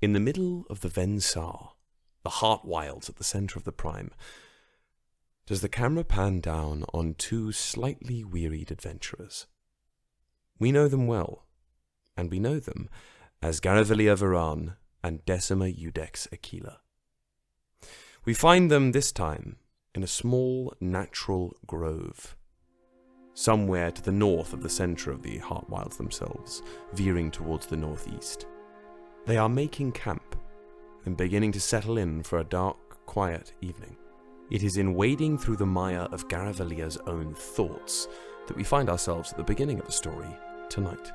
In the middle of the Vensar, the heart wilds at the center of the Prime, does the camera pan down on two slightly wearied adventurers. We know them well, and we know them as Garavellir Viraan and Decima Ludex Aquila. We find them this time in a small natural grove, somewhere to the north of the center of the heart wilds themselves, veering towards the northeast. They are making camp and beginning to settle in for a dark, quiet evening. It is in wading through the mire of Garavellir's own thoughts that we find ourselves at the beginning of the story tonight.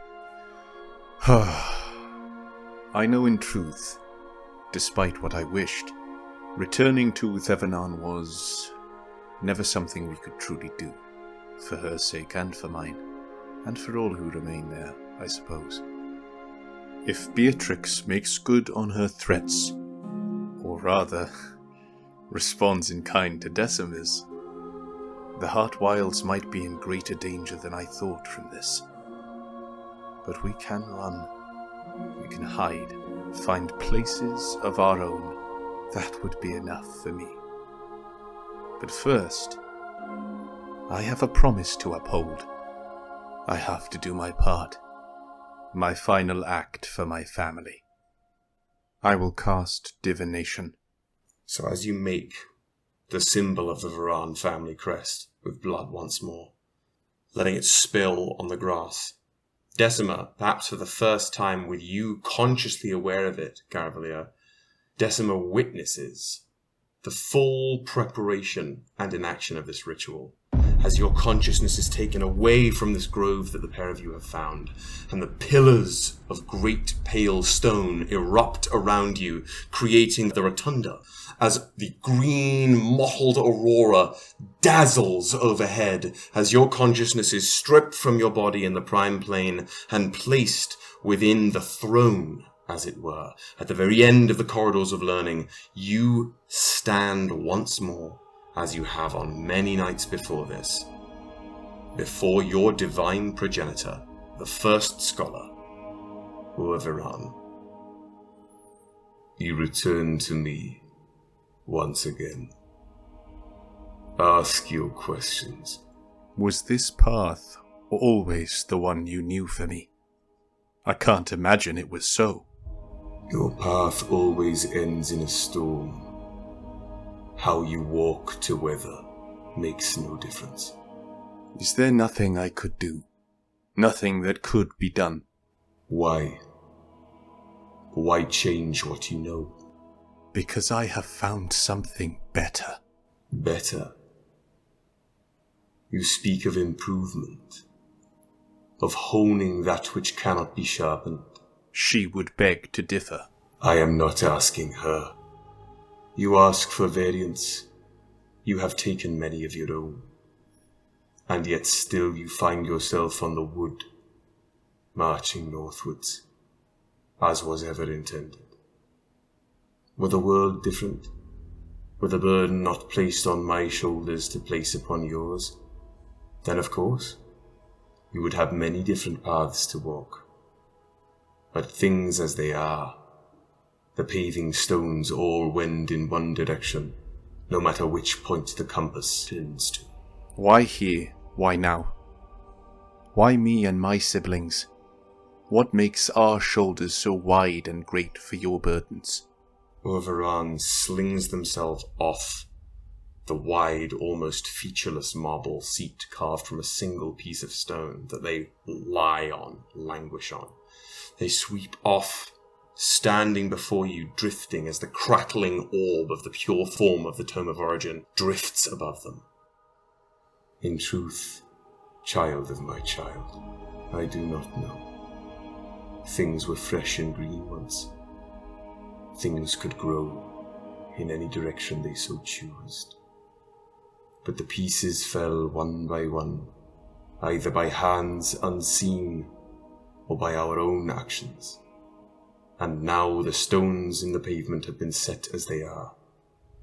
I know in truth, despite what I wished, returning to Thevenon was never something we could truly do, for her sake and for mine, and for all who remain there, I suppose. If Beatrix makes good on her threats, or rather, responds in kind to Decima's, the Heart Wilds might be in greater danger than I thought from this. But we can run, we can hide, find places of our own. That would be enough for me. But first, I have a promise to uphold. I have to do my part. My final act for my family. I will cast divination. So as you make the symbol of the Viraan family crest with blood once more, letting it spill on the grass, Decima, perhaps for the first time with you consciously aware of it, Garavellir, Decima witnesses the full preparation and enaction of this ritual, as your consciousness is taken away from this grove that the pair of you have found, and the pillars of great pale stone erupt around you, creating the rotunda, as the green mottled aurora dazzles overhead, as your consciousness is stripped from your body in the prime plane and placed within the throne, as it were. At the very end of the corridors of learning, you stand once more, as you have on many nights before this, before your divine progenitor, the first scholar, Viraan. You return to me once again. Ask your questions. Was this path always the one you knew for me? I can't imagine it was so. Your path always ends in a storm. How you walk to weather makes no difference. Is there nothing I could do? Nothing that could be done? Why? Why change what you know? Because I have found something better. Better? You speak of improvement, of honing that which cannot be sharpened. She would beg to differ. I am not asking her. You ask for variance. You have taken many of your own. And yet still you find yourself on the wood, marching northwards, as was ever intended. Were the world different? Were the burden not placed on my shoulders to place upon yours? Then of course, you would have many different paths to walk. But things as they are, the paving stones all wend in one direction, no matter which point the compass turns to. Why here? Why now? Why me and my siblings? What makes our shoulders so wide and great for your burdens? Viraan slings themselves off the wide, almost featureless marble seat carved from a single piece of stone that they lie on, languish on. They sweep off, standing before you, drifting as the crackling orb of the pure form of the Tome of Origin drifts above them. In truth, child of my child, I do not know. Things were fresh and green once. Things could grow in any direction they so chose. But the pieces fell one by one, either by hands unseen or by our own actions. And now the stones in the pavement have been set as they are,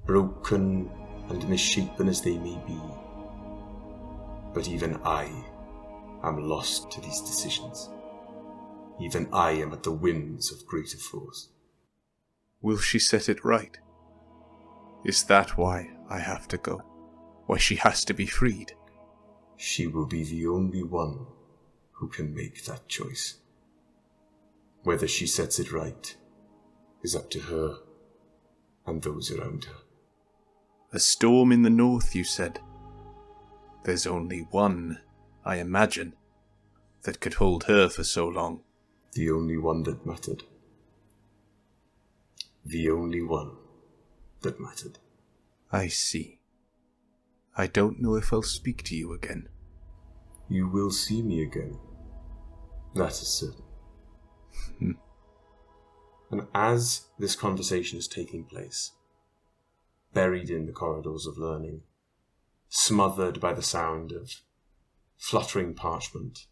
broken and misshapen as they may be. But even I am lost to these decisions. Even I am at the whims of greater force. Will she set it right? Is that why I have to go? Why she has to be freed? She will be the only one who can make that choice. Whether she sets it right is up to her and those around her. A storm in the north, you said. There's only one, I imagine, that could hold her for so long. The only one that mattered. The only one that mattered. I see. I don't know if I'll speak to you again. You will see me again. That is certain. And as this conversation is taking place, buried in the corridors of learning, smothered by the sound of fluttering parchment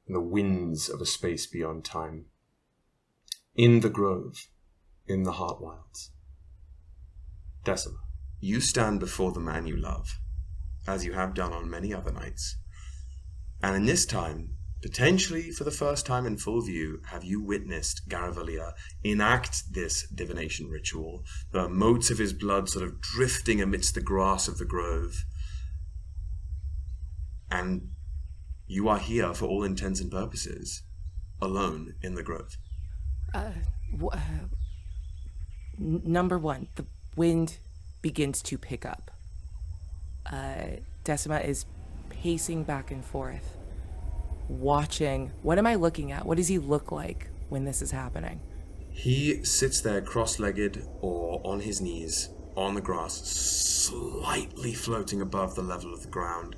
and the winds of a space beyond time, in the grove, in the Heart Wilds, Decima, you stand before the man you love, as you have done on many other nights, and in this time, potentially for the first time in full view, have you witnessed Garavellir enact this divination ritual, the motes of his blood sort of drifting amidst the grass of the grove. And you are here, for all intents and purposes, alone in the grove. Number one, the wind begins to pick up. Decima is pacing back and forth, watching. What am I looking at? What does he look like when this is happening? He sits there cross-legged or on his knees on the grass, slightly floating above the level of the ground.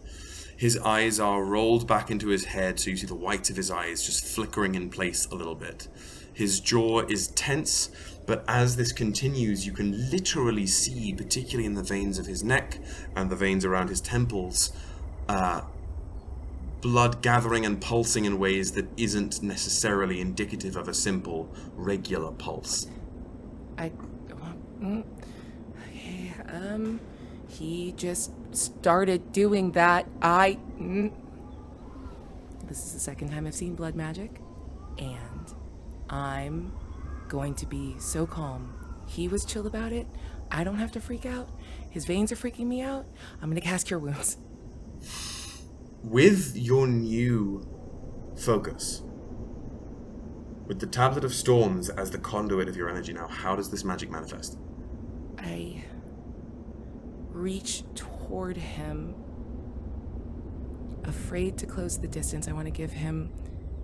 His eyes are rolled back into his head, so you see the whites of his eyes just flickering in place a little bit. His jaw is tense, but as this continues, you can literally see, particularly in the veins of his neck and the veins around his temples, blood gathering and pulsing in ways that isn't necessarily indicative of a simple, regular pulse. He just started doing that. This is the second time I've seen blood magic, and I'm going to be so calm. He was chill about it. I don't have to freak out. His veins are freaking me out. I'm going to cast Cure Wounds. With your new focus, with the Tablet of Storms as the conduit of your energy now, how does this magic manifest? I reach toward him, afraid to close the distance. I want to give him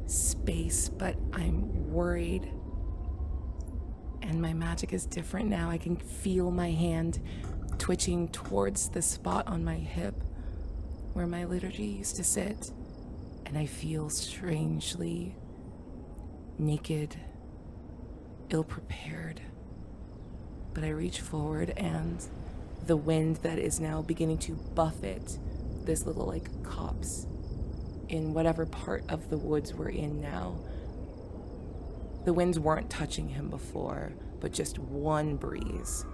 space, but I'm worried. And my magic is different now. I can feel my hand twitching towards the spot on my hip where my liturgy used to sit. And I feel strangely naked, ill-prepared. But I reach forward, and the wind that is now beginning to buffet this little, copse in whatever part of the woods we're in now. The winds weren't touching him before, but just one breeze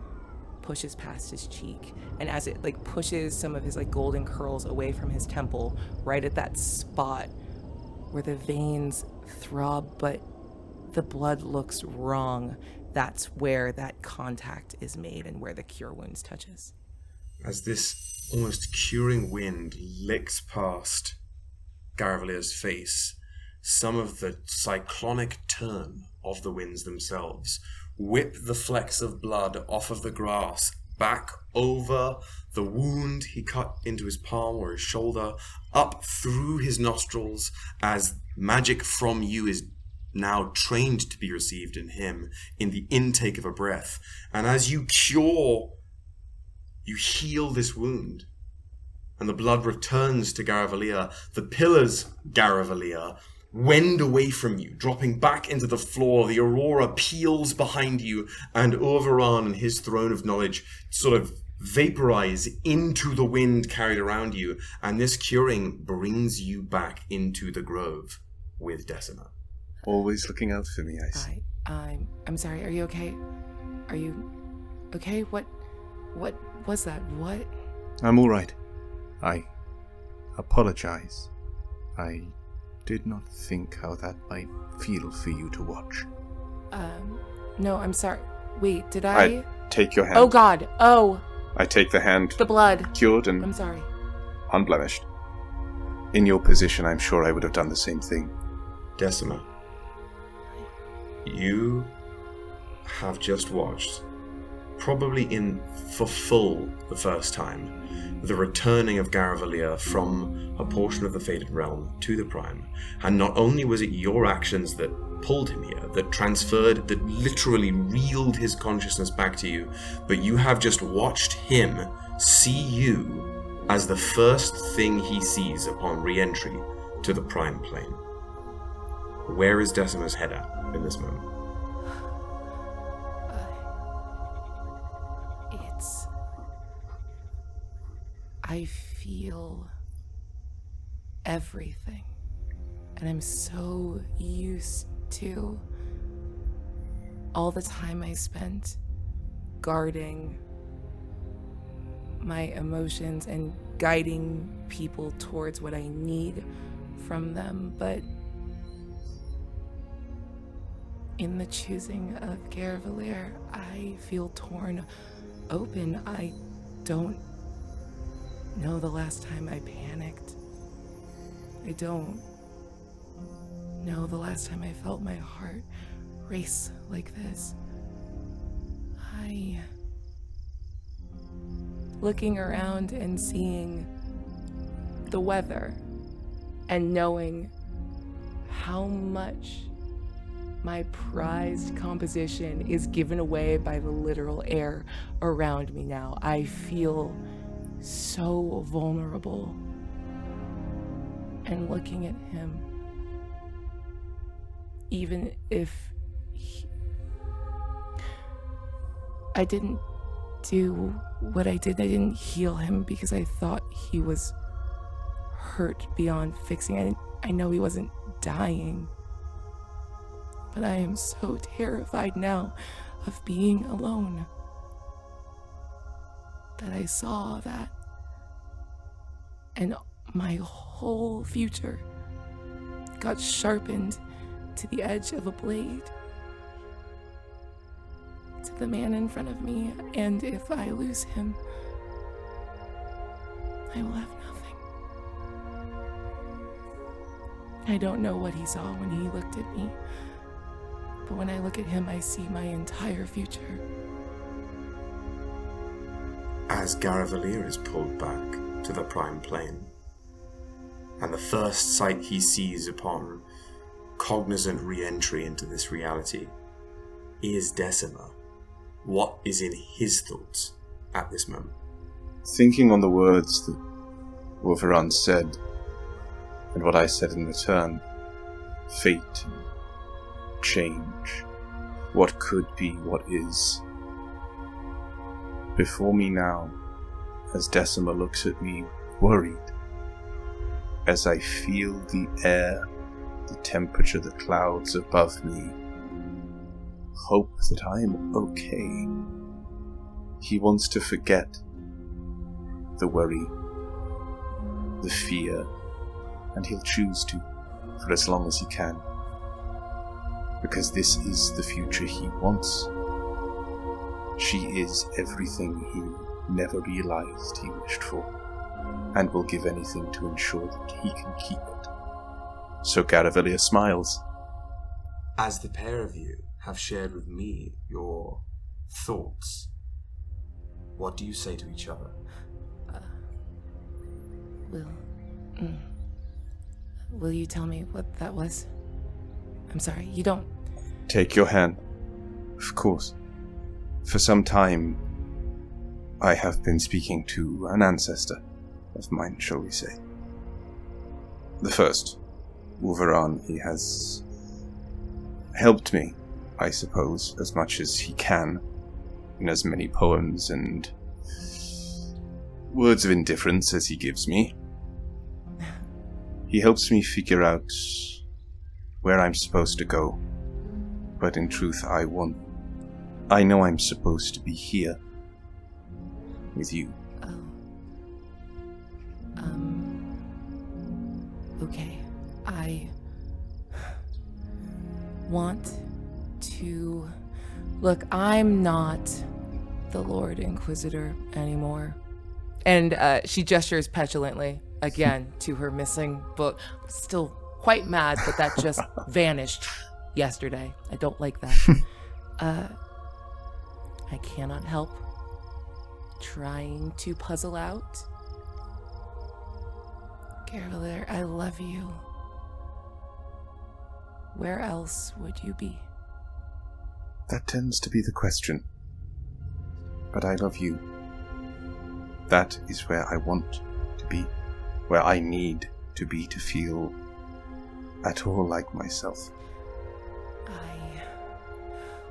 pushes past his cheek. And as it, pushes some of his, golden curls away from his temple, right at that spot where the veins throb, but the blood looks wrong, that's where that contact is made and where the Cure Wounds touches. As this almost curing wind licks past Garavellir's face, some of the cyclonic turn of the winds themselves whip the flecks of blood off of the grass back over the wound he cut into his palm or his shoulder, up through his nostrils, as magic from you is now trained to be received in him in the intake of a breath. And as you cure, you heal this wound, and the blood returns to Garavellir. The pillars, Garavellir, wend away from you, dropping back into the floor. The aurora peels behind you, and Viraan and his throne of knowledge sort of vaporize into the wind carried around you, and this curing brings you back into the grove with Decima. Always looking out for me, I see. I'm sorry, are you okay? Are you okay? What was that? What? I'm all right. I apologize. I did not think how that might feel for you to watch. No, I'm sorry. Wait, did I take your hand. Oh God. Oh. I take the hand. The blood. Cured and I'm sorry. unblemished. In your position, I'm sure I would have done the same thing. Decima, you have just watched, probably for full the first time, the returning of Garavellir from a portion of the Faded Realm to the Prime. And not only was it your actions that pulled him here, that transferred, that literally reeled his consciousness back to you, but you have just watched him see you as the first thing he sees upon re-entry to the Prime Plane. Where is Decima's head at in this moment? I feel everything, and I'm so used to all the time I spent guarding my emotions and guiding people towards what I need from them, but in the choosing of Garavellir, I feel torn open. I don't know the last time I panicked. I don't know the last time I felt my heart race like this. Looking around and seeing the weather and knowing how much my prized composition is given away by the literal air around me now. I feel so vulnerable. And looking at him, even if I didn't do what I did, I didn't heal him because I thought he was hurt beyond fixing. I know he wasn't dying. But I am so terrified now of being alone that I saw that, and my whole future got sharpened to the edge of a blade, to the man in front of me, and if I lose him, I will have nothing. I don't know what he saw when he looked at me, but when I look at him, I see my entire future. As Garavellir is pulled back to the Prime Plane, and the first sight he sees upon cognizant re-entry into this reality is Decima, what is in his thoughts at this moment? Thinking on the words that Viraan said, and what I said in return, fate and change, what could be, what is. Before me now, as Decima looks at me, worried, as I feel the air, the temperature, the clouds above me, hope that I am okay. He wants to forget the worry, the fear, and he'll choose to for as long as he can. Because this is the future he wants. She is everything he never realized he wished for, and will give anything to ensure that he can keep it. So Garavellir smiles. As the pair of you have shared with me your thoughts, what do you say to each other? Will you tell me what that was? I'm sorry, you don't... Take your hand. Of course. For some time, I have been speaking to an ancestor of mine, shall we say. The first, Viraan. He has helped me, I suppose, as much as he can, in as many poems and words of indifference as he gives me. He helps me figure out where I'm supposed to go, but in truth I know I'm supposed to be here with you. Okay. I want to Look, I'm not the Lord Inquisitor anymore. And she gestures petulantly again to her missing book. Still quite mad, but that just vanished yesterday. I don't like that. I cannot help trying to puzzle out. Garavellir, I love you. Where else would you be? That tends to be the question. But I love you. That is where I want to be. Where I need to be to feel at all like myself.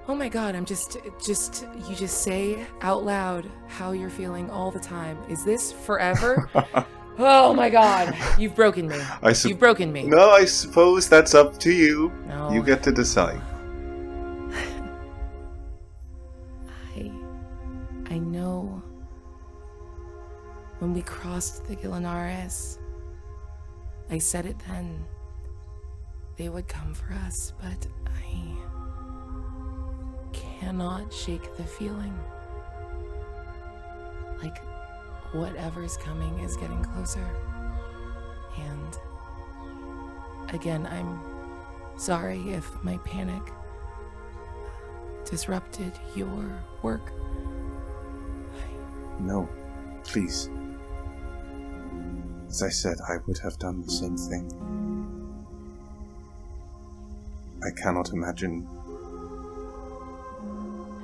Oh my god, I'm just, you just say out loud how you're feeling all the time. Is this forever? Oh my god, you've broken me. You've broken me. No, I suppose that's up to you. No. You get to decide. I know when we crossed the Gilinares, I said it then, they would come for us, but I cannot shake the feeling. Like whatever's coming is getting closer. And again, I'm sorry if my panic disrupted your work. No, please. As I said, I would have done the same thing. I cannot imagine.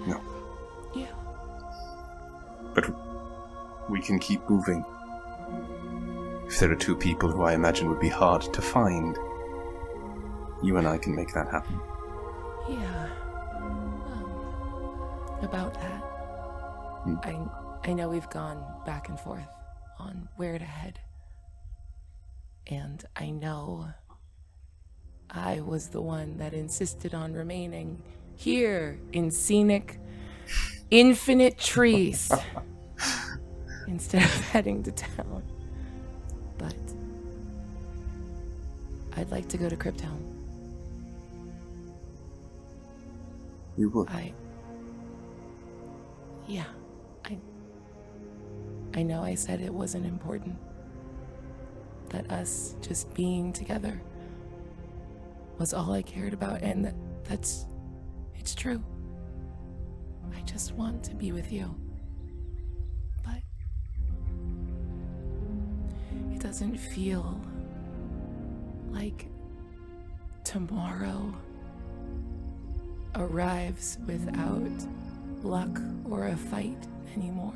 No. Yeah. But we can keep moving. If there are two people who I imagine would be hard to find, you and I can make that happen. Yeah. About that. I know we've gone back and forth on where to head. And I know I was the one that insisted on remaining here in scenic, infinite trees instead of heading to town. But I'd like to go to Cryptown. You would? Yeah. I know I said it wasn't important. That us just being together was all I cared about, and it's true. I just want to be with you. But it doesn't feel like tomorrow arrives without luck or a fight anymore.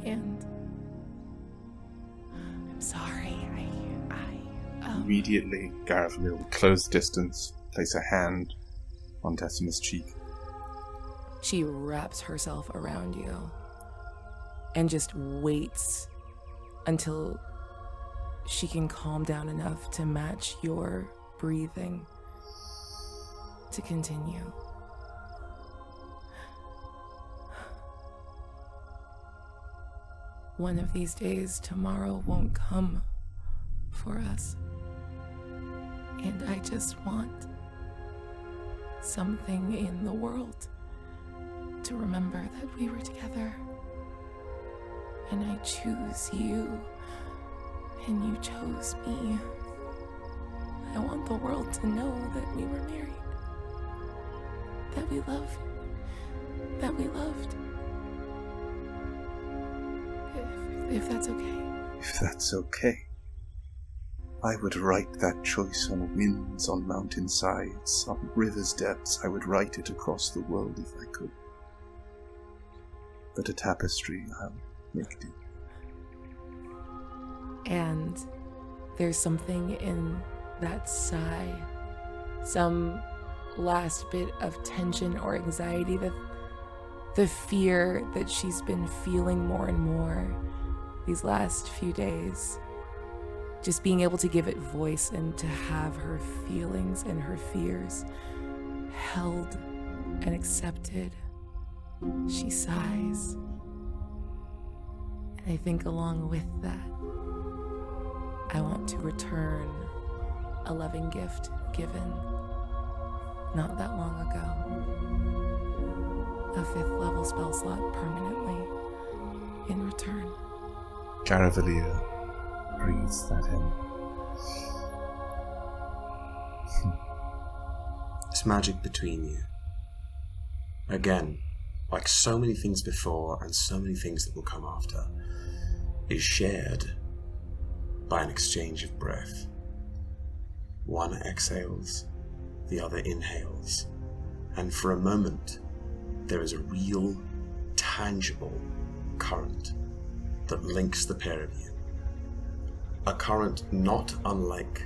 And I'm sorry, Immediately, Garavellir will close the distance, place a hand on Decima's cheek. She wraps herself around you and just waits until she can calm down enough to match your breathing to continue. One of these days, tomorrow won't come for us. And I just want something in the world to remember that we were together. And I choose you, and you chose me. I want the world to know that we were married. That we loved. If that's okay. If that's okay. I would write that choice on winds, on mountainsides, on rivers' depths. I would write it across the world if I could. But a tapestry I'll make do. And there's something in that sigh, some last bit of tension or anxiety, that the fear that she's been feeling more and more these last few days, just being able to give it voice and to have her feelings and her fears held and accepted. She sighs. And I think along with that, I want to return a loving gift given not that long ago. A 5th level spell slot permanently in return. Garavellir breathes that in. This magic between you, again, like so many things before and so many things that will come after, is shared by an exchange of breath. One exhales, the other inhales, and for a moment, there is a real, tangible current that links the pair of you. A current not unlike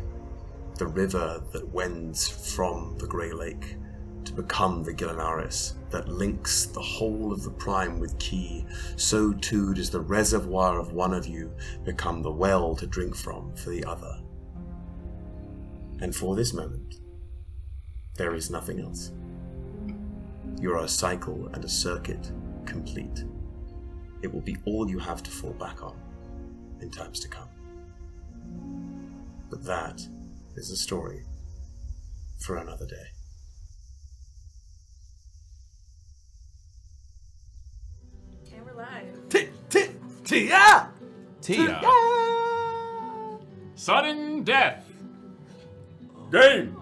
the river that wends from the Grey Lake to become the Gilanaris, that links the whole of the Prime with Ki, so too does the reservoir of one of you become the well to drink from for the other. And for this moment, there is nothing else. You are a cycle and a circuit complete. It will be all you have to fall back on in times to come. But that is a story for another day. And we're live. Tia! Sudden death. Game!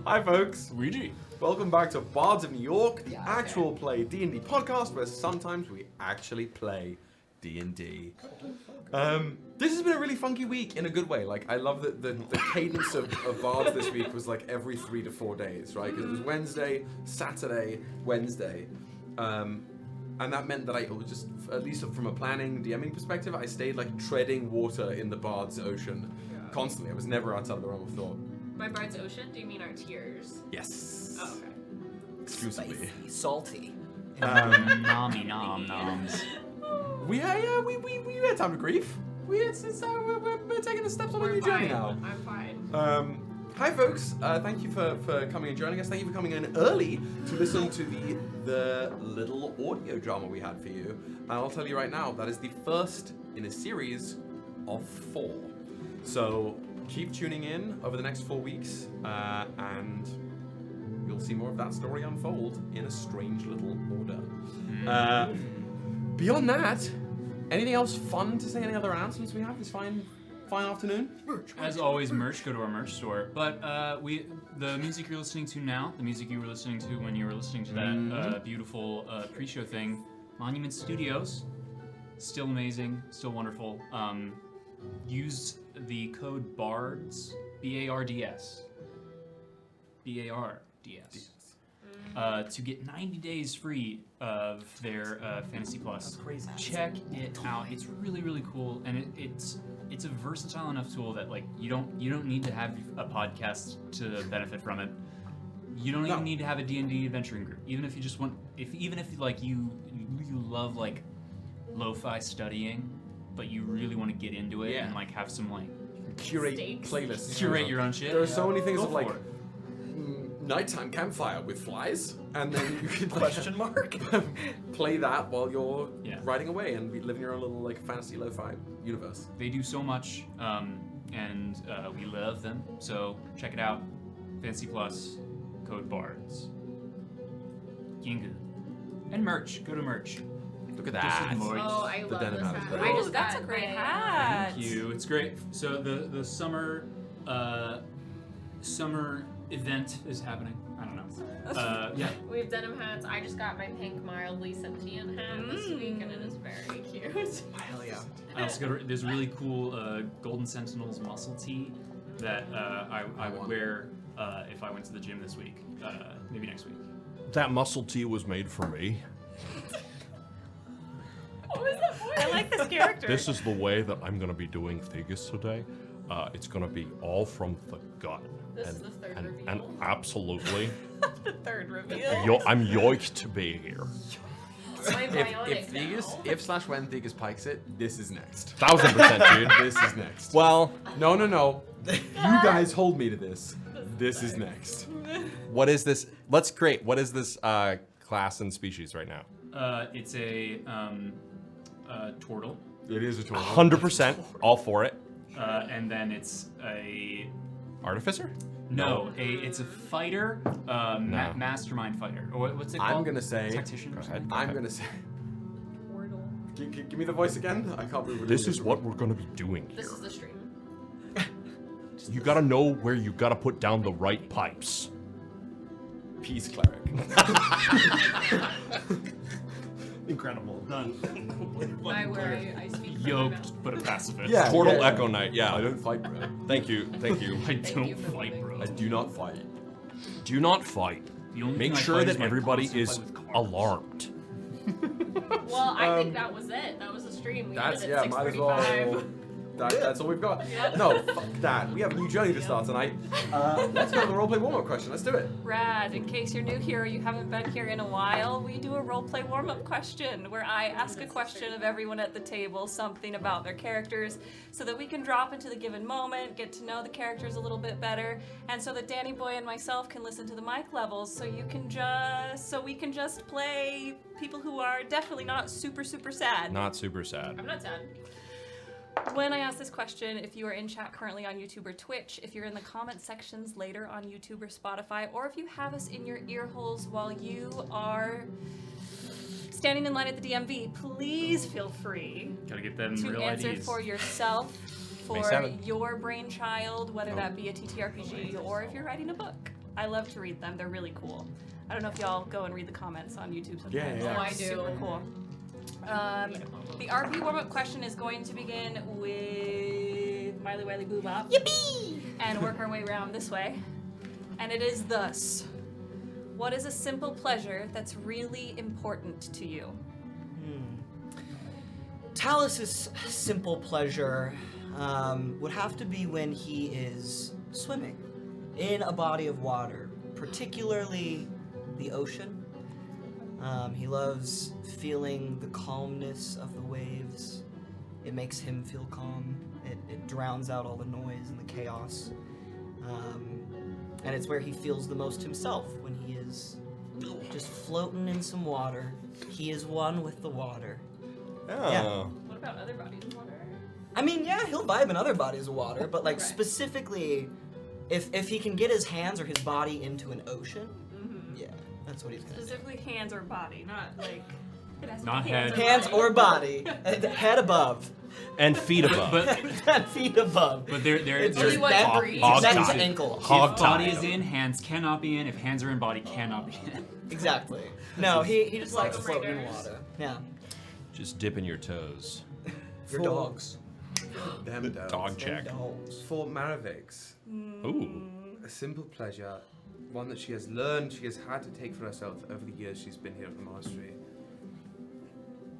Hi folks, Luigi. Welcome back to Bards of New York, the actual play D&D podcast where sometimes we actually play D&D. This has been a really funky week in a good way. Like, I love that the cadence of Bards this week was like every 3 to 4 days, right? Because it was Wednesday, Saturday, Wednesday. And that meant that I was just, at least from a planning, DMing perspective, I stayed like treading water in the Bards Ocean constantly. I was never outside of the realm of thought. By Bards Ocean, do you mean our tears? Yes. Oh, okay. Exclusively. Salty. Nommy nom noms. We had time to grieve. We're taking the steps on a We're new journey fine. now. I'm fine. Hi folks, thank you for coming and joining us. Thank you for coming in early to listen to the little audio drama we had for you. And I'll tell you right now, that is the first in a series of 4. So keep tuning in over the next 4 weeks, and you'll see more of that story unfold in a strange little order. Beyond that, anything else fun to say? Any other announcements we have this fine afternoon? As always, merch, go to our merch store. But the music you're listening to now, the music you were listening to when you were listening to that beautiful pre-show thing, Monument Studios, still amazing, still wonderful. Use the code BARDS, B-A-R-D-S, B-A-R-D-S, to get 90 days free of their Fantasy Plus. Crazy. Check it out. It's really, really cool, and it's a versatile enough tool that like you don't need to have a podcast to benefit from it. You don't even need to have a D&D adventuring group. Even if you just want, even if like you love like lo-fi studying, but you really want to get into it and like have some like Curate Stakes. playlists. curate your own shit. There are so many things Go of like for it. nighttime campfire with flies, and then you can Question mark? play that while you're Yeah. riding away and be living your own little like fantasy lo-fi universe. They do so much, and we love them. So check it out. Fantasy Plus, code BARDS. Gingu. And merch. Go to merch. Look at This that. is moist. Oh, I The love denim this hat is hat. great. I Oh, just that's got a great my- hat. Thank you. It's great. So the summer event is happening. I don't know. Yeah. We have denim hats. I just got my pink mildly sentient hat this week, and it is very cute. Hell yeah. I also got there's a really cool Golden Sentinels muscle tee that I would wear if I went to the gym this week. Maybe next week. That muscle tee was made for me. I like this character. This is the way that I'm going to be doing Theagus today. It's going to be all from the gut. This is the third reveal. And absolutely, the third reveal. I'm yoked to be here. My bionic If now. Theagus, when Theagus pikes it, this is next. 1000%, dude. This is next. Well, No. You guys hold me to this. This is next. what is this? Let's create. What is this class and species right now? It's a turtle, It is a tool. 100%, all for it. and then it's a Artificer? No, it's a fighter, mastermind fighter. Or what's it called? I'm gonna say. Tactician. Or something? I'm gonna say. Portal. Give me the voice again. I can't believe This is what we're gonna be doing here. This is the stream. You gotta know where you gotta put down the right pipes. Peace cleric. Incredible. Done. I speak for Yoked, but a pacifist. Yeah. Portal Echo Knight, yeah. I don't fight, bro. Thank you. I you don't for fight, the bro. I do not fight. Do not fight. The only Make thing I sure fight that is my everybody constant is fight with cards. alarmed. Well, I think that was it. That was the stream. We That's ended at might as 6:45. well. That's all we've got. Yep. No, fuck that. We have a new journey to start tonight. Let's go to the roleplay warm-up question. Let's do it. Rad, in case you're new here or you haven't been here in a while, we do a roleplay warm-up question where I ask a question of everyone at the table, something about their characters, so that we can drop into the given moment, get to know the characters a little bit better, and so that Danny Boy and myself can listen to the mic levels, so we can just play people who are definitely not super, super sad. Not super sad. I'm not sad. When I ask this question, if you are in chat currently on YouTube or Twitch, if you're in the comment sections later on YouTube or Spotify, or if you have us in your ear holes while you are standing in line at the DMV, please feel free Gotta get them to real answer IDs. for yourself, May for 7th. your brainchild, whether that be a TTRPG or if you're writing a book. I love to read them. They're really cool. I don't know if y'all go and read the comments on YouTube sometimes. Yeah. They're Oh, I do. super cool. The RP warm-up question is going to begin with Miley Wiley Boo Bop. Yippee! And work our way around this way. And it is thus. What is a simple pleasure that's really important to you? Talis' simple pleasure would have to be when he is swimming in a body of water, particularly the ocean. He loves feeling the calmness of the waves. It makes him feel calm. It drowns out all the noise and the chaos. And it's where he feels the most himself, when he is just floating in some water. He is one with the water. Yeah. What about other bodies of water? I mean, yeah, he'll vibe in other bodies of water, but like Right. specifically, if he can get his hands or his body into an ocean, yeah, that's what he's gonna do. Specifically hands or body, not like... It has to Not be hands head. Hands or body, head above, And feet above. But feet above. they're It's Only just one neck, breed. Hog neck tie. to ankle. Hog if body tie. is in, hands cannot be in. If hands are in, body cannot be in. Exactly. No, he just likes Dog floating in raiders. water. Yeah. Just dipping your toes. Your dogs. Damn dogs. Dog check. Dogs. For Maravix, Ooh. a simple pleasure, one that she has learned, she has had to take for herself over the years she's been here at the monastery.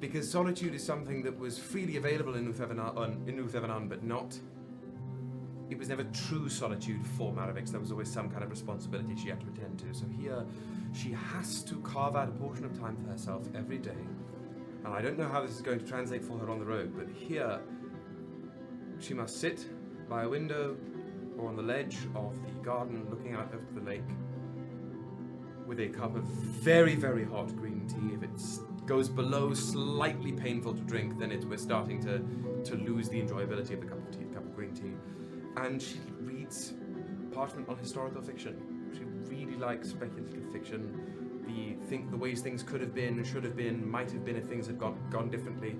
Because solitude is something that was freely available in Ythae'el, but not. It was never true solitude for Maravix. There was always some kind of responsibility she had to attend to. So here, she has to carve out a portion of time for herself every day. And I don't know how this is going to translate for her on the road, but here, she must sit by a window or on the ledge of the garden looking out over the lake with a cup of very, very hot green tea. If it goes below slightly painful to drink, then we're starting to lose the enjoyability of the cup of green tea. And she reads parchment on historical fiction. She really likes speculative fiction, the ways things could have been, should have been, might have been if things had gone differently.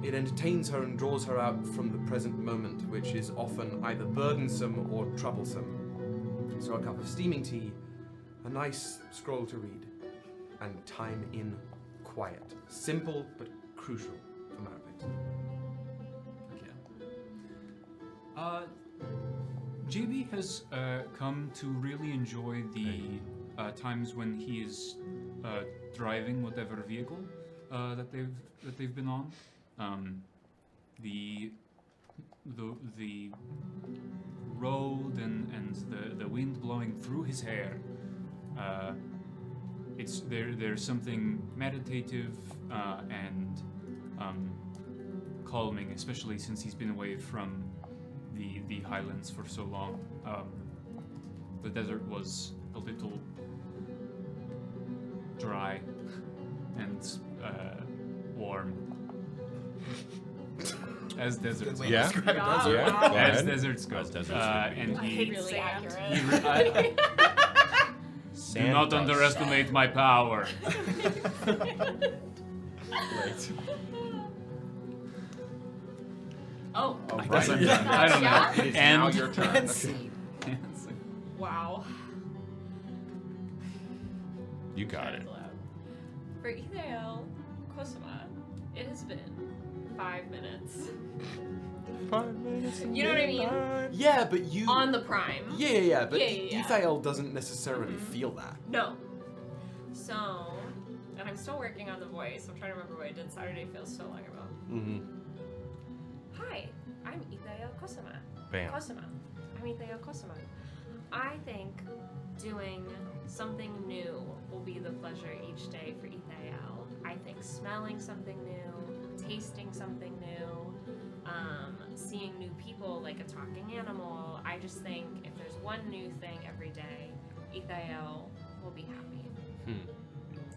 It entertains her and draws her out from the present moment, which is often either burdensome or troublesome. So a cup of steaming tea, a nice scroll to read, and time in quiet. Simple but crucial for Maravix. JB has come to really enjoy the times when he is driving whatever vehicle that they've been on. The road and the wind blowing through his hair. There's something meditative and calming, especially since he's been away from the highlands for so long. The desert was a little dry and warm. As deserts. way go. to describe a desert. Yeah. Go As ahead. deserts go. As deserts And he Really accurate. Do Sand not dust. underestimate my power. Oh. I guess I'm done. I don't know. It is And now your turn. And see. Wow. You got it. For Ythae'el, Kosima, it has been 5 minutes. 5 minutes. You know what I mean? Yeah, but you... On the prime. Yeah, but Yeah. Ythae'el doesn't necessarily feel that. No. So, and I'm still working on the voice. I'm trying to remember what I did Saturday. Feels so long ago. Mm-hmm. Hi, I'm Ythae'el Kosima. Bam. Kosima. I'm Ythae'el Kosima. I think doing something new will be the pleasure each day for Ythae'el. I think smelling something new, tasting something new, seeing new people like a talking animal. I just think if there's one new thing every day, Ythae'el will be happy.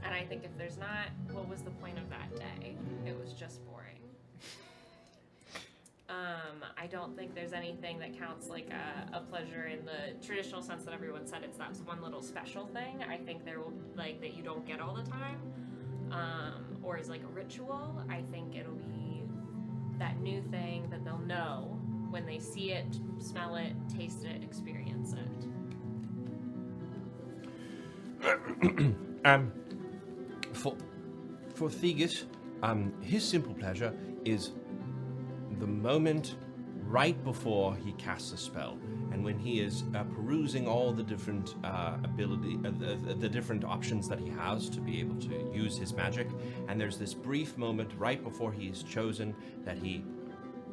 And I think if there's not, what was the point of that day? It was just boring. I don't think there's anything that counts like a pleasure in the traditional sense that everyone said it's that one little special thing. I think there will like that you don't get all the time, or is like a ritual. I think it'll be that new thing that they'll know when they see it, smell it, taste it, experience it. For Theagus, his simple pleasure is the moment right before he casts a spell, and when he is perusing all the different the different options that he has to be able to use his magic, and there's this brief moment right before he is chosen that he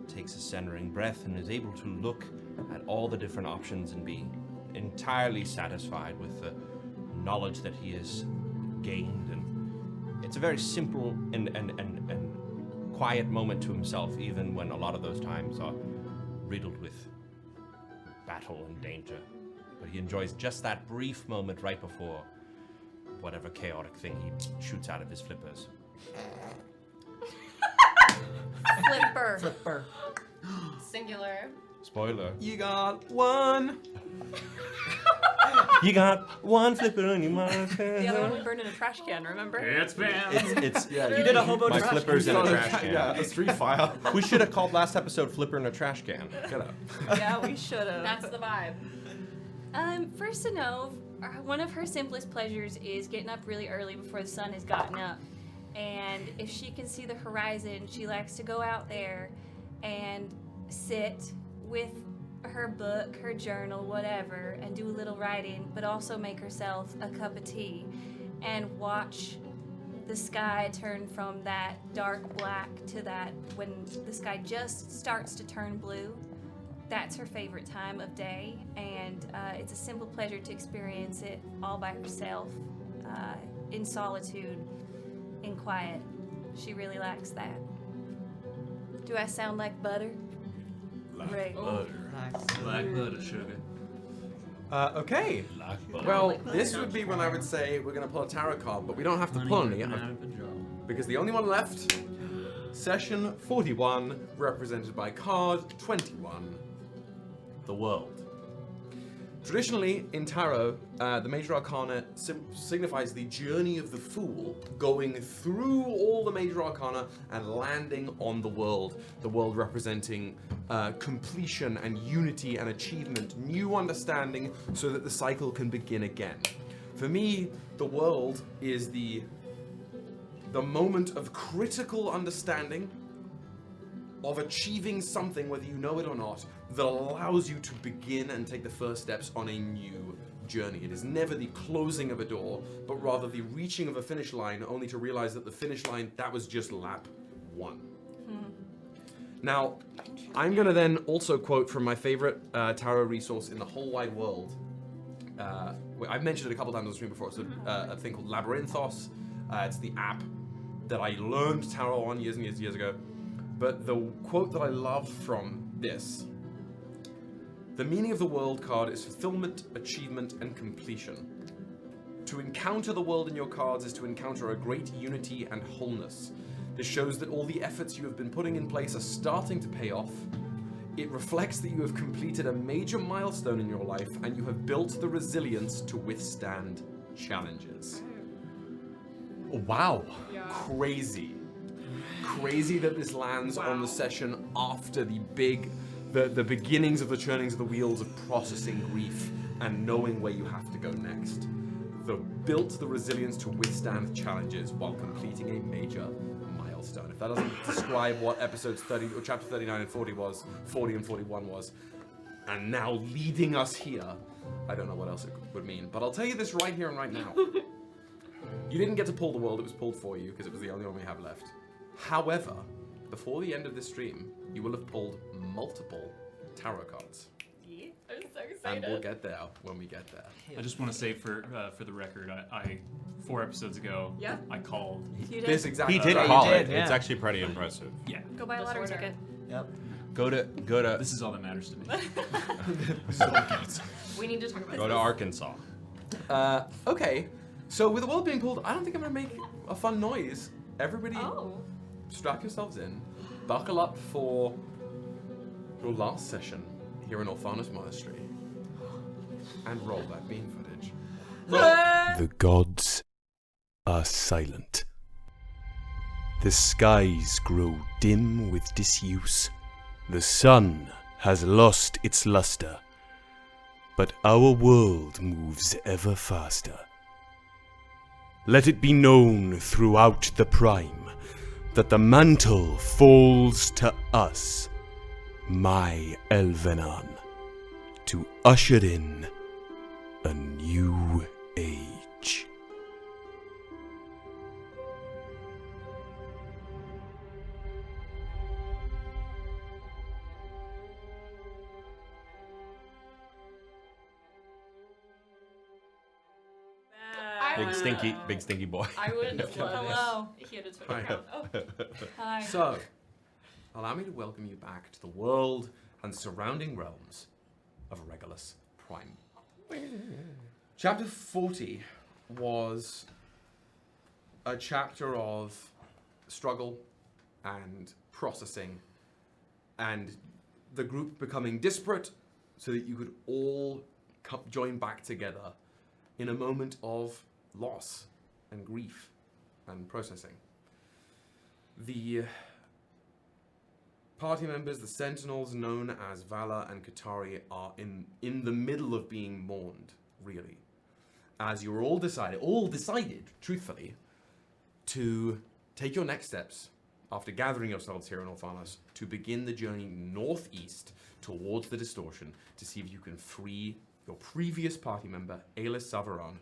takes a centering breath and is able to look at all the different options and be entirely satisfied with the knowledge that he has gained. And it's a very simple and quiet moment to himself, even when a lot of those times are riddled with battle and danger. But he enjoys just that brief moment right before whatever chaotic thing he shoots out of his flippers. Flipper. Singular. Spoiler. You got one. You got one flipper on your mark. The other one we burned in a trash can, remember? It's been. It's Yeah, You did a hobo my trash flippers in a trash can. Yeah, a street fire. We should have called last episode "Flipper in a Trash Can." Get up. Yeah, we should have. That's the vibe. For Synnove, one of her simplest pleasures is getting up really early before the sun has gotten up. And if she can see the horizon, she likes to go out there and sit with her book, her journal, whatever, and do a little writing, but also make herself a cup of tea and watch the sky turn from that dark black to that when the sky just starts to turn blue. That's her favorite time of day, and it's a simple pleasure to experience it all by herself, in solitude, in quiet. She really likes that. Do I sound like butter? Right. Black butter, sugar. Okay. Well, this would be when I would say we're going to pull a tarot card, but we don't have to pull any because the only one left, session 41, represented by card 21, the world. Traditionally, in tarot, the major arcana signifies the journey of the fool, going through all the major arcana and landing on the world representing completion and unity and achievement, new understanding, so that the cycle can begin again. For me, the world is the moment of critical understanding, of achieving something, whether you know it or not, that allows you to begin and take the first steps on a new journey. It is never the closing of a door, but rather the reaching of a finish line, only to realize that the finish line, that was just lap 1. Now, I'm going to then also quote from my favorite tarot resource in the whole wide world. I've mentioned it a couple times on the stream before. It's a thing called Labyrinthos. It's the app that I learned tarot on years and years ago. But the quote that I love from this: the meaning of the world card is fulfillment, achievement, and completion. To encounter the world in your cards is to encounter a great unity and wholeness. This shows that all the efforts you have been putting in place are starting to pay off. It reflects that you have completed a major milestone in your life and you have built the resilience to withstand challenges. Wow. Crazy. Crazy that this lands on the session after the beginnings of the churnings of the wheels of processing grief and knowing where you have to go next. Built the resilience to withstand challenges while completing a major milestone. If that doesn't describe what episodes 30 or chapter 39 and 40 was, 40 and 41 was, and now leading us here, I don't know what else it would mean. But I'll tell you this right here and right now. You didn't get to pull the world, it was pulled for you because it was the only one we have left. However, before the end of this stream, you will have pulled multiple tarot cards. I'm so And excited. we'll get there when we get there. I just want to say for the record, I 4 episodes ago, Yeah. I called. You did? This exact He did card. call did, it. yeah. It's actually pretty impressive. Yeah. Go buy a lottery Disorder. ticket. Yep. Go to This is all that matters to me. We need to talk about Go to Arkansas. Okay, so with the world being pulled, I don't think I'm gonna make a fun noise. Everybody, Oh. strap yourselves in, buckle up for your last session here in Orphanus Monastery, and roll that beam footage. The gods are silent. The skies grow dim with disuse. The sun has lost its luster. But our world moves ever faster. Let it be known throughout the Prime that the mantle falls to us, my Elvenan, to usher in a new age. Big stinky boy. I would love Hello. this. He had his Hi. photograph. Oh. Hi. So, allow me to welcome you back to the world and surrounding realms of Regolus Prime. Chapter 40 was a chapter of struggle and processing and the group becoming disparate so that you could all join back together in a moment of loss and grief and processing. The party members, the Sentinels known as Vala and Katari, are in the middle of being mourned, really. As you're all decided, truthfully, to take your next steps after gathering yourselves here in Orphanus to begin the journey northeast towards the Distortion to see if you can free your previous party member, Viran,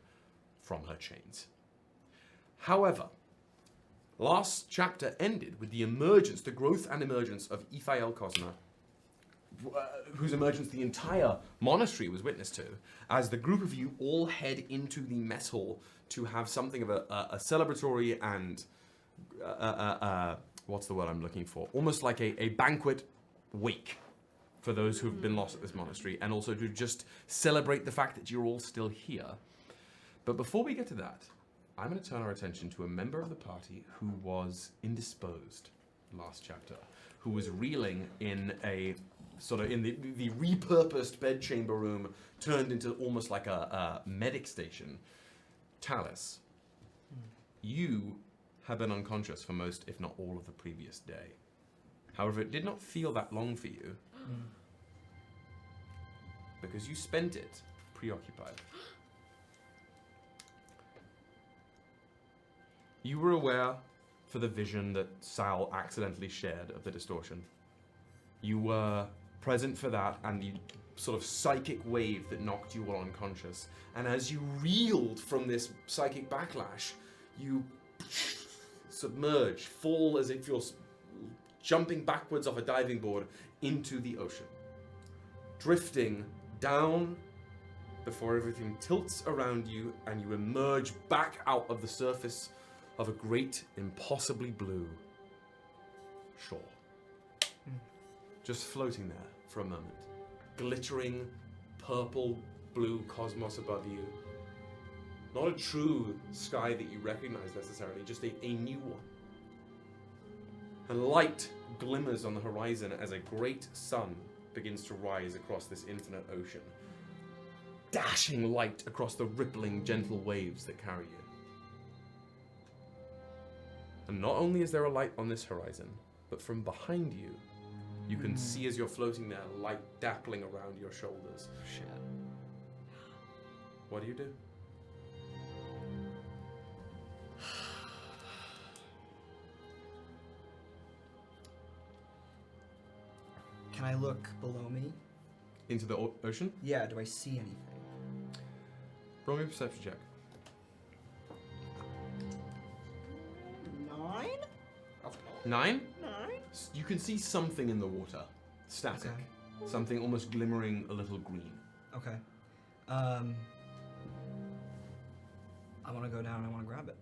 from her chains. However, last chapter ended with the emergence, the growth and emergence of Ythae'el Kosima, whose emergence the entire monastery was witness to, as the group of you all head into the mess hall to have something of a celebratory and, what's the word I'm looking for? Almost like a banquet wake for those who've been lost at this monastery, and also to just celebrate the fact that you're all still here. But before we get to that, I'm going to turn our attention to a member of the party who was indisposed last chapter, who was reeling in a sort of in the repurposed bedchamber room turned into almost like a medic station. Talis, you have been unconscious for most, if not all, of the previous day. However, it did not feel that long for you because you spent it preoccupied. You were aware for the vision that Sal accidentally shared of the Distortion. You were present for that and the sort of psychic wave that knocked you all unconscious. And as you reeled from this psychic backlash, you submerge, fall as if you're jumping backwards off a diving board into the ocean, drifting down before everything tilts around you and you emerge back out of the surface of a great, impossibly blue shore. Just floating there for a moment. Glittering, purple, blue cosmos above you. Not a true sky that you recognize necessarily, just a new one. And light glimmers on the horizon as a great sun begins to rise across this infinite ocean, dashing light across the rippling, gentle waves that carry you. And not only is there a light on this horizon, but from behind you, you can see as you're floating there, light dappling around your shoulders. Shit. What do you do? Can I look below me? Into the ocean? Yeah, do I see anything? Roll me a perception check. 9? 9? 9? You can see something in the water. Static. Okay. Something almost glimmering a little green. Okay. I want to go down and I want to grab it.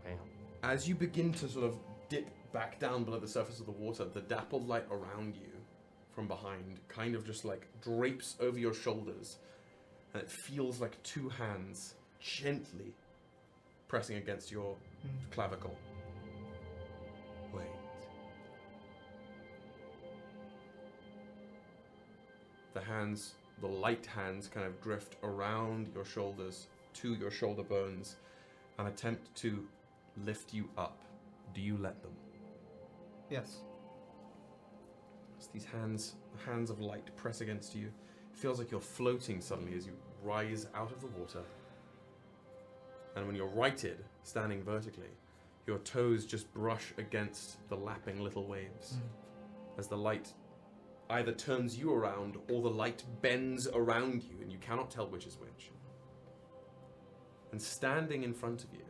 Bam. As you begin to sort of dip back down below the surface of the water, the dappled light around you from behind kind of just like drapes over your shoulders, and it feels like two hands gently pressing against your clavicle. Wait. The hands, the light hands, kind of drift around your shoulders to your shoulder bones and attempt to lift you up. Do you let them? Yes. As these hands, the hands of light, press against you. It feels like you're floating suddenly as you rise out of the water. And when you're righted, standing vertically, your toes just brush against the lapping little waves. As the light either turns you around or the light bends around you and you cannot tell which is which. And standing in front of you,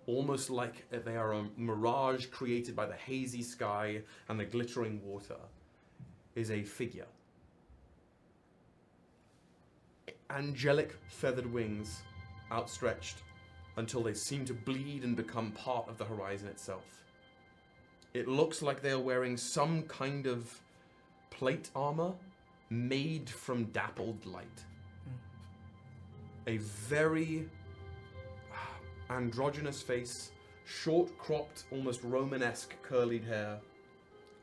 almost like they are a mirage created by the hazy sky and the glittering water, is a figure. Angelic feathered wings outstretched until they seem to bleed and become part of the horizon itself. It looks like they are wearing some kind of plate armor made from dappled light. A very androgynous face, short cropped, almost Romanesque curlied hair,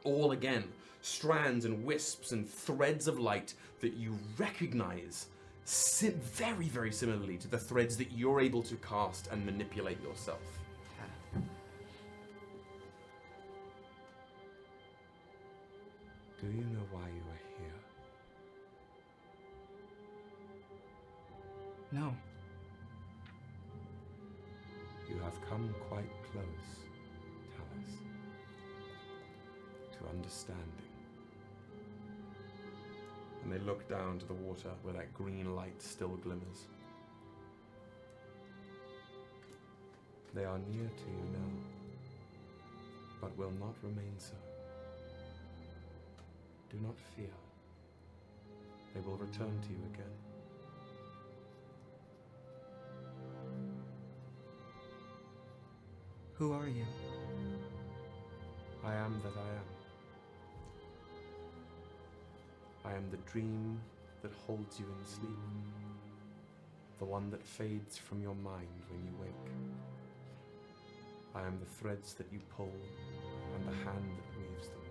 all again strands and wisps and threads of light that you recognize very, very similarly to the threads that you're able to cast and manipulate yourself. Do you know why you are here? No. You have come quite close, Talis, to understanding. And they look down to the water where that green light still glimmers. They are near to you now, but will not remain so. Do not fear. They will return to you again. Who are you? I am that I am. I am the dream that holds you in sleep, the one that fades from your mind when you wake. I am the threads that you pull and the hand that weaves them.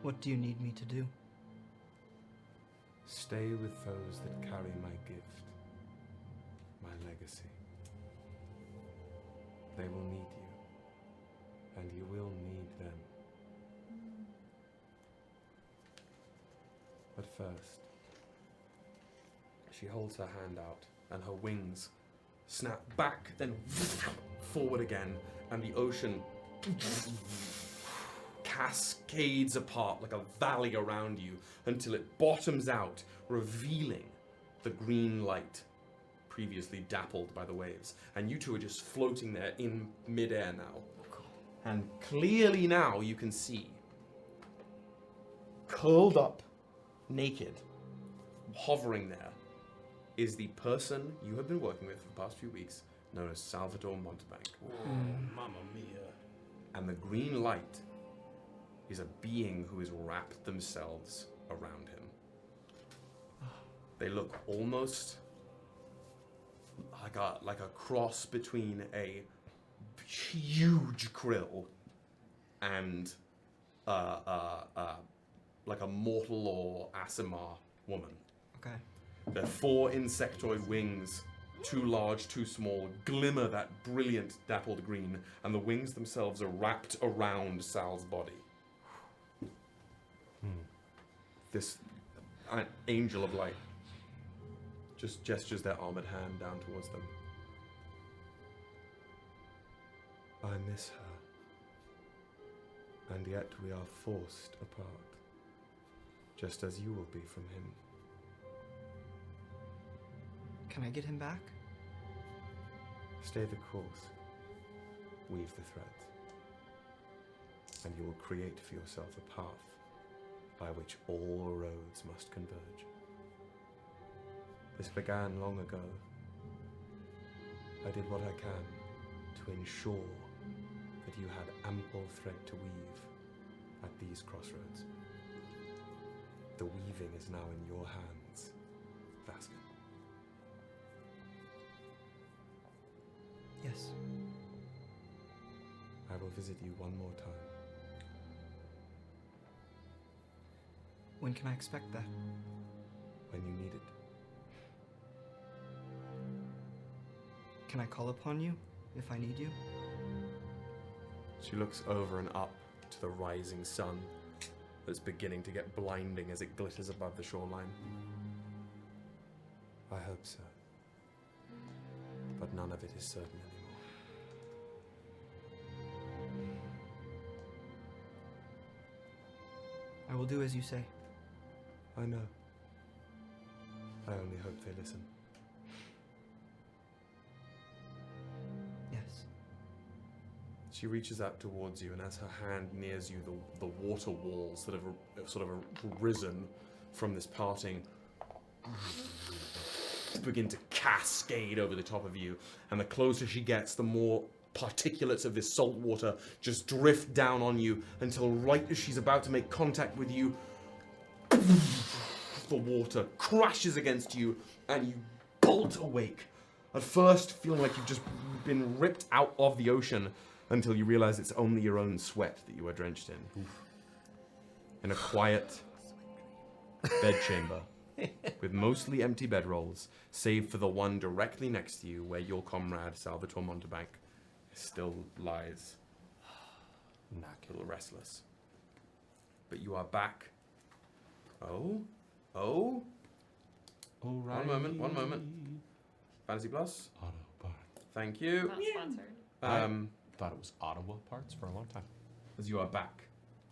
What do you need me to do? Stay with those that carry my gift, my legacy. They will need you, and you will need them. But first, she holds her hand out, and her wings snap back, then forward again, and the ocean cascades apart like a valley around you until it bottoms out, revealing the green light previously dappled by the waves. And you two are just floating there in midair now. And clearly now you can see, curled up, naked, hovering there, is the person you have been working with for the past few weeks, known as Salvador Montebank. Mamma mia. And the green light is a being who has wrapped themselves around him. They look almost like a cross between a huge krill and like a mortal or Aasimar woman. Okay. Their 4 insectoid wings, too large, too small, glimmer that brilliant dappled green, and the wings themselves are wrapped around Sal's body. This angel of light just gestures their armored hand down towards them. I miss her, and yet we are forced apart, just as you will be from him. Can I get him back? Stay the course, weave the threads, and you will create for yourself a path by which all roads must converge. This began long ago. I did what I can to ensure that you had ample thread to weave at these crossroads. The weaving is now in your hands, Vasken. Yes. I will visit you one more time. When can I expect that? When you need it. Can I call upon you if I need you? She looks over and up to the rising sun that's beginning to get blinding as it glitters above the shoreline. I hope so. But none of it is certain anymore. I will do as you say. I know. I only hope they listen. Yes. She reaches out towards you, and as her hand nears you, the water walls that have sort of risen from this parting begin to cascade over the top of you. And the closer she gets, the more particulates of this salt water just drift down on you until right as she's about to make contact with you, the water crashes against you and you bolt awake. At first, feeling like you've just been ripped out of the ocean until you realize it's only your own sweat that you are drenched in. In a quiet bedchamber with mostly empty bedrolls, save for the one directly next to you where your comrade, Salvador Montebank, still lies, a little restless. But you are back. Oh. Alright. One moment. Fantasy Plus. Autobot. Thank you. Not sponsored. I thought it was Ottawa parts for a long time. As you are back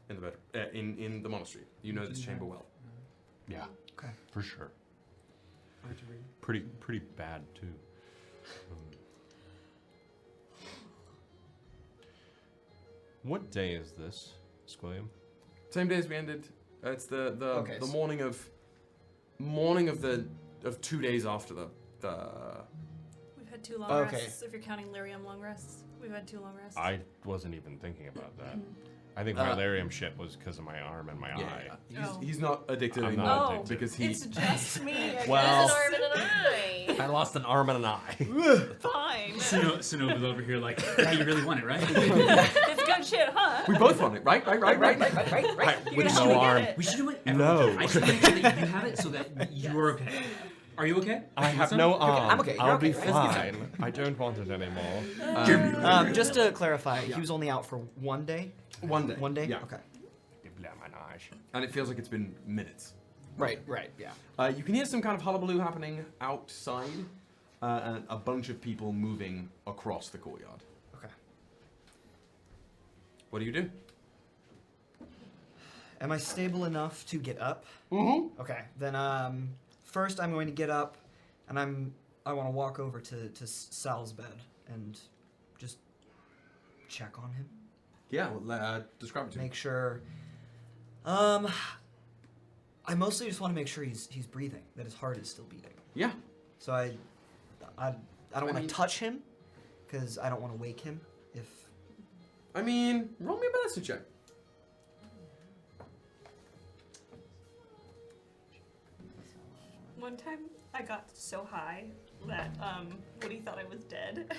in the bed, in the monastery. You know this chamber well. Yeah. Okay. For sure. Hard to read. Pretty bad too. What day is this, Squilliam? Same day as we ended. It's the Okay, the so- morning of 2 days after the We've had 2 long Okay. rests. If you're counting lyrium long rests, we've had 2 long rests. I wasn't even thinking about that. I think my lyrium shit was because of my arm and my eye. He's not addicted I'm anymore not addicted. because he. It's just me. Well- There's an arm and an eye. I lost an arm and an eye. Fine. Synnove over here like, yeah, you really want it, right? It's good shit, huh? We both want it, right? Right. With You're no gonna arm. get it. We should do it. No. I should make sure that you have it so that you're okay. Are you okay? I have no arm. I'm okay. You're I'll okay, be right? fine. I don't want it anymore. Just to clarify, he was only out for 1 day? 1 day. 1 day? Yeah. Okay. And it feels like it's been minutes. Right, yeah. You can hear some kind of hullabaloo happening outside, and a bunch of people moving across the courtyard. Okay. What do you do? Am I stable enough to get up? Mm-hmm. Okay, then first I'm going to get up, and I want to walk over to Sal's bed and just check on him. Yeah, well, describe it to me. Make sure. I mostly just want to make sure he's breathing, that his heart is still beating. Yeah. So I don't want to touch him, because I don't want to wake him. Roll me a medicine check. One time I got so high that Woody thought I was dead.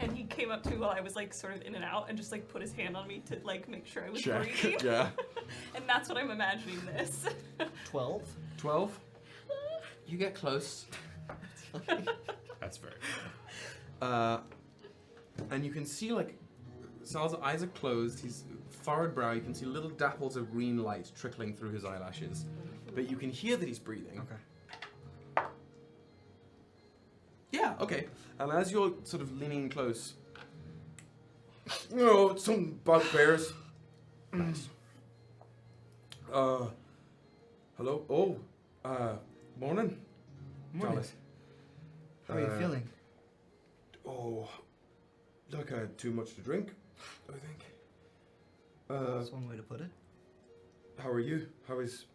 And he came up to me while I was like sort of in and out and just like put his hand on me to like make sure I was breathing. Yeah. And that's what I'm imagining this. 12? 12? You get close. That's very And you can see like Sal's eyes are closed, his furrowed brow, you can see little dapples of green light trickling through his eyelashes. But you can hear that he's breathing. Okay. Yeah, okay. And as you're sort of leaning close, oh, some bugbears. nice. Hello? Oh, morning. Morning. Talis. How are you feeling? Oh, like I had too much to drink, I think. That's one way to put it. How are you? How is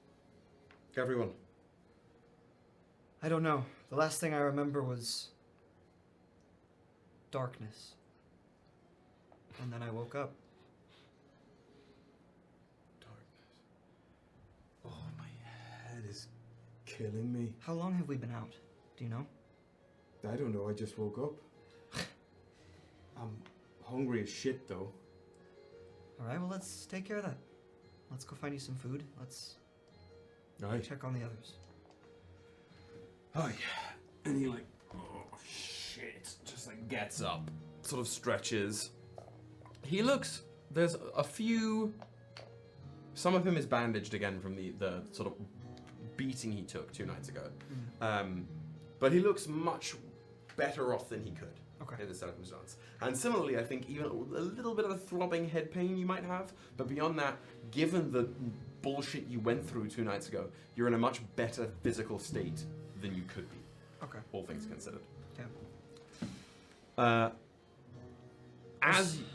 everyone? I don't know. The last thing I remember was darkness. And then I woke up. Darkness. Oh, my head is killing me. How long have we been out? Do you know? I don't know, I just woke up. I'm hungry as shit, though. Alright, well, let's take care of that. Let's go find you some food. Let's Aye. check on the others. Aye. And he like, oh shit, just like gets up, sort of stretches. He looks, there's a few, some of him is bandaged again from the sort of beating he took 2 nights ago. But he looks much better off than he could in the circumstance. And similarly, I think even a little bit of a throbbing head pain you might have, but beyond that, given the bullshit you went through 2 nights ago, you're in a much better physical state than you could be. Okay. All things considered. Yeah.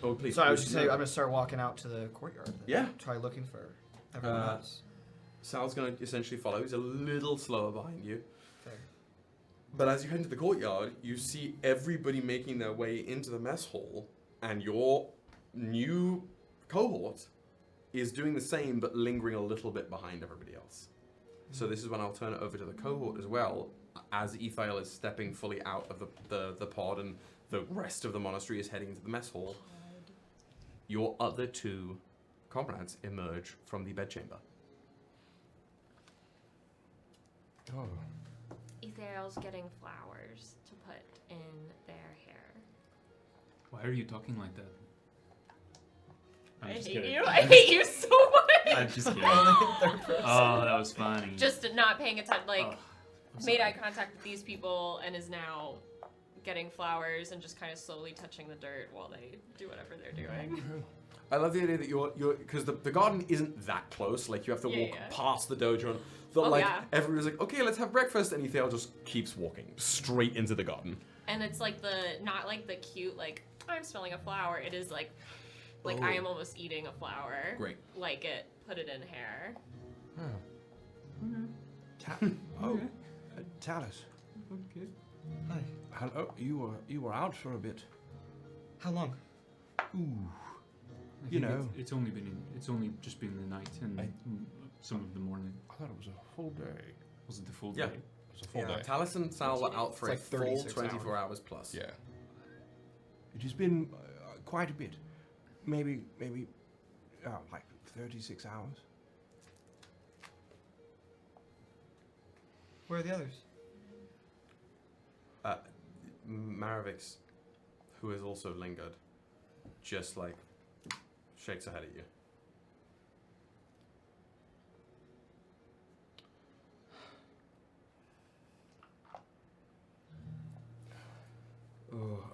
Please. So I was just saying, I'm gonna start walking out to the courtyard. Then. Yeah. Try looking for everyone else. Sal's gonna essentially follow. He's a little slower behind you. Fair. But as you head into the courtyard, you see everybody making their way into the mess hall, and your new cohort is doing the same, but lingering a little bit behind everybody else. So this is when I'll turn it over to the cohort as well, as Ythae'el is stepping fully out of the pod and the rest of the monastery is heading into the mess hall. Your other 2 comrades emerge from the bedchamber. Oh. Ythae'el's getting flowers to put in their hair. Why are you talking like that? I hate you. I hate you so much. I'm just kidding. Oh, that was funny. Just not paying attention. Like, made eye contact with these people and is now getting flowers and just kind of slowly touching the dirt while they do whatever they're doing. I love the idea that you're because the garden isn't that close. Like you have to walk past the dojo. And everyone's like, okay, let's have breakfast, and Ythae'el just keeps walking straight into the garden. And it's like not like the cute like I'm smelling a flower. It is like I am almost eating a flower. Great. Like it, put it in hair. Talis. Okay. Hi. Hello. You were out for a bit. How long? Ooh. You know, it's only just been the night and some of the morning. I thought it was a full day. Was it the full Yeah. day? It was a full day. Talis and Sal were out for like a full 36 24 hours plus. Yeah. It has been quite a bit. Maybe like 36 hours. Where are the others? Maravix, who has also lingered, just like shakes her head at you. Oh,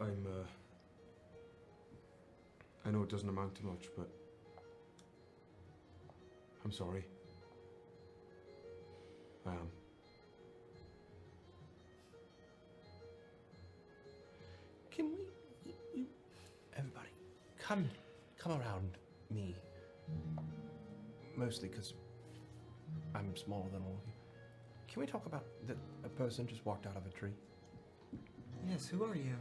I know it doesn't amount to much, but I'm sorry. I am. Can we, everybody, come around me. Mostly because I'm smaller than all of you. Can we talk about that a person just walked out of a tree? Yes, who are you?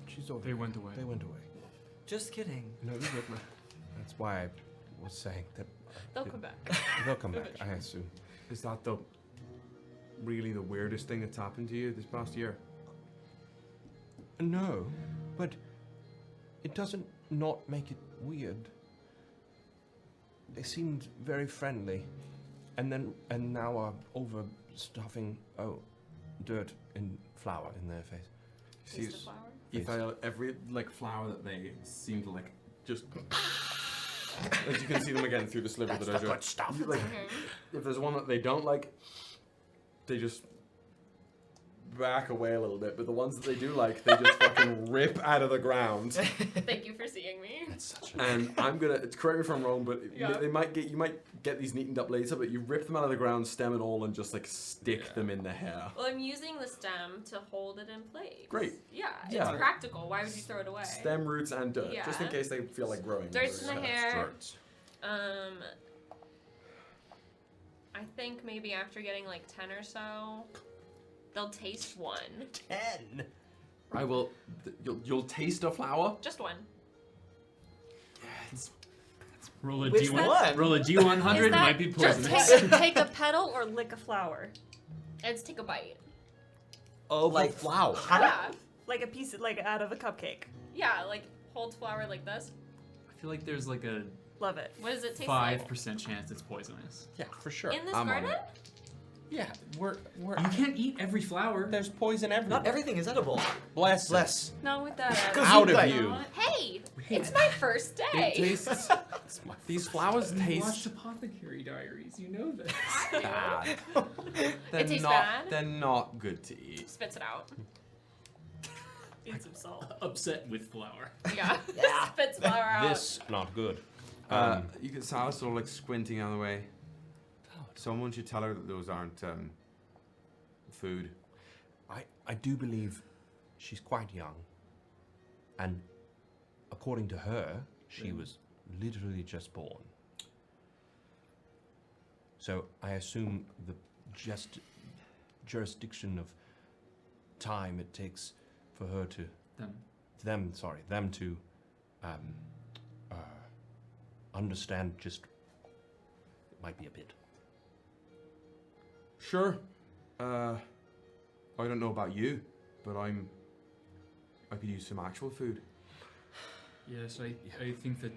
She's over. They went away. They went away. Just kidding. No, that's why I was saying that. They'll come back. They'll come back, I assume. Is that the really the weirdest thing that's happened to you this past year? No, but it doesn't not make it weird. They seemed very friendly, and now are overstuffing dirt and flour in their face. See, Ythae'el, every flower that they seem to just. As you can see them again through the sliver of the dojo. Good stuff. If there's one that they don't like, they just back away a little bit. But the ones that they do like, they just fucking rip out of the ground. Thank you for seeing me. And I'm gonna correct me if I'm wrong, but you might get these neatened up later. But you rip them out of the ground, stem and all, and just stick them in the hair. Well, I'm using the stem to hold it in place. Great. Yeah, it's practical. Why would you throw it away? Stem, roots, and dirt, just in case they feel like growing. Dirt in the hair. I think maybe after getting 10 or so, they'll taste one. 10. I will. You'll taste a flower. Just one. Roll a Which D1. one? Roll a D100. Might be Just poisonous. take a petal or lick a flower. Let's take a bite. Oh, flower. Yeah. Like a piece of, out of a cupcake. Yeah, hold flour like this. I feel like there's a Love it. What does it taste like? 5% chance it's poisonous. Yeah, for sure. In this garden? Yeah, we're. You can't eat every flower. There's poison everywhere. Not everything is edible. Bless. Not with that. Out of you. Hey, it's my first day. It tastes. These flowers You taste. watched Apothecary Diaries. You know this. bad. It tastes bad? They're not good to eat. Spits it out. Eat some salt. Upset with flour. Yeah. Spits flour out. This not good. You can Sal's sort of squinting out of the way. Someone should tell her that those aren't food. I do believe she's quite young, and according to her, she was literally just born. So I assume the jurisdiction of time it takes for her to them to understand just it might be a bit. Sure. I don't know about you, but I could use some actual food. Yes, I think that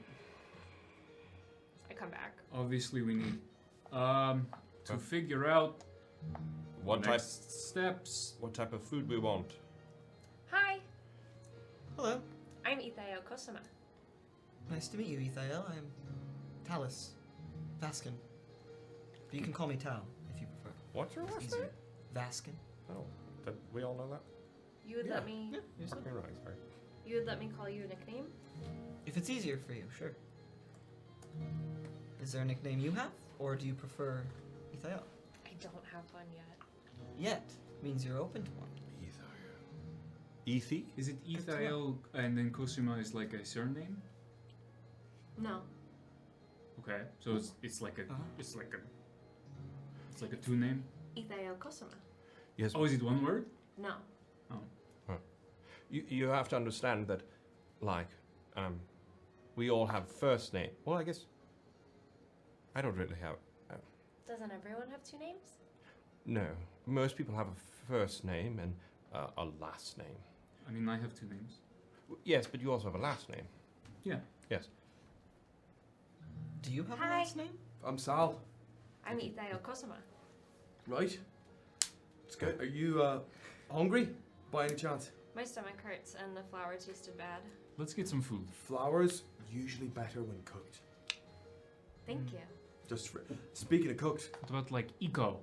I come back. obviously we need to figure out What next steps. What type of food we want? Hi, Hello. I'm Ythae'el Kosima. Nice to meet you, Ythae'el. I'm Talis. Vasken. But you can call me Tal if you prefer. What's your It's last easier. name? Vasken. Oh, that we all know that. You would let me. You're fine. You're right. Sorry. You would let me call you a nickname? If it's easier for you, sure. Is there a nickname you have, or do you prefer Ythae'el? I don't have one yet. Yet means you're open to one. Ethi? Is it Ythae'el and then Kosima is like a surname? No. Okay, so it's like a two name. Ythae'el Kosima. Yes. Oh, is it one word? No. You have to understand that, we all have first name. Well, I guess I don't really have. Doesn't everyone have two names? No, most people have a first name and a last name. I mean, I have two names. Yes, but you also have a last name. Yeah. Yes. Do you have Hi. a last name? I'm Sal. I'm Ythae'el Kosima. Right. It's good. Are you hungry by any chance? My stomach hurts and the flour tasted bad. Let's get some food. Flour's usually better when cooked. Thank you. Speaking of cooked. What about Eco?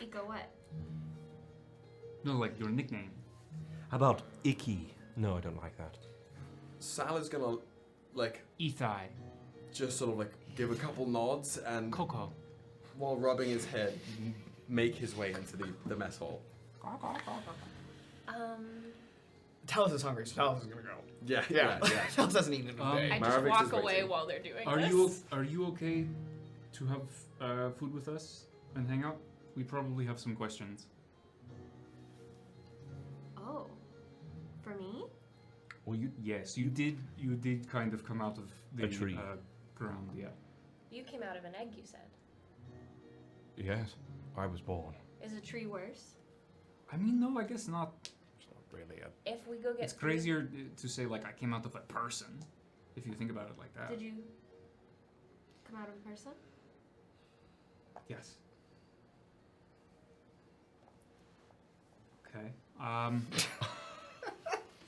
Eco what? No, like your nickname. How about Icky? No, I don't like that. Sal is gonna Ethai. just sort of give a couple nods and Coco. while rubbing his head make his way into the mess hall. Talis is hungry, so Talis is gonna go. Yeah. Talis hasn't eaten in a day. I just walk away while they're doing this. Are you okay to have food with us and hang out? We probably have some questions. Oh. For me? Well, yes, you did kind of come out of the tree. ground, yeah. You came out of an egg, you said. Yes, I was born. Is a tree worse? I mean, no, I guess not. It's not really a... If we go get It's crazier to say, like, I came out of a person, if you think about it like that. Did you come out of a person? Yes. Okay.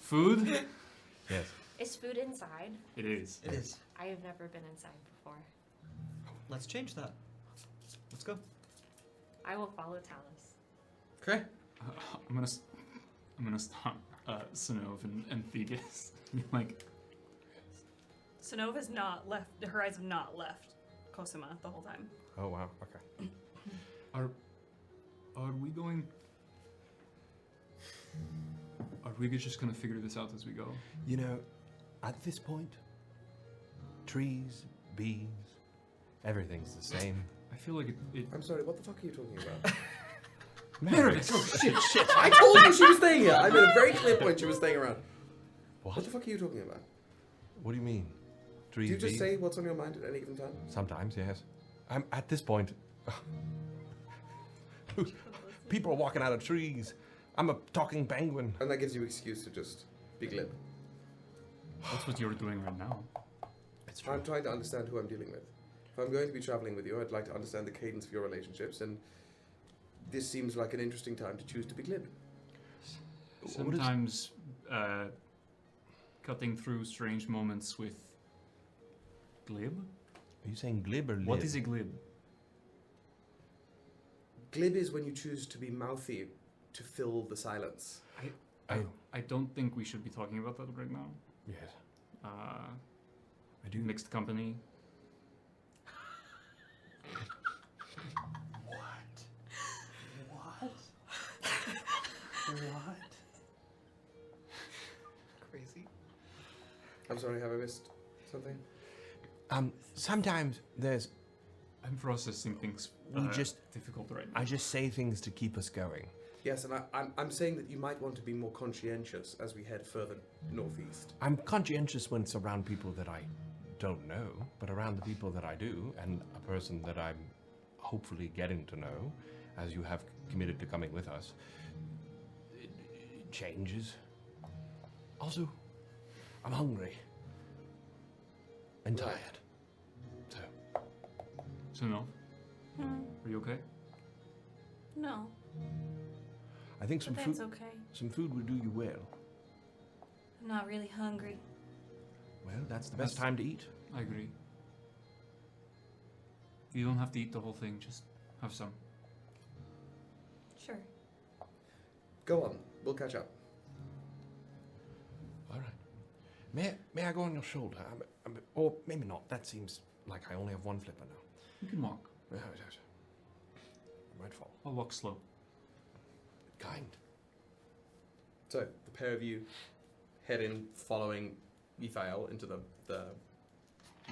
Food? Yes. Is food inside? It is. It is. I have never been inside before. Let's change that. Let's go. I will follow Talis. Okay. I'm gonna stop Synnove and Theagus. Like, Synnove has not left. Her eyes have not left Kosima the whole time. Oh, wow. Okay. are we going? Are we just gonna figure this out as we go? You know, at this point, trees, bees, everything's the same. I feel like it I'm sorry, what the fuck are you talking about? Nevrikos. Oh, shit. I told you she was staying here. I made a very clear point she was staying around. What the fuck are you talking about? What do you mean? Trees, Do you just bees? say what's on your mind at any given time? Sometimes, yes. I'm at this point. People are walking out of trees. I'm a talking penguin. And that gives you excuse to just be glib. That's what you're doing right now. It's true. I'm trying to understand who I'm dealing with. If I'm going to be traveling with you, I'd like to understand the cadence of your relationships, and this seems like an interesting time to choose to be glib. Sometimes cutting through strange moments with glib? Are you saying glib or lib? What is a glib? Glib is when you choose to be mouthy to fill the silence. I don't think we should be talking about that right now. Yes. I do mixed company. What? Crazy. I'm sorry, have I missed something? Sometimes there's... I'm processing things difficult right now. I just say things to keep us going. Yes, and I'm saying that you might want to be more conscientious as we head further northeast. I'm conscientious when it's around people that I don't know, but around the people that I do, and a person that I'm hopefully getting to know, as you have committed to coming with us, it changes. Also, I'm hungry. And tired. So no? Are you okay? No. I think But that's okay. some food would do you well. I'm not really hungry. Well, that's the best time to eat. I agree. You don't have to eat the whole thing, just have some. Sure. Go on, we'll catch up. All right. May I go on your shoulder? Or maybe not. That seems like I only have one flipper now. You can walk. I might fall. I'll walk slow. Kind. So, the pair of you head in following Ythae'el into the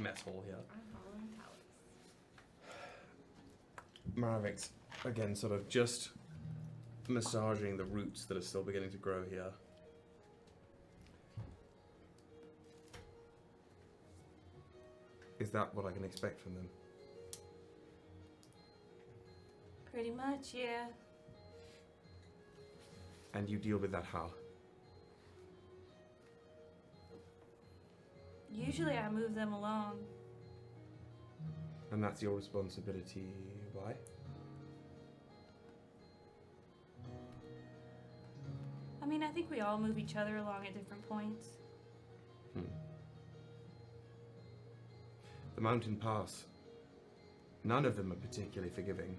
mess hall here. I'm following Talis. Maravix, again, sort of just massaging the roots that are still beginning to grow here. Is that what I can expect from them? Pretty much, yeah. And you deal with that how? Usually I move them along. And that's your responsibility. Why? I mean, I think we all move each other along at different points. The mountain pass. None of them are particularly forgiving.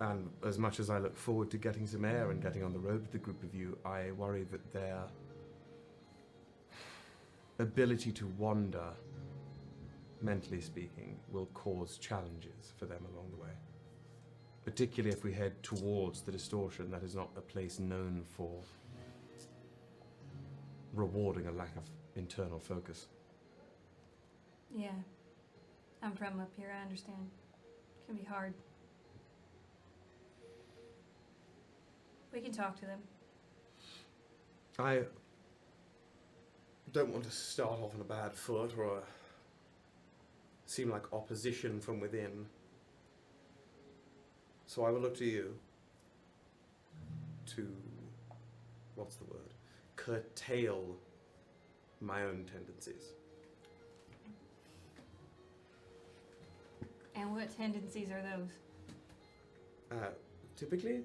And as much as I look forward to getting some air and getting on the road with the group of you, I worry that their ability to wander, mentally speaking, will cause challenges for them along the way. Particularly if we head towards the Distortion, that is not a place known for rewarding a lack of internal focus. Yeah. I'm from up here, I understand. It can be hard. We can talk to them. I don't want to start off on a bad foot or seem like opposition from within. So I will look to you to, what's the word? Curtail my own tendencies. And what tendencies are those? Typically,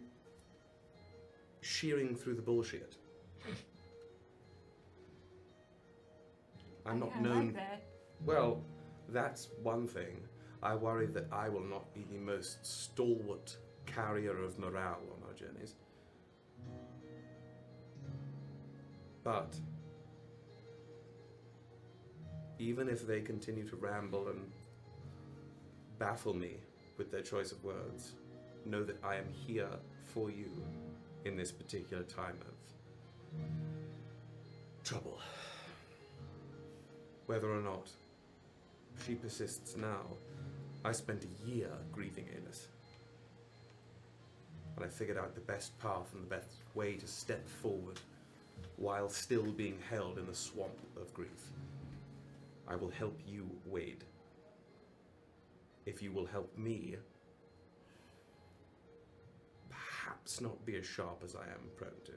shearing through the bullshit. I'm not known. Like that. Well, that's one thing. I worry that I will not be the most stalwart carrier of morale on our journeys. But even if they continue to ramble and baffle me with their choice of words, know that I am here for you in this particular time of trouble. Whether or not she persists now, I spent a year grieving Alis. And I figured out the best path and the best way to step forward while still being held in the swamp of grief. I will help you, Wade. If you will help me, perhaps not be as sharp as I am prone to.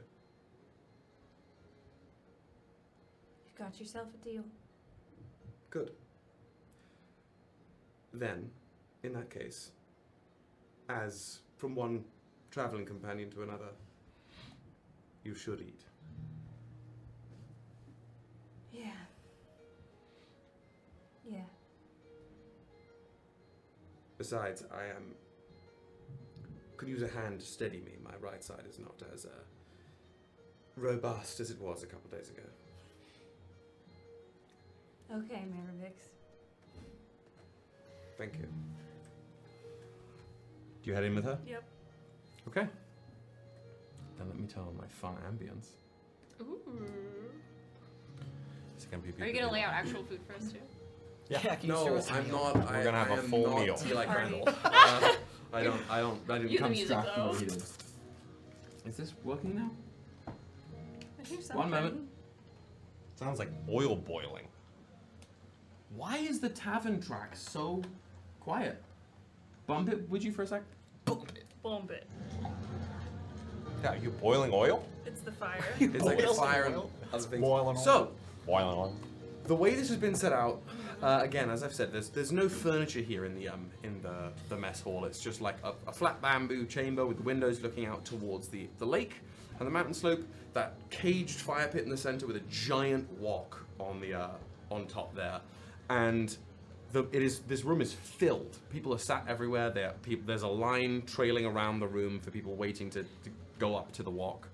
You've got yourself a deal. Good. Then, in that case, as from one traveling companion to another, you should eat. Yeah. Yeah. Besides, could use a hand to steady me. My right side is not as robust as it was a couple days ago. Okay, Nevrikos. Thank you. Do you head in with her? Yep. Okay. Then let me turn on my fun ambience. Ooh. Are you gonna lay out actual food for us too? Yeah, can you No, serve us a I'm meal? not. We're gonna have a full meal. Like Party. Randall. I didn't You the come music, strapped from though. what he did. Is this working now? I hear One moment. something. Sounds like oil boiling. Why is the tavern track so quiet? Bump it, would you, for a sec? Bomb it. Yeah, are you boiling oil? It's the fire. It's like a Boiling fire and oil? other things. boiling So, Boiling oil. the way this has been set out, again, as I've said, there's no furniture here in the mess hall. It's just like a flat bamboo chamber with windows looking out towards the lake and the mountain slope. That caged fire pit in the center with a giant wok on top there, and this room is filled. People are sat everywhere. There's a line trailing around the room for people waiting to go up to the wok,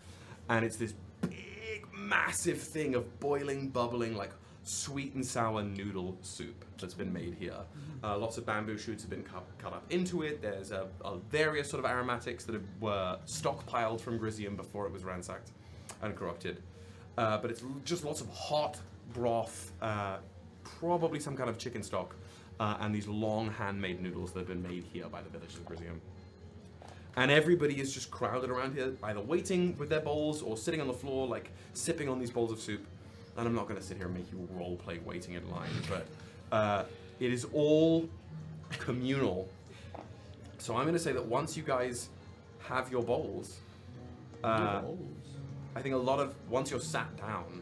and it's this big, massive thing of boiling, bubbling, like sweet and sour noodle soup that's been made here. Lots of bamboo shoots have been cut up into it. There's various sort of aromatics that were stockpiled from Grizium before it was ransacked and corrupted. But it's just lots of hot broth, probably some kind of chicken stock, and these long handmade noodles that have been made here by the villagers of Grizium. And everybody is just crowded around here, either waiting with their bowls or sitting on the floor, like sipping on these bowls of soup. And I'm not going to sit here and make you role play waiting in line, but it is all communal. So I'm going to say that once you guys have your bowls, I think once you're sat down,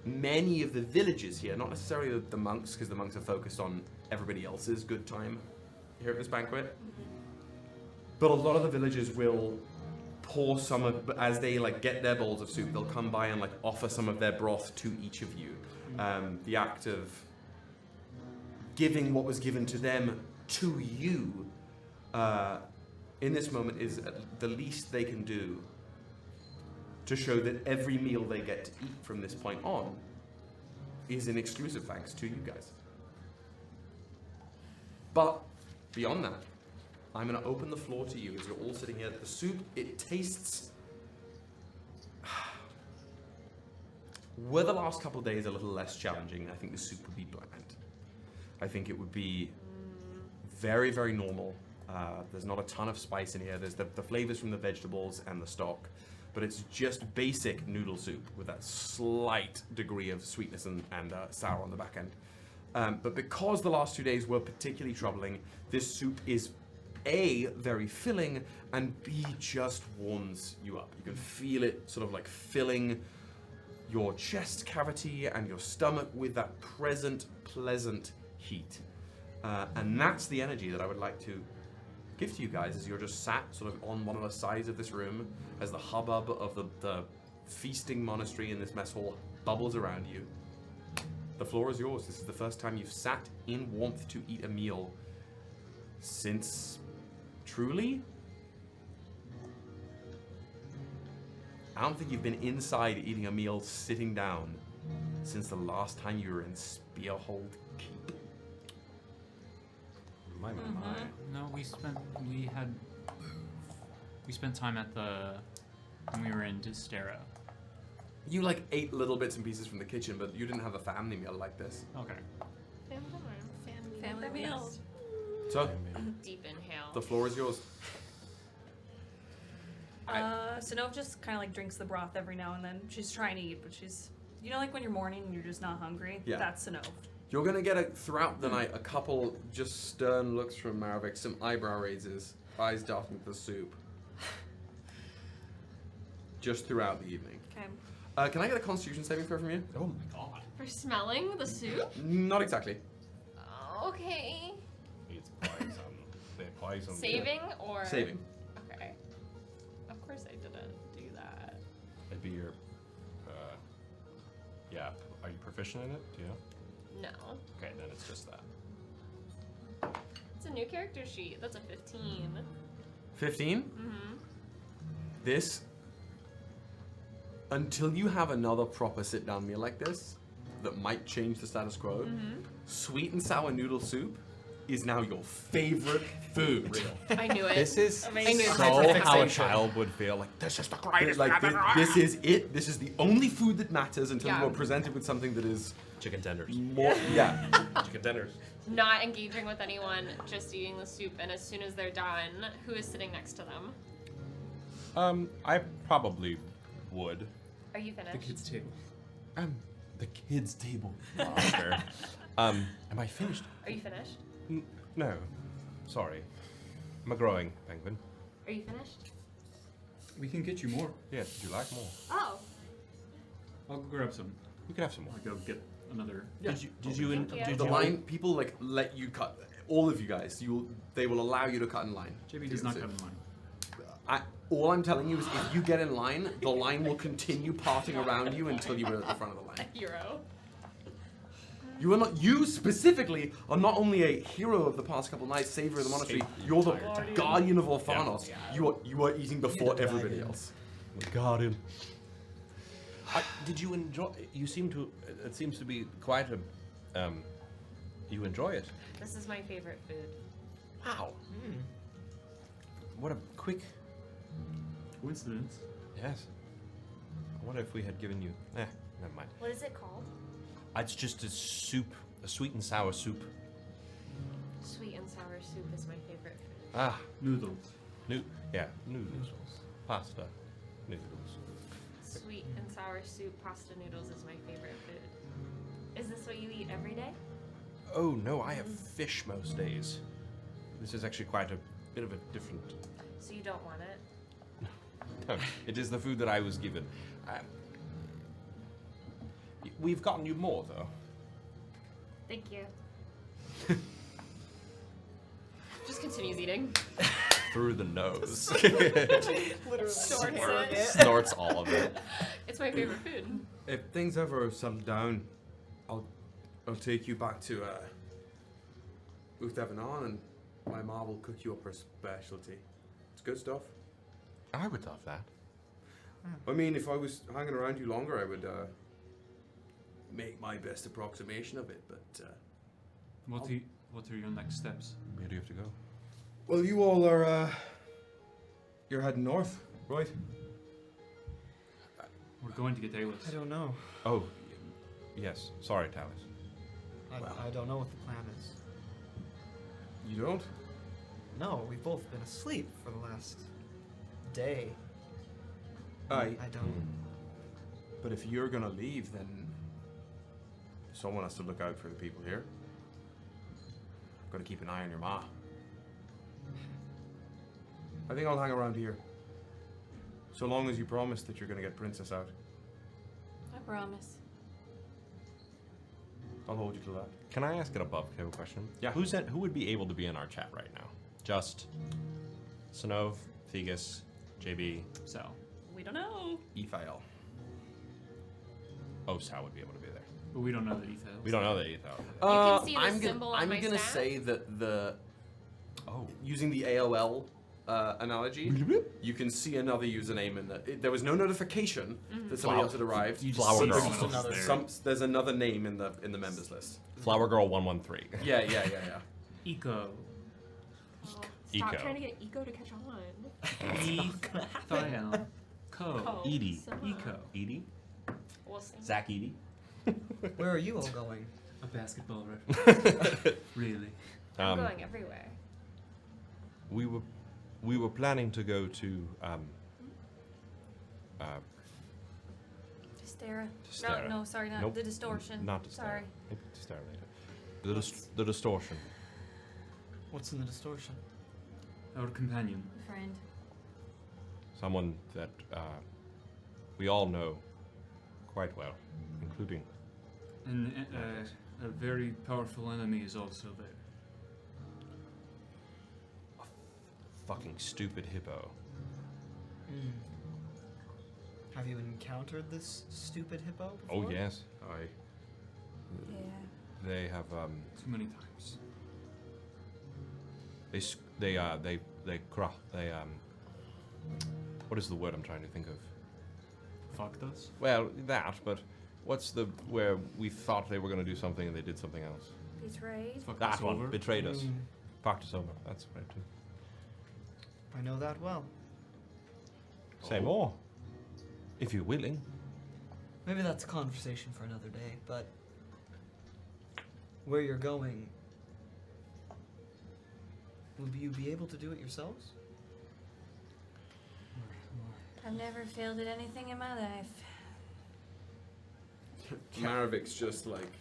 many of the villagers here, not necessarily the monks, because the monks are focused on everybody else's good time here at this banquet, but a lot of the villagers will pour some of, as they get their bowls of soup, they'll come by and offer some of their broth to each of you. The act of giving what was given to them to you in this moment is the least they can do to show that every meal they get to eat from this point on is an exclusive thanks to you guys. But beyond that, I'm going to open the floor to you as you're all sitting here. The soup, it tastes... Were the last couple of days a little less challenging, I think the soup would be bland. I think it would be very, very normal. There's not a ton of spice in here. There's the flavors from the vegetables and the stock, but it's just basic noodle soup with that slight degree of sweetness and sour on the back end. But because the last 2 days were particularly troubling, this soup is A, very filling, and B, just warms you up. You can feel it sort of like filling your chest cavity and your stomach with that present, pleasant heat. And that's the energy that I would like to give to you guys as you're just sat sort of on one of the sides of this room as the hubbub of the feasting monastery in this mess hall bubbles around you. The floor is yours. This is the first time you've sat in warmth to eat a meal since, truly? I don't think you've been inside eating a meal sitting down since the last time you were in Spearhold Keep. My. No, we spent time at when we were in Distera. You like ate little bits and pieces from the kitchen, but you didn't have a family meal like this. Okay. Family meals. So, Deep inhale. the floor is yours. Synnove just kind of like drinks the broth every now and then. She's trying to eat, but she's, like when you're mourning and you're just not hungry? Yeah. That's Synnove. You're gonna get throughout the night a couple just stern looks from Maravik, some eyebrow raises, eyes darting with the soup. Just throughout the evening. Okay. Can I get a Constitution saving throw from you? Oh my god. For smelling the soup? Not exactly. Okay. It's poison. They're poison. Saving or? Saving. Okay. Of course I didn't do that. It'd be your. Yeah. Are you proficient in it? Do you know? No. Okay, then it's just that. It's a new character sheet. That's a 15. 15? Mm-hmm. This, until you have another proper sit-down meal like this, that might change the status quo, sweet and sour noodle soup is now your favorite food. I knew it. This is Amazing. so how a child would feel. Like, this is the greatest Like, thing I've ever this is it. This is the only food that matters until Yeah. you are presented with something that is Chicken tenders. more. Yeah. Chicken tenders. Not engaging with anyone, just eating the soup, and as soon as they're done, who is sitting next to them? I probably would. Are you finished? The kids' table. The kids' table. Sure. Am I finished? Are you finished? No. Sorry. I'm a growing penguin. Are you finished? We can get you more. Yeah, would you like more? Oh. I'll go grab some. You can have some more. I'll go get another. Did you Thank you. the line people like let you cut all of you guys. They will allow you to cut in line. JB does not cut in line. All I'm telling you is if you get in line, the line will continue parting around you until you are at the front of the line. Hero. You specifically are not only a hero of the past couple nights, savior of the monastery, you're the guardian of Orphanos. Yeah. You are eating before everybody else. The guardian. Did you enjoy? You seem to. It seems to be quite a. You enjoy it. This is my favorite food. Wow. What a quick. Coincidence. Yes. I wonder if we had given you. Never mind. What is it called? It's just a soup, a sweet and sour soup. Sweet and sour soup is my favorite food. Ah, Noodles. Noodles, pasta, noodles. Sweet and sour soup, pasta noodles is my favorite food. Is this what you eat every day? Oh no, I have fish most days. This is actually quite a bit of a different. So you don't want it? No, it is the food that I was given. We've gotten you more though. Thank you. Just continues eating. Through the nose. Literally Snorts all of it. It's my favorite food. If things ever settle down, I'll take you back to Ythae'el and my ma will cook you up her specialty. It's good stuff. I would love that. I mean, if I was hanging around you longer, I would make my best approximation of it, but... What are your next steps? Where do you have to go? Well, you all are, you're heading north, right? We're going to get Talis. I don't know. Oh, yes. Sorry, Talis. I don't know what the plan is. You don't? No, we've both been asleep for the last day. Aye. I don't. But if you're gonna leave, then someone has to look out for the people here. Gotta keep an eye on your ma. I think I'll hang around here. So long as you promise that you're going to get Princess out. I promise. I'll hold you to that. Can I ask an above table question? Yeah. Who would be able to be in our chat right now? Just Synnove, Theagus, JB, Sal. We don't know. Ythae'el. Oh, Sal would be able to be there. But we don't know that Ythae'el. We don't know that Ythae'el. You can see the symbol on I'm my gonna staff. say that using the AOL analogy, you can see another username in the. There was no notification that somebody else had arrived. Flower There's Girl. just another, there's another name in the members list. Flower Girl 113. Yeah. Eco. Stop Eco. trying to get Eco to catch on. Ythae'el. Co. Edie. Eco. Edie. We'll see. Zach Edie. Where are you all going? A basketball reference. Really? I'm going everywhere. We were planning to go to Dystera. Dystera. No, sorry, not Nope. the distortion. Not Dystera. Sorry. Maybe Dystera later. The distortion. What's in the distortion? Our companion. Friend. Someone that we all know quite well, including. And a very powerful enemy is also there. Fucking stupid hippo. Have you encountered this stupid hippo before? Oh yes. Yeah. They have Too many times. what is the word I'm trying to think of? Fucked us? Well, that, but what's the where we thought they were going to do something and they did something else? Betrayed. Fucked That us one over? betrayed us. Fucked us over. That's right too. I know that well. Say more, if you're willing. Maybe that's a conversation for another day, but where you're going, will you be able to do it yourselves? I've never failed at anything in my life. Maravic's just like.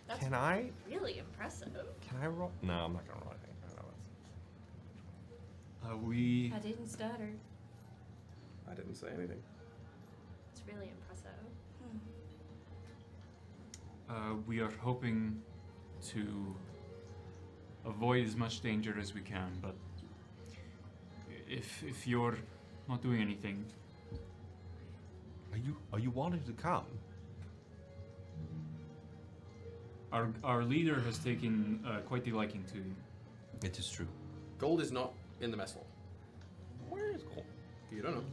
That's Can I? really impressive. Can I roll? No, I'm not gonna roll anything. We. I didn't stutter. I didn't say anything. It's really impressive. We are hoping to avoid as much danger as we can, but if you're not doing anything, Are you wanting to come? our leader has taken quite the liking to you. It is true. Gold is not in the mess hall. Where is Gold? You don't know.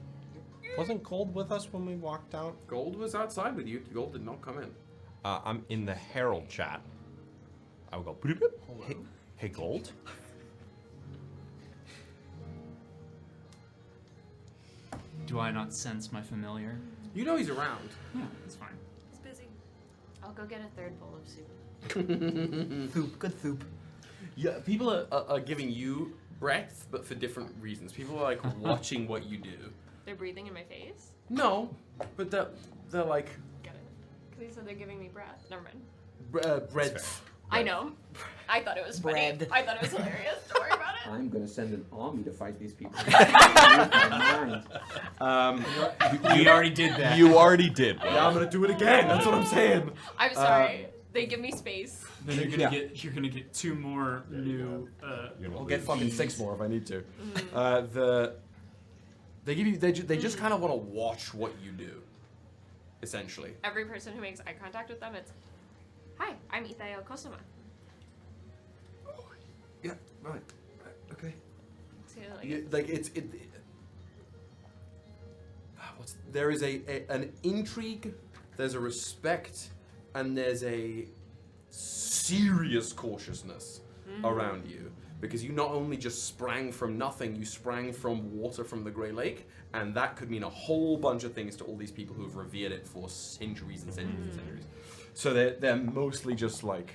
Wasn't Gold with us when we walked out? Gold was outside with you. Gold did not come in. I'm in the Herald chat. I will go. Hey, Gold. Do I not sense my familiar? You know he's around. Yeah, it's fine. He's busy. I'll go get a third bowl of soup. Thoop, good thoop. Yeah, people are giving you breath, but for different reasons. People are like watching what you do. They're breathing in my face? No, but they're like Get it. Because he said they're giving me breath. Never mind. bread. I know. I thought it was funny. Bread. I thought it was hilarious. Don't worry about it. I'm gonna send an army to fight these people. We already did that. You already did. Yeah, I'm gonna do it again. That's what I'm saying. I'm sorry. They give me space. Then you're gonna get two more new. I'll get fucking 6 more if I need to. They give you. They just kind of want to watch what you do. Essentially. Every person who makes eye contact with them, it's, "Hi, I'm Ythae'el Kosima." Yeah. Right. Okay. So, like, Yeah, like there is an intrigue, there's a respect, and there's a serious cautiousness around you, because you not only just sprang from nothing, you sprang from water from the Grey Lake, and that could mean a whole bunch of things to all these people who have revered it for centuries and centuries and centuries. So they're mostly just like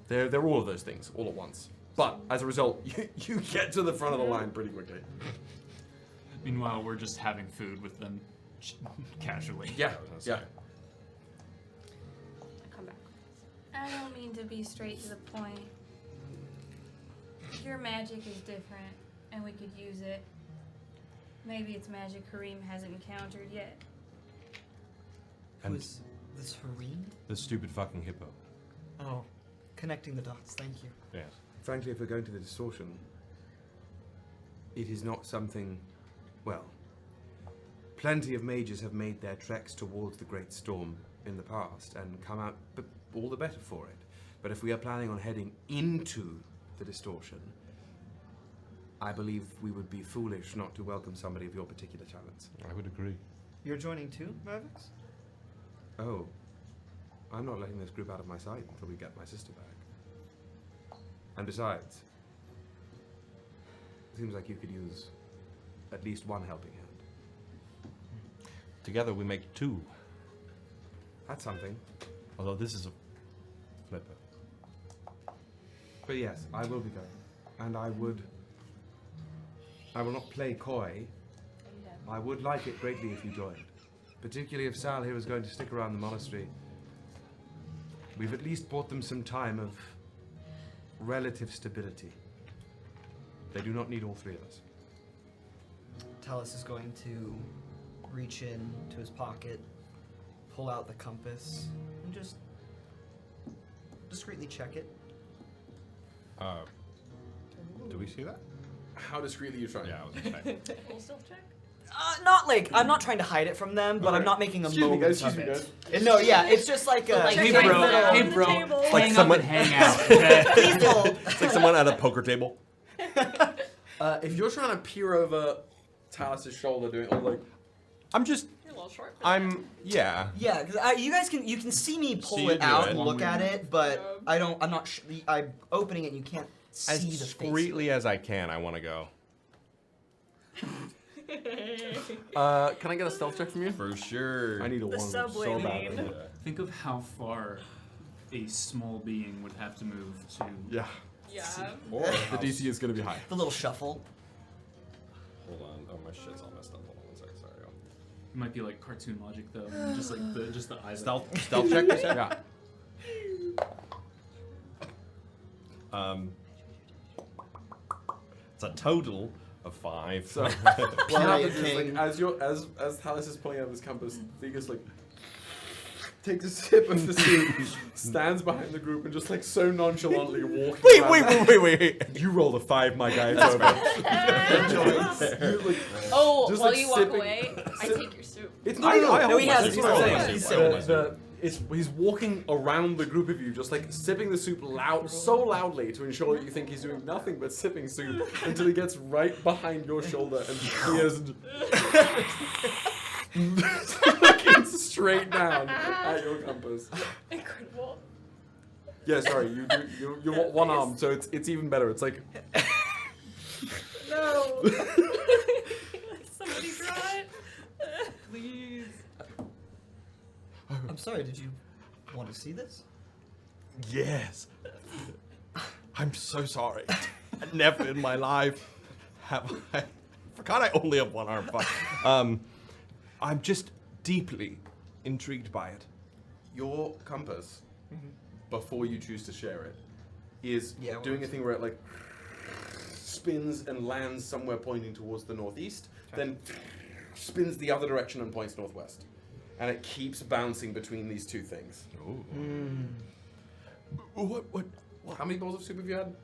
they're all of those things all at once. But as a result, you get to the front of the line pretty quickly. Meanwhile, we're just having food with them casually. Yeah, yeah. come back. I don't mean to be straight to the point. Cure magic is different, and we could use it. Maybe it's magic Hareem hasn't encountered yet. And Who's this Hareem? the stupid fucking hippo. Oh, connecting the dots. Thank you. Yes. Frankly, if we're going to the distortion, it is not something. Well, plenty of mages have made their treks towards the Great Storm in the past and come out all the better for it. But if we are planning on heading into the distortion, I believe we would be foolish not to welcome somebody of your particular talents. I would agree. You're joining too, Mavericks? Oh, I'm not letting this group out of my sight until we get my sister back. And besides, it seems like you could use at least one helping hand. Together we make two. That's something. Although this is a flipper. But yes, I will be going. And I will not play coy. I would like it greatly if you joined. Particularly if Sal here is going to stick around the monastery. We've at least bought them some time of relative stability. They do not need all three of us. Talis is going to reach in to his pocket, pull out the compass, and just discreetly check it. Do we see that? How discreetly are you trying? Yeah, I was gonna say. Full stealth check? Not like, I'm not trying to hide it from them, but Okay. I'm not making a Excuse me, moment guys, of excuse me, it. guys. No, yeah, it's just like a... like, Hey check bro, it out hey on the bro, table. hang like up someone- and hang out. Okay? It's like someone at a poker table. If you're trying to peer over Talis' shoulder doing all like... I'm just. You're a little short for that. Yeah. Yeah, because you guys can see me pull See you it do out it. and look at it, but I'm not. I'm opening it and you can't see As the face. discreetly as I can, I want to go. Can I get a stealth check from you? For sure. I need a The one subway so lane. badly. Think of how far a small being would have to move to. Yeah. Yeah. Or The DC is going to be high. The little shuffle. Hold on. Oh, my shit's all messed up. Hold on one second. Sorry. It might be like cartoon logic though, just like the eyes. Stealth check, you said? Yeah. It's a total of 5. So, what happens is, like, as Talis is pulling out his compass, Theagus, like, takes a sip of the soup, stands behind the group, and just, like, so nonchalantly walking around. Wait. You rolled a 5, my guy. It's over. You, like, Oh, just, while like, you walk sipping- away, I take your soup. It's I No, he has. He's He's not saying. saying. He's walking around the group of you, just like sipping the soup so loudly to ensure that you think he's doing nothing but sipping soup until he gets right behind your shoulder and peers looking straight down at your compass. Incredible. Yeah, sorry, you're one arm, so it's even better. It's like No. Somebody draw it. Please. I'm sorry. Did you want to see this? Yes. I'm so sorry. Never in my life have I. Forgot I only have one arm. Fuck. I'm just deeply intrigued by it. your compass, before you choose to share it, is doing a thing where it like spins and lands somewhere pointing towards the northeast, then spins the other direction and points northwest. And it keeps bouncing between these two things. What? How many bowls of soup have you had?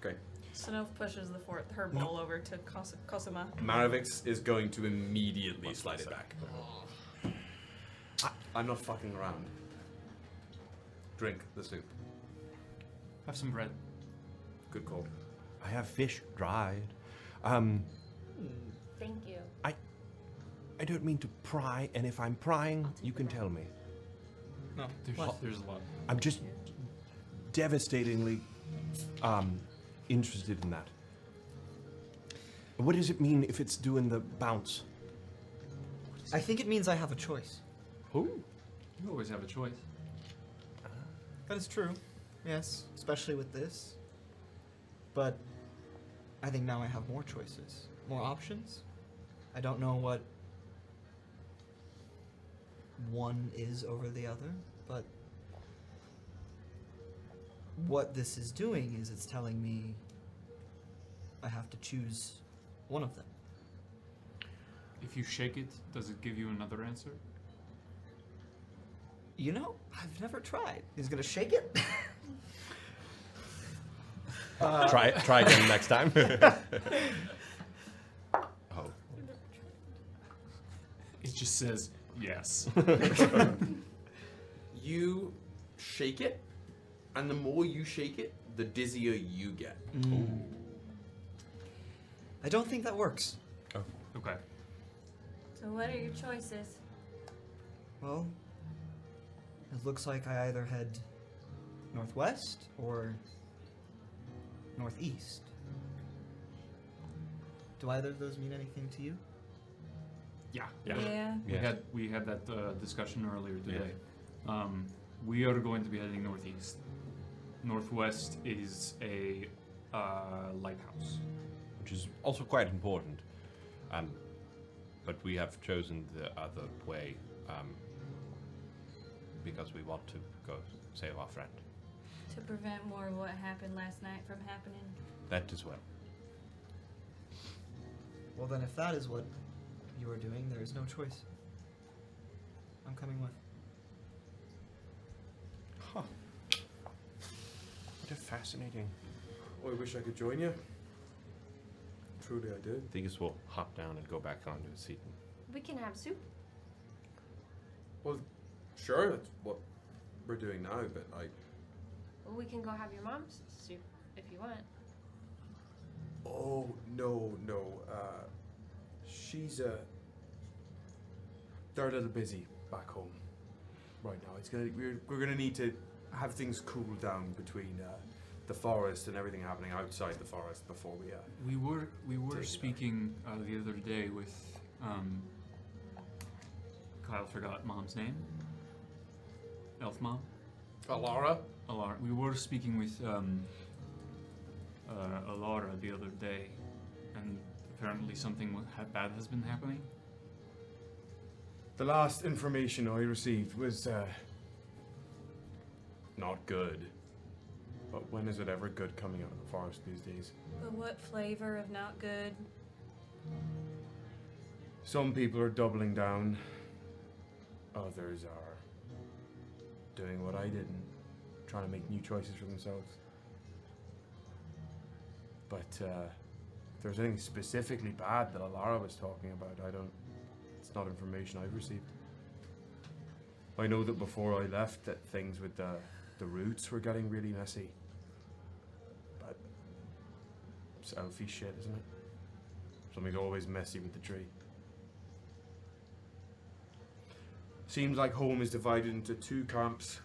Okay. Synnove pushes her bowl over to Kosima. Maravix is going to immediately slide it back. I'm not fucking around. Drink the soup. Have some bread. Good call. I have fish dried. Thank you. I don't mean to pry, and if I'm prying, you can tell me. No, there's a lot. I'm just devastatingly interested in that. What does it mean if it's doing the bounce? I think it means I have a choice. Who? You always have a choice. That is true. Yes, especially with this. But I think now I have more choices, more options. I don't know what one is over the other, but what this is doing is it's telling me I have to choose one of them. If you shake it, does it give you another answer? You know, I've never tried. He's gonna shake it. Try again next time. Oh. It just says yes. You shake it, and the more you shake it, the dizzier you get. I don't think that works. Oh, okay. So what are your choices? Well, it looks like I either head northwest or northeast. Do either of those mean anything to you? Yeah. Yeah. We had that discussion earlier today. We are going to be heading northeast. Northwest is a lighthouse, which is also quite important. But we have chosen the other way because we want to go save our friend. To prevent more of what happened last night from happening. That as well. Well, then, if that is what you are doing, there is no choice. I'm coming with. Huh. What a fascinating. Oh, I wish I could join you. Truly, I do. Theagus will hop down and go back onto his seat. We can have soup. Well, sure, that's what we're doing now, but Well, we can go have your mom's soup if you want. Oh, no. She's, they're a little busy back home right now. We're gonna need to have things cool down between the forest and everything happening outside the forest before we We were speaking the other day with Kyle forgot Mom's name. Elf Mom. Alara. We were speaking with Alara the other day, and apparently something bad has been happening. The last information I received was not good. But when is it ever good coming out of the forest these days? But what flavor of not good? Some people are doubling down. Others are doing what I did and trying to make new choices for themselves. But if there's anything specifically bad that Alara was talking about, it's not information I've received. I know that before I left that things with the roots were getting really messy. But it's elfy shit, isn't it? Something's always messy with the tree. Seems like home is divided into two camps.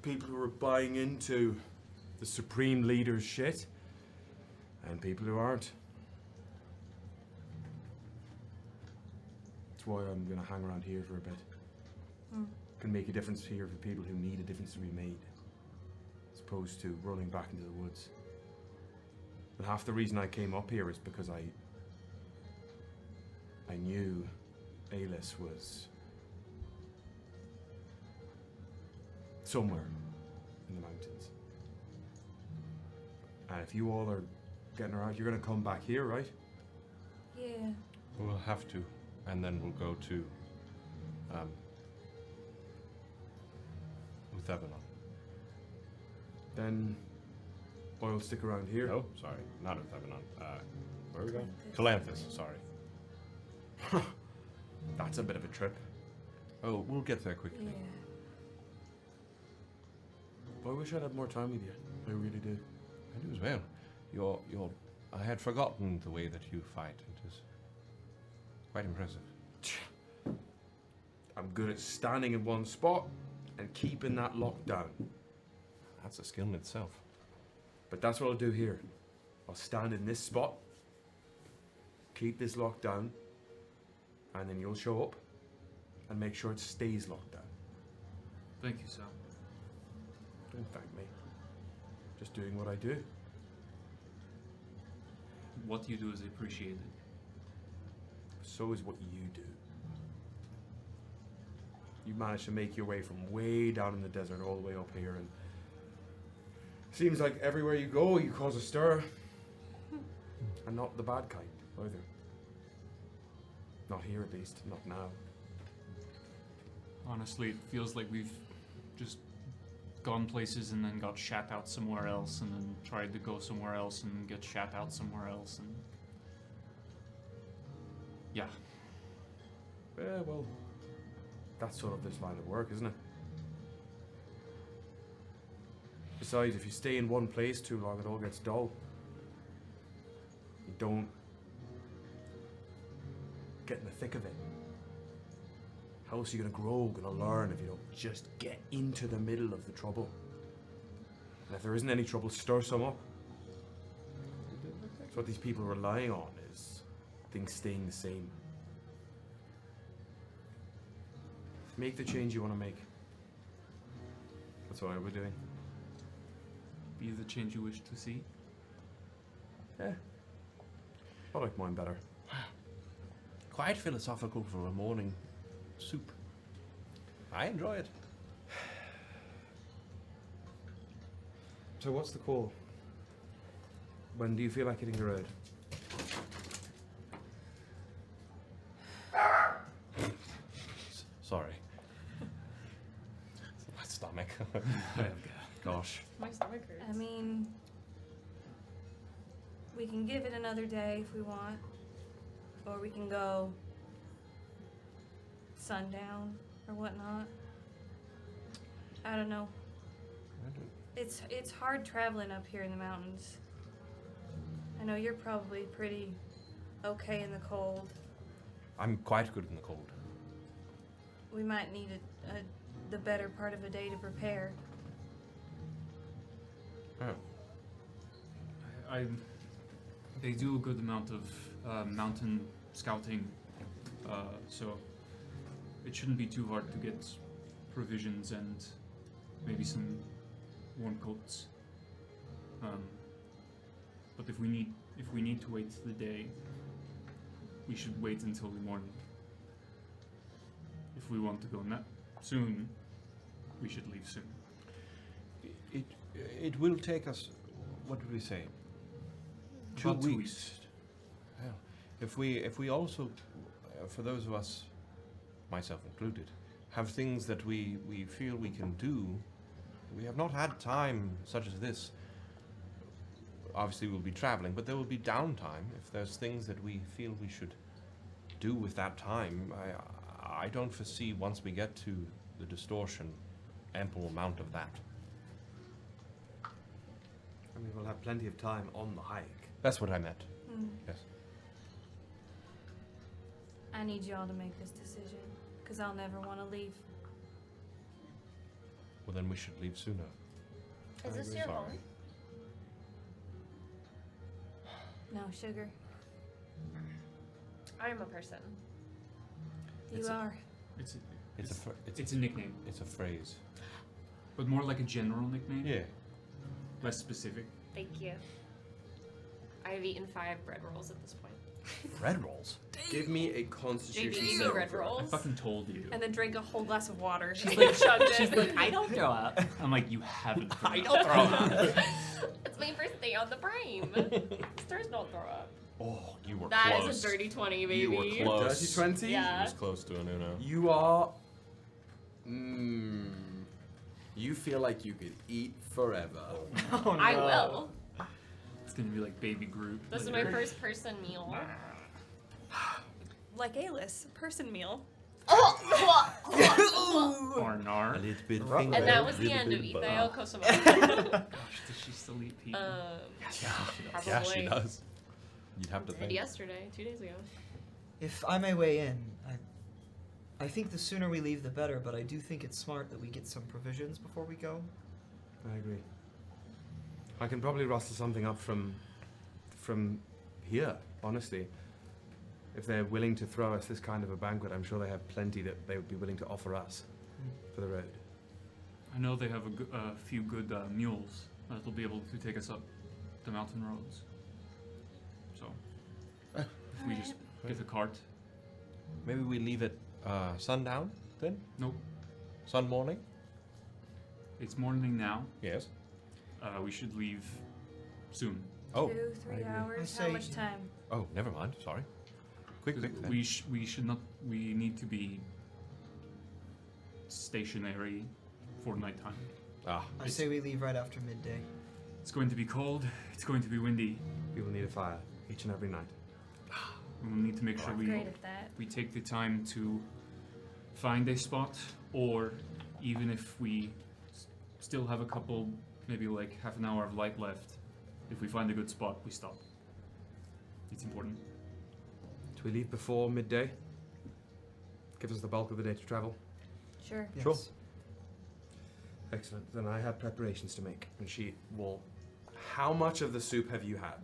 People who are buying into the supreme leader's shit, and people who aren't. That's why I'm gonna hang around here for a bit. Can make a difference here for people who need a difference to be made, as opposed to running back into the woods. But half the reason I came up here is because I knew Alis was somewhere in the mountains. And if you all are getting her out, you're gonna come back here, right? Yeah. We'll have to, and then we'll go to Ythae'el. Then I'll stick around here. No, sorry, not Ythae'el. Where are we going? Calanthus, sorry. That's a bit of a trip. Oh, we'll get there quickly. Yeah. I wish I'd had more time with you. I really do. I do as well. I had forgotten the way that you fight. It is quite impressive. I'm good at standing in one spot and keeping that locked down. That's a skill in itself. But that's what I'll do here. I'll stand in this spot, keep this locked down, and then you'll show up and make sure it stays locked down. Thank you, Sam. Don't thank me. Just doing what I do. What you do is appreciated. So is what you do. You managed to make your way from way down in the desert all the way up here, and seems like everywhere you go, you cause a stir. And not the bad kind, either. Not here, at least. Not now. Honestly, it feels like we've just gone places and then got shat out somewhere else, and then tried to go somewhere else and get shat out somewhere else, and yeah. Yeah, well, that's sort of this line of work, isn't it? Besides, if you stay in one place too long, it all gets dull. You don't get in the thick of it. How else are you gonna grow, gonna learn, if you don't just get into the middle of the trouble? And if there isn't any trouble, stir some up. That's what these people are relying on, is things staying the same. Make the change you want to make. That's what we're doing. Be the change you wish to see. Yeah. I like mine better. Quite philosophical for a morning soup. I enjoy it. So what's the call? When do you feel like hitting the road? Sorry. My stomach. Gosh. My stomach hurts. I mean, we can give it another day if we want, or we can go sundown or whatnot. I don't know. It's hard traveling up here in the mountains. I know you're probably pretty okay in the cold. I'm quite good in the cold. We might need the better part of a day to prepare. Oh. They do a good amount of mountain scouting, so it shouldn't be too hard to get provisions and maybe some warm coats. But if we need to wait the day, we should wait until the morning. If we want to go soon, we should leave soon. It will take us, what did we say? 2 About 2 weeks. Well, if we also, for those of us, myself included, have things that we feel we can do, we have not had time such as this. Obviously we'll be traveling, but there will be downtime. If there's things that we feel we should do with that time, I don't foresee, once we get to the Distortion, ample amount of that. I mean, we'll have plenty of time on the hike. That's what I meant. Yes. I need y'all to make this decision, because I'll never want to leave. Well, then we should leave sooner. Is this your home? No, sugar. I'm a person. You are. It's a nickname. It's a phrase. But more like a general nickname? Yeah. Less specific. Thank you. I've eaten 5 bread rolls at this point. Bread rolls? Give me a constitution JB saving bread throw. rolls. I fucking told you. And then drank a whole glass of water. She's Like, like, chugged it. she's like, I don't throw up. I'm like, you haven't thrown I up. don't throw up. It's my first day on the brain. Stars don't throw up. Oh, you were That close. is a dirty 20, baby. You were close. Dirty 20? Yeah. It was close to an Uno. You are... you feel like you could eat forever. Oh, no. I will. It's gonna be like Baby Groot. This is my first person meal. Like A-list, person meal. Arnar. A little bit And that was the end of Ythae'el Kosima. Gosh, does she still eat people? Probably. Yeah, she does. You'd have to Did think. yesterday, 2 days ago. If I may weigh in, I think the sooner we leave, the better, but I do think it's smart that we get some provisions before we go. I agree. I can probably rustle something up from here, honestly. If they're willing to throw us this kind of a banquet, I'm sure they have plenty that they would be willing to offer us for the road. I know they have a few good mules that'll be able to take us up the mountain roads. So, if we just get a cart. Maybe we leave it sundown then? Nope. Sun morning? It's morning now. Yes. We should leave soon. Oh. 2-3 hours. How much time? Oh, never mind. Sorry. Quick. Then. We should not. We need to be stationary for nighttime. I say we leave right after midday. It's going to be cold. It's going to be windy. We will need a fire each and every night. We will need to make sure we take the time to find a spot, or even if we still have a couple, maybe like half an hour of light left, if we find a good spot, we stop. It's important. Do we leave before midday? Gives us the bulk of the day to travel. Sure. Yes. Sure. Excellent. Then I have preparations to make. And she will... How much of the soup have you had?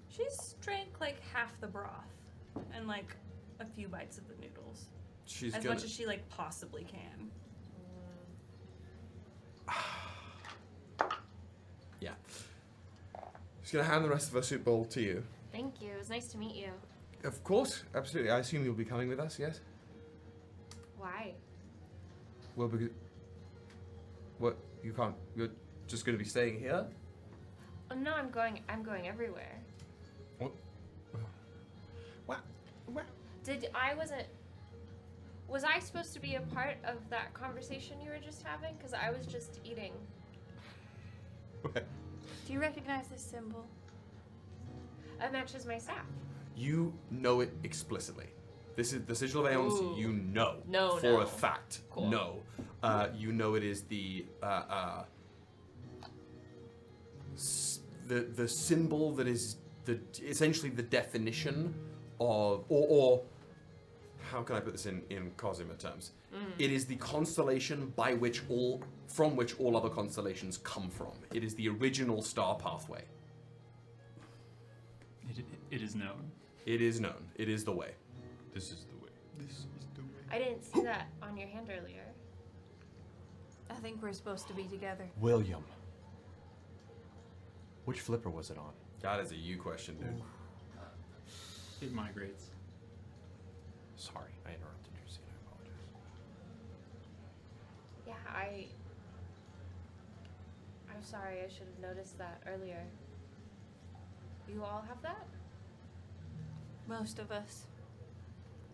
She's drank like half the broth and like a few bites of the noodles. She's as much as she like possibly can. Yeah. She's going to hand the rest of her soup bowl to you. Thank you. It was nice to meet you. Of course, absolutely. I assume you'll be coming with us, yes? Why? Well, because... What? You can't... You're just going to be staying here? Oh, no, I'm going everywhere. What? Was I supposed to be a part of that conversation you were just having? Because I was just eating. Do you recognize this symbol? It matches my staff. You know it explicitly. This is the sigil of Aeons. Ooh. You know No, for no. a fact. Cool. No, you know it is the symbol that is essentially the definition of or how can I put this in Kosima terms? It is the constellation from which all other constellations come from. It is the original star pathway. It is known. It is known. It is the way. This is the way. This is the way. I didn't see that on your hand earlier. I think we're supposed to be together. William. Which flipper was it on? That is a you question, dude. It migrates. Sorry, I interrupted your scene. I apologize. Yeah, I'm sorry. I should have noticed that earlier. You all have that? Most of us.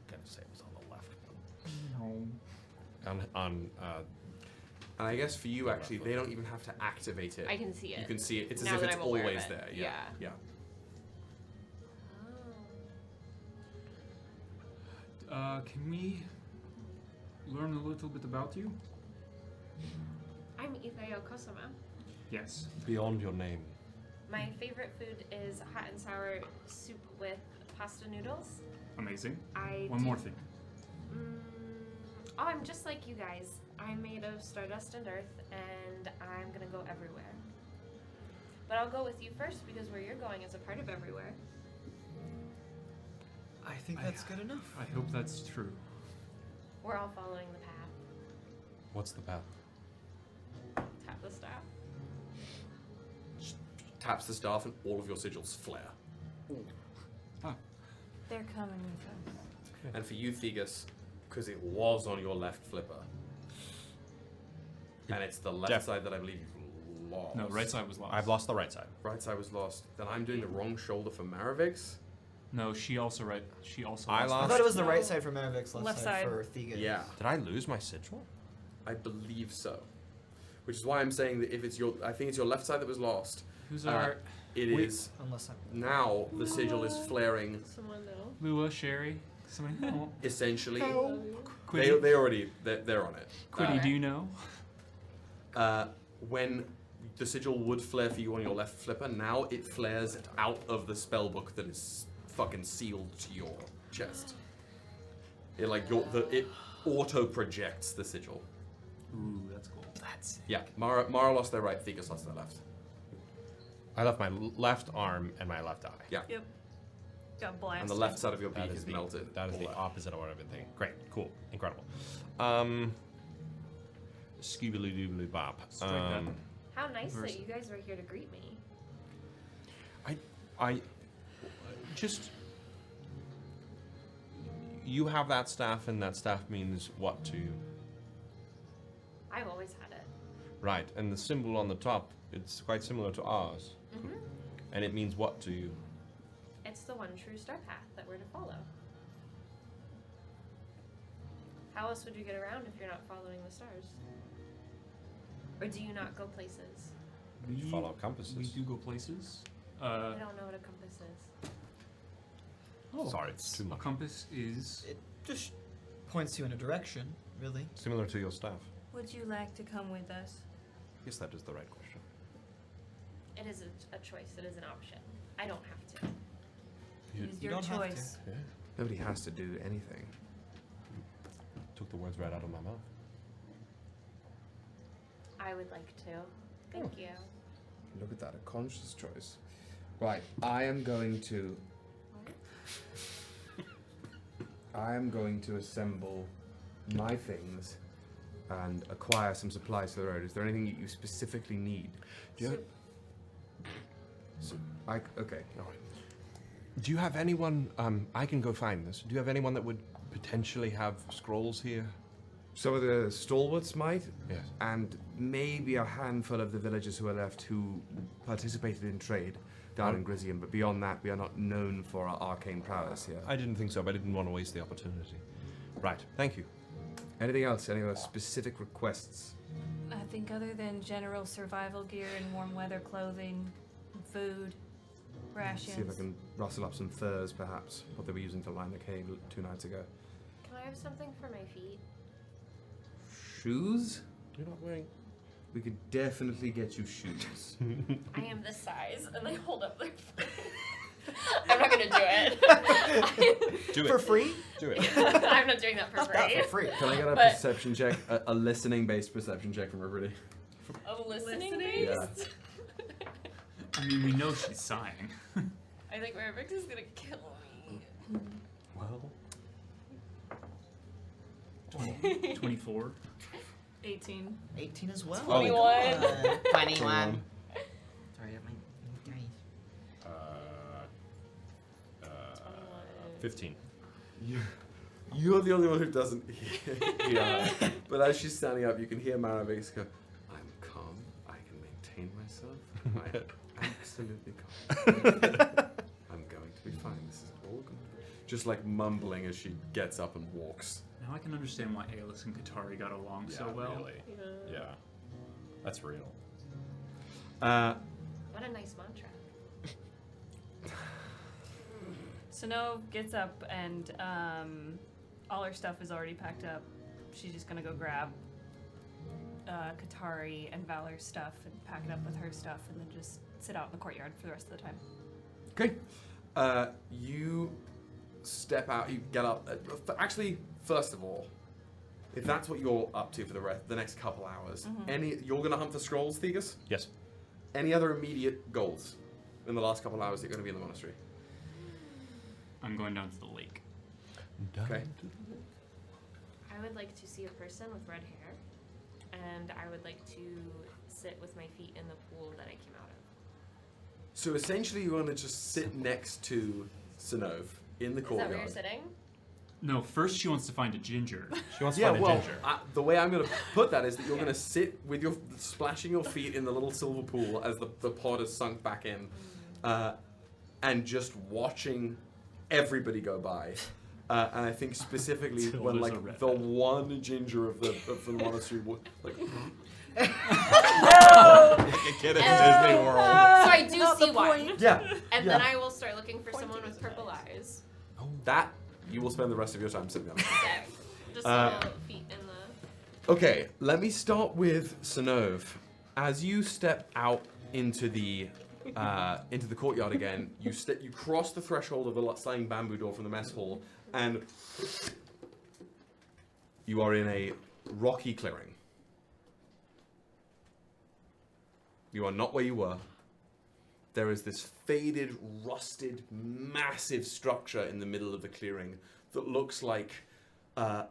I'm gonna say it was on the left. No. And I guess for you, actually, they don't even have to activate it. I can see it. You can see it. It's Now as if that it's I'm aware of always it. there. Yeah. Yeah. Can we learn a little bit about you? I'm Ythae'el Kosima. Yes. Beyond your name. My favorite food is hot and sour soup with pasta noodles. Amazing. I One more thing. Oh, I'm just like you guys. I'm made of stardust and earth, and I'm gonna go everywhere. But I'll go with you first because where you're going is a part of everywhere. I think that's good enough. I hope that's true. We're all following the path. What's the path? Tap the staff. Taps the staff and all of your sigils flare. They're coming with us. And for you, Theagus, because it was on your left flipper, and it's the left side that I believe you've lost. No, right side was lost. I've lost the right side. Right side was lost. Then I'm doing the wrong shoulder for Maravix. No, she also right. She also. I I lost. thought it was the right side for Maravix, left Left side side. for Theagus. Yeah, Did I lose my sigil? I believe so. Which is why I'm saying that if it's I think it's your left side that was lost. Who's our? It is Unless I'm... now the sigil is flaring. Someone know? Lua, Sherry, somebody know? Essentially, Quiddy, they already they're on it. Quiddy, do you know? When the sigil would flare for you on your left flipper, now it flares out of the spellbook that is fucking sealed to your chest. It it auto projects the sigil. Ooh, that's cool. That's Yeah, Mara lost their right, Theagus lost their left. I left my left arm and my left eye. Yeah. Yep. Got blasted. And the left side of your That beak is is the melted. That is the All opposite of what I've been thinking. Great, cool, incredible. Scooby Doo Bop. Strike that. How nice Verse. that you guys were here to greet me. I just you have that staff, and that staff means what to you? I've always had it. Right, and the symbol on the top, it's quite similar to ours. And it means what to you? It's the one true star path that we're to follow. How else would you get around if you're not following the stars? Or do you not go places? We follow compasses. We do go places. I don't know what a compass is. Oh, sorry, it's too much. A compass is... It just points you in a direction, really. Similar to your staff. Would you like to come with us? Yes, that is the right question. It is a choice. It is an option. I don't have to. It is your choice. Yeah. Nobody has to do anything. Took the words right out of my mouth. I would like to. Thank you. Look at that, a conscious choice. Right, I am going to assemble my things and acquire some supplies for the road. Is there anything that you specifically need? Do you have... Okay, all right. Do you have anyone, I can go find this. Do you have anyone that would potentially have scrolls here? Some of the stalwarts might, yes, and maybe a handful of the villagers who are left who participated in trade down in Grizium, but beyond that, we are not known for our arcane prowess here. I didn't think so, but I didn't want to waste the opportunity. Right, thank you. Anything else? Any other specific requests? I think other than general survival gear and warm weather clothing, food, rations. See if I can rustle up some furs, perhaps, what they were using to line the cave 2 nights ago. Can I have something for my feet? Shoes? You're not wearing... We could definitely get you shoes. I am this size, and they hold up their foot. I'm not gonna do it. Do it. For free? Do it. I'm not doing that for free. Not for free. Can I get a perception check, a listening-based perception check from everybody? A listening Yeah. based? I mean, we know she's sighing. I think Mervix is gonna kill me. Well... 24. 18. 18 as well. 21. 21. Um, Sorry, my dice. 15. You're the only one who doesn't hear. But as she's standing up, you can hear Maravix go, I'm calm. I can maintain myself. I am absolutely calm. I'm going to be fine. This is all going to be... Just like mumbling as she gets up and walks. Now I can understand why Aelis and Katari got along so well. Really. Yeah. That's real. What a nice mantra. Synnove gets up and all her stuff is already packed up. She's just gonna go grab Katari and Valor's stuff and pack it up with her stuff and then just sit out in the courtyard for the rest of the time. Okay. You step out, you get up. Actually, first of all, if that's what you're up to for the next couple hours, you're gonna hunt for scrolls, Theagus? Yes. Any other immediate goals in the last couple hours that you're gonna be in the monastery? I'm going down to the lake. Okay. I would like to see a person with red hair, and I would like to sit with my feet in the pool that I came out of. So essentially, you want to just sit next to Synnove in the Is that courtyard. where you're sitting? No, first she wants to find a ginger. She wants to find a ginger. The way I'm going to put that is that you're going to sit with your splashing your feet in the little silver pool as the pod is sunk back in, and just watching everybody go by. And I think specifically Until when there's a like red the head. one ginger of the monastery would like. Like a kid at Disney World. So I do see one. Yeah. And yeah. then I will start looking for someone with purple eyes. That you will spend the rest of your time sitting on. Sick. Just little feet in the... Okay, let me start with Synnove. As you step out into the courtyard again, you cross the threshold of the sliding bamboo door from the mess hall, and you are in a rocky clearing. You are not where you were. There is this faded, rusted, massive structure in the middle of the clearing that looks like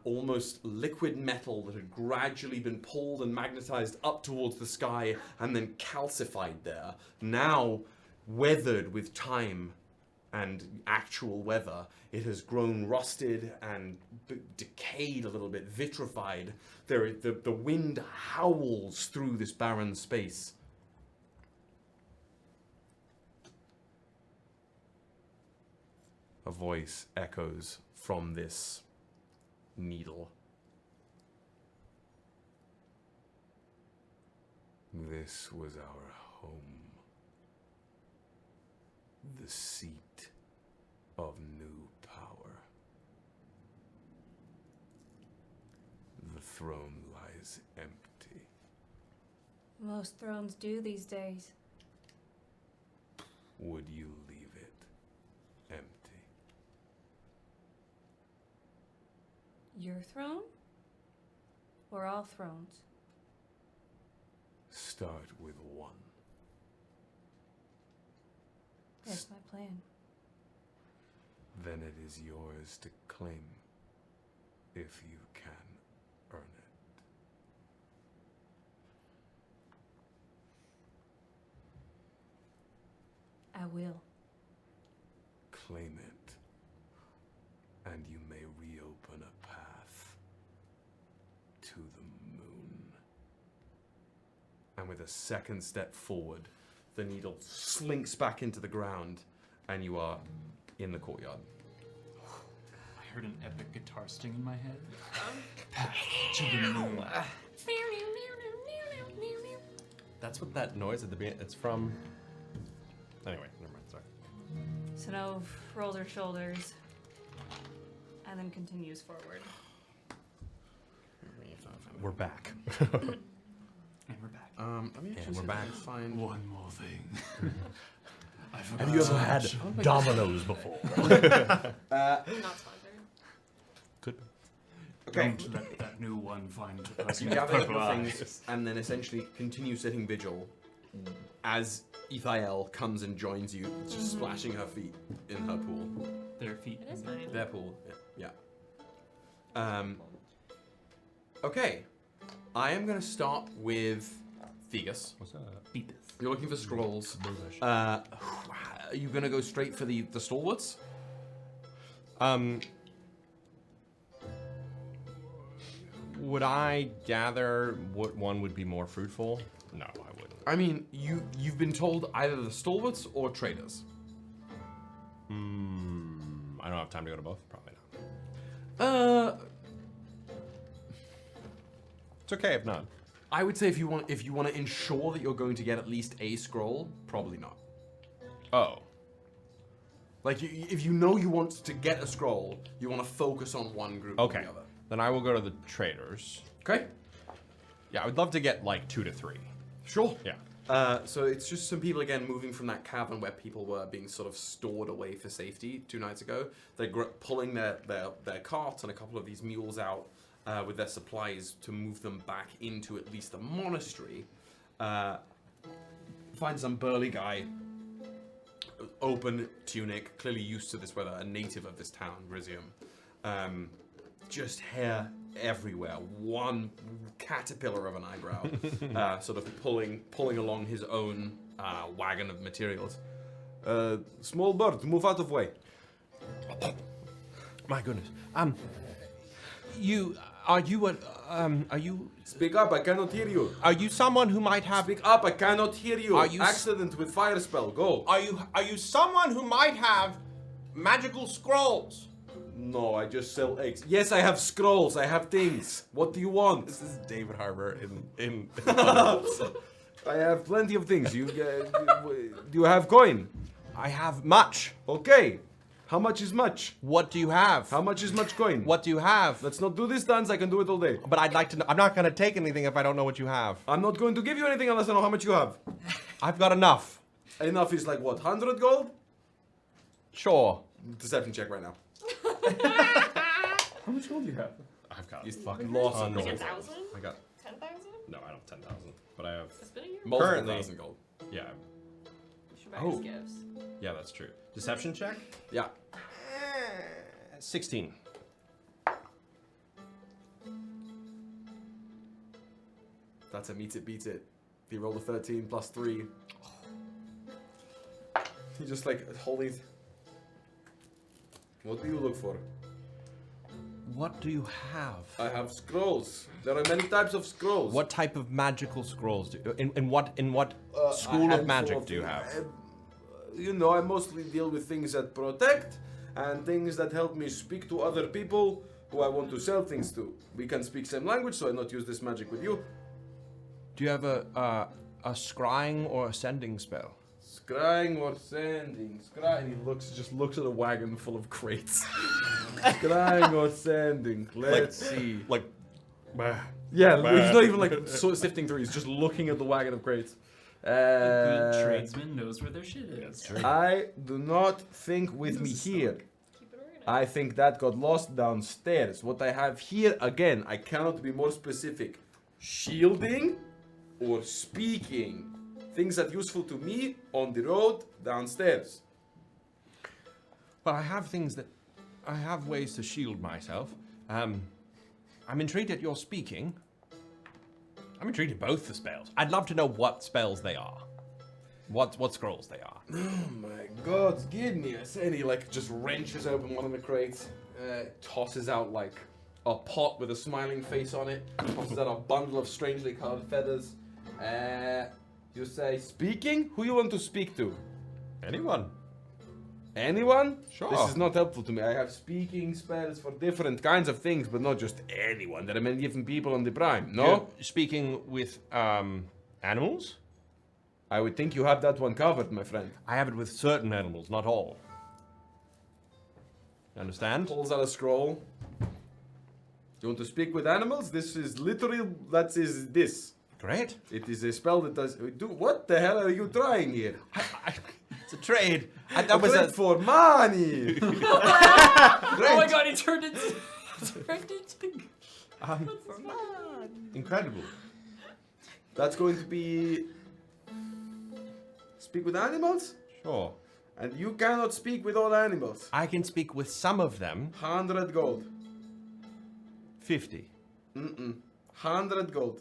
almost liquid metal that had gradually been pulled and magnetized up towards the sky and then calcified there. Now, weathered with time and actual weather, it has grown rusted and decayed a little bit, vitrified. The wind howls through this barren space. A voice echoes from this needle. This was our home. The seat of new power. The throne lies empty. Most thrones do these days. Would you leave it empty? Your throne? Or all thrones? Start with one. That's my plan. Then it is yours to claim, if you can earn it. I will. Claim it, and you may reopen a path to the moon. And with a second step forward, the needle slinks back into the ground, and you are in the courtyard. I heard an epic guitar sting in my head. Path to the moon. That's what that noise at the beginning. It's from. Anyway, never mind. Sorry. Synnove rolls her shoulders and then continues forward. We're back. And we're back. Let me And we're back. Find One more thing. Have you ever had Domino's before? Not sponsored. Could be. Okay. Don't let that new one find the You person with gather purple your eyes. things and then essentially continue sitting vigil as Ythae'el comes and joins you, just splashing her feet in her pool. Their feet. It is mine. Their pool, yeah. Okay. I am going to start with Theagus. What's that? Beat this. You're looking for scrolls. Are you going to go straight for the stalwarts? Would I gather what one would be more fruitful? No, I wouldn't. I mean, you've been told either the stalwarts or traders. I don't have time to go to both. Probably not. It's okay if not. I would say if you want to ensure that you're going to get at least a scroll, probably not. Oh. Like if you know you want to get a scroll, you want to focus on one group or Okay. the other. Then I will go to the traders. Okay. Yeah, I would love to get like 2 to 3. Sure. Yeah. So it's just some people again moving from that cavern where people were being sort of stored away for safety 2 nights ago. They're pulling their carts and a couple of these mules out with their supplies to move them back into at least the monastery. Find some burly guy, open tunic, clearly used to this weather, a native of this town, Rizium. Just hair everywhere, one caterpillar of an eyebrow, sort of pulling along his own wagon of materials. Small bird, move out of way. My goodness. Are you Speak up, I cannot hear you. Are you someone who might have Speak up, I cannot hear you. Are you Accident with fire spell, go. Are you someone who might have magical scrolls? No, I just sell eggs. Yes, I have scrolls, I have things. What do you want? This is David Harbour in I have plenty of things. Do you have coin? I have much. Okay. How much is much? What do you have? How much is much coin? What do you have? Let's not do this dance, I can do it all day. But I'd like to know. I'm not going to take anything if I don't know what you have. I'm not going to give you anything unless I know how much you have. I've got enough. Enough is like what, 100 gold? Sure. Deception check right now. How much gold do you have? I've got He's fucking lost. Like 1,000? I got 10,000? no. I don't have 10,000, but I have It's been a year. Multiple Currently- 1,000 gold. yeah. You should buy us gifts. Yeah, that's true. Deception check. Yeah. 16. That's a meets it, beats it. He rolled a 13 plus 3. He just like holding. What do you look for? What do you have? I have scrolls. There are many types of scrolls. What type of magical scrolls do in what school of magic do you have? You know, I mostly deal with things that protect and things that help me speak to other people who I want to sell things to. We can speak same language, so I not use this magic with you. Do you have a scrying or a sending spell? Scrying or sending? Scrying. He just looks at a wagon full of crates. Scrying or sending? Let's see. Like, yeah, he's not even like sort of sifting through. He's just looking at the wagon of crates. A good tradesman knows where their shit is. I do not think with me here. I think that got lost downstairs. What I have here, again, I cannot be more specific. Shielding or speaking. Things that useful to me on the road downstairs. Well, I have ways to shield myself. I'm intrigued at your speaking. I'm intrigued at both the spells. I'd love to know what spells they are. What scrolls they are. Oh my god, give me a second. He like just wrenches open one of the crates, tosses out like a pot with a smiling face on it, tosses out a bundle of strangely colored feathers. You say, speaking? Who you want to speak to? Anyone. Anyone? Sure. This is not helpful to me. I have speaking spells for different kinds of things, but not just anyone. There are many different people on the Prime, no? You're speaking with animals? I would think you have that one covered, my friend. I have it with certain animals, not all. You understand? Pulls out a scroll. You want to speak with animals? This is literally, that is this. Great. It is a spell that does. What the hell are you trying here? It's a trade. That was for money. Oh my god, he turned into. Incredible. That's going to be. Speak with animals? Sure. And you cannot speak with all animals. I can speak with some of them. 100 gold. 50. 100 gold.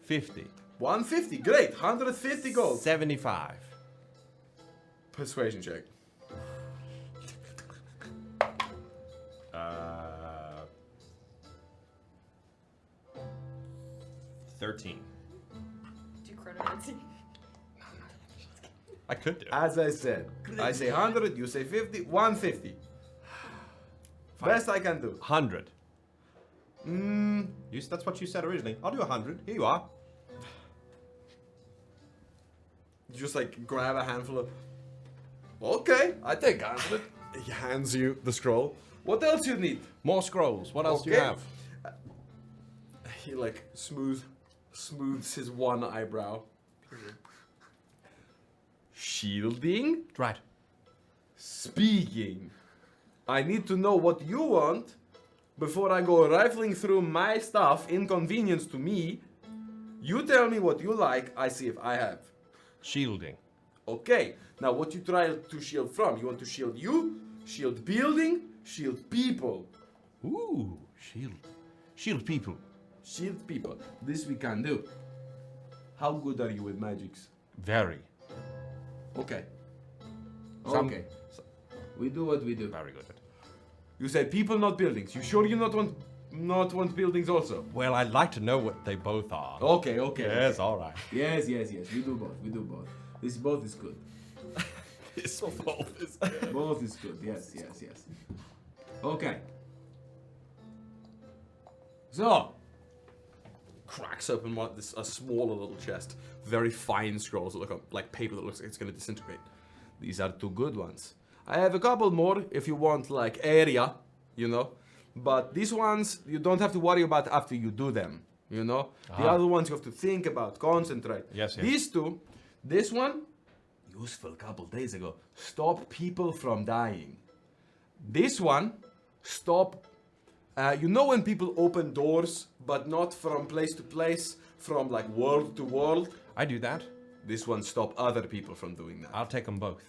50. 150, great. 150 gold. 75. Persuasion check. 13. Do chronomancy. I could do. As I said, I say 100, you say 50, 150. Fine. Best I can do. 100. That's what you said originally. I'll do 100. Here you are. You just like grab a handful of. Okay, I take 100. He hands you the scroll. What else you need? More scrolls. What else do you Okay. have? He like smooths his one eyebrow. Shielding? Right. Speaking. I need to know what you want before I go rifling through my stuff, inconvenience to me. You tell me what you like, I see if I have. Shielding. Okay, now what you try to shield from? You want to shield you, shield building, shield people. Ooh, shield. Shield people. Shield people. This we can do. How good are you with magics? Very. Okay. Okay. We do what we do. Very good. You said people, not buildings. You sure you not want buildings also? Well, I'd like to know what they both are. Okay. Yes, all right. Yes. We do both. This both is good. This both is good. Both is good. Yes. Okay. So, cracks open a smaller little chest. Very fine scrolls that look like paper that looks like it's going to disintegrate. These are two good ones. I have a couple more if you want like area, But these ones you don't have to worry about after you do them, The other ones you have to think about, concentrate. Yes. These two, this one, useful a couple days ago, stop people from dying. This one, stop. When people open doors, but not from place to place, from like world to world? I do that. This one, stop other people from doing that. I'll take them both.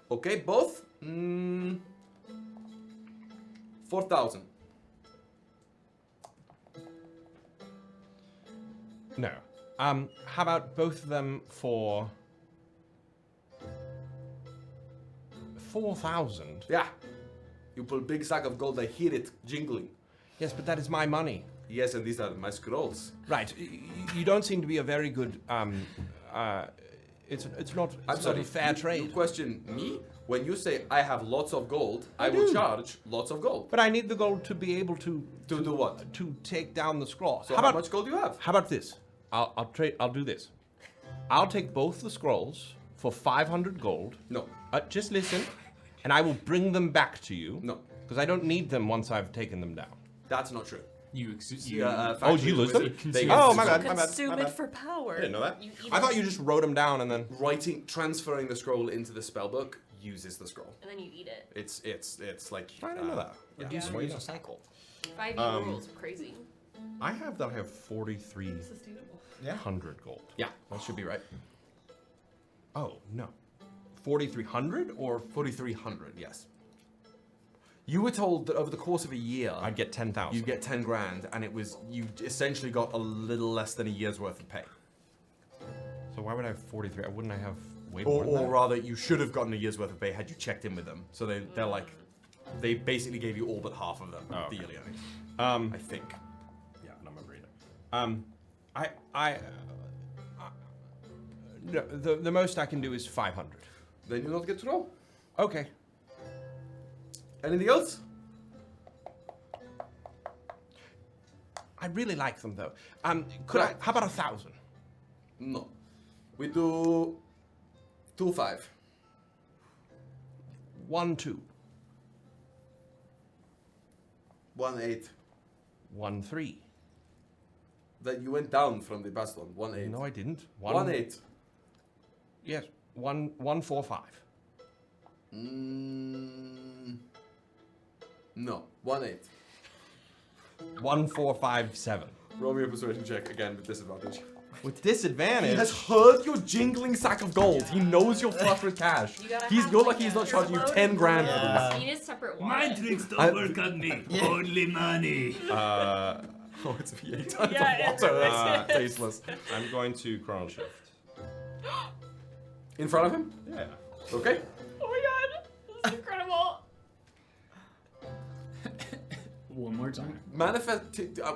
Okay, both? 4,000. No. How about both of them for 4,000? Yeah. You pull big sack of gold, I hear it jingling. Yes, but that is my money. Yes, and these are my scrolls. Right. You don't seem to be a very good. It's not a fair trade. You question me? When you say, I have lots of gold, I will charge lots of gold. But I need the gold to be able to do what? To take down the scroll. So how much gold do you have? How about this? I'll trade. I'll do this. I'll take both the scrolls for 500 gold. No. Just listen, and I will bring them back to you. No. Because I don't need them once I've taken them down. That's not true. You lose them? They Oh, my bad. Consume it for power. I didn't know that. You eat I thought it, you just wrote them down and then transferring the scroll into the spellbook uses the scroll. and then you eat it. It's like. I didn't know that. Yeah. Reduce, reuse, recycle. 5e rules, crazy. I have 4,300 Sustainable. gold. Yeah, that should be right. Oh no, 4,300 or 4,300? Yes. You were told that over the course of a year, I'd get 10,000. You get 10 grand, and you essentially got a little less than a year's worth of pay. So why would I have 43? Wouldn't I have way more? Or rather, you should have gotten a year's worth of pay had you checked in with them. So they're like, they basically gave you all but half of them. Oh, okay. The yearly earnings. I think. Yeah, I don't remember either. No, the most I can do is 500. Then you not get to roll. Okay. Anything else? I really like them though. Right. How about 1,000? No. We do 2-5. 1-2. 1-8. 1-3. Then you went down from the best one. 1-8. No, I didn't. 1-8. Yes. 1-4-5. No. 1-8. 1-4-5-7. Roll me a persuasion check again with disadvantage. With disadvantage. He has heard your jingling sack of gold. He knows you're flush with cash. You're lucky he's not charging you 10 grand for this. You need a separate wallet. My tricks don't work on me. Only money. Oh, it's V8 times Yeah, of water. Tasteless. I'm going to chrono shift. In front of him? Yeah. Okay. Oh my god, this is incredible. One more time.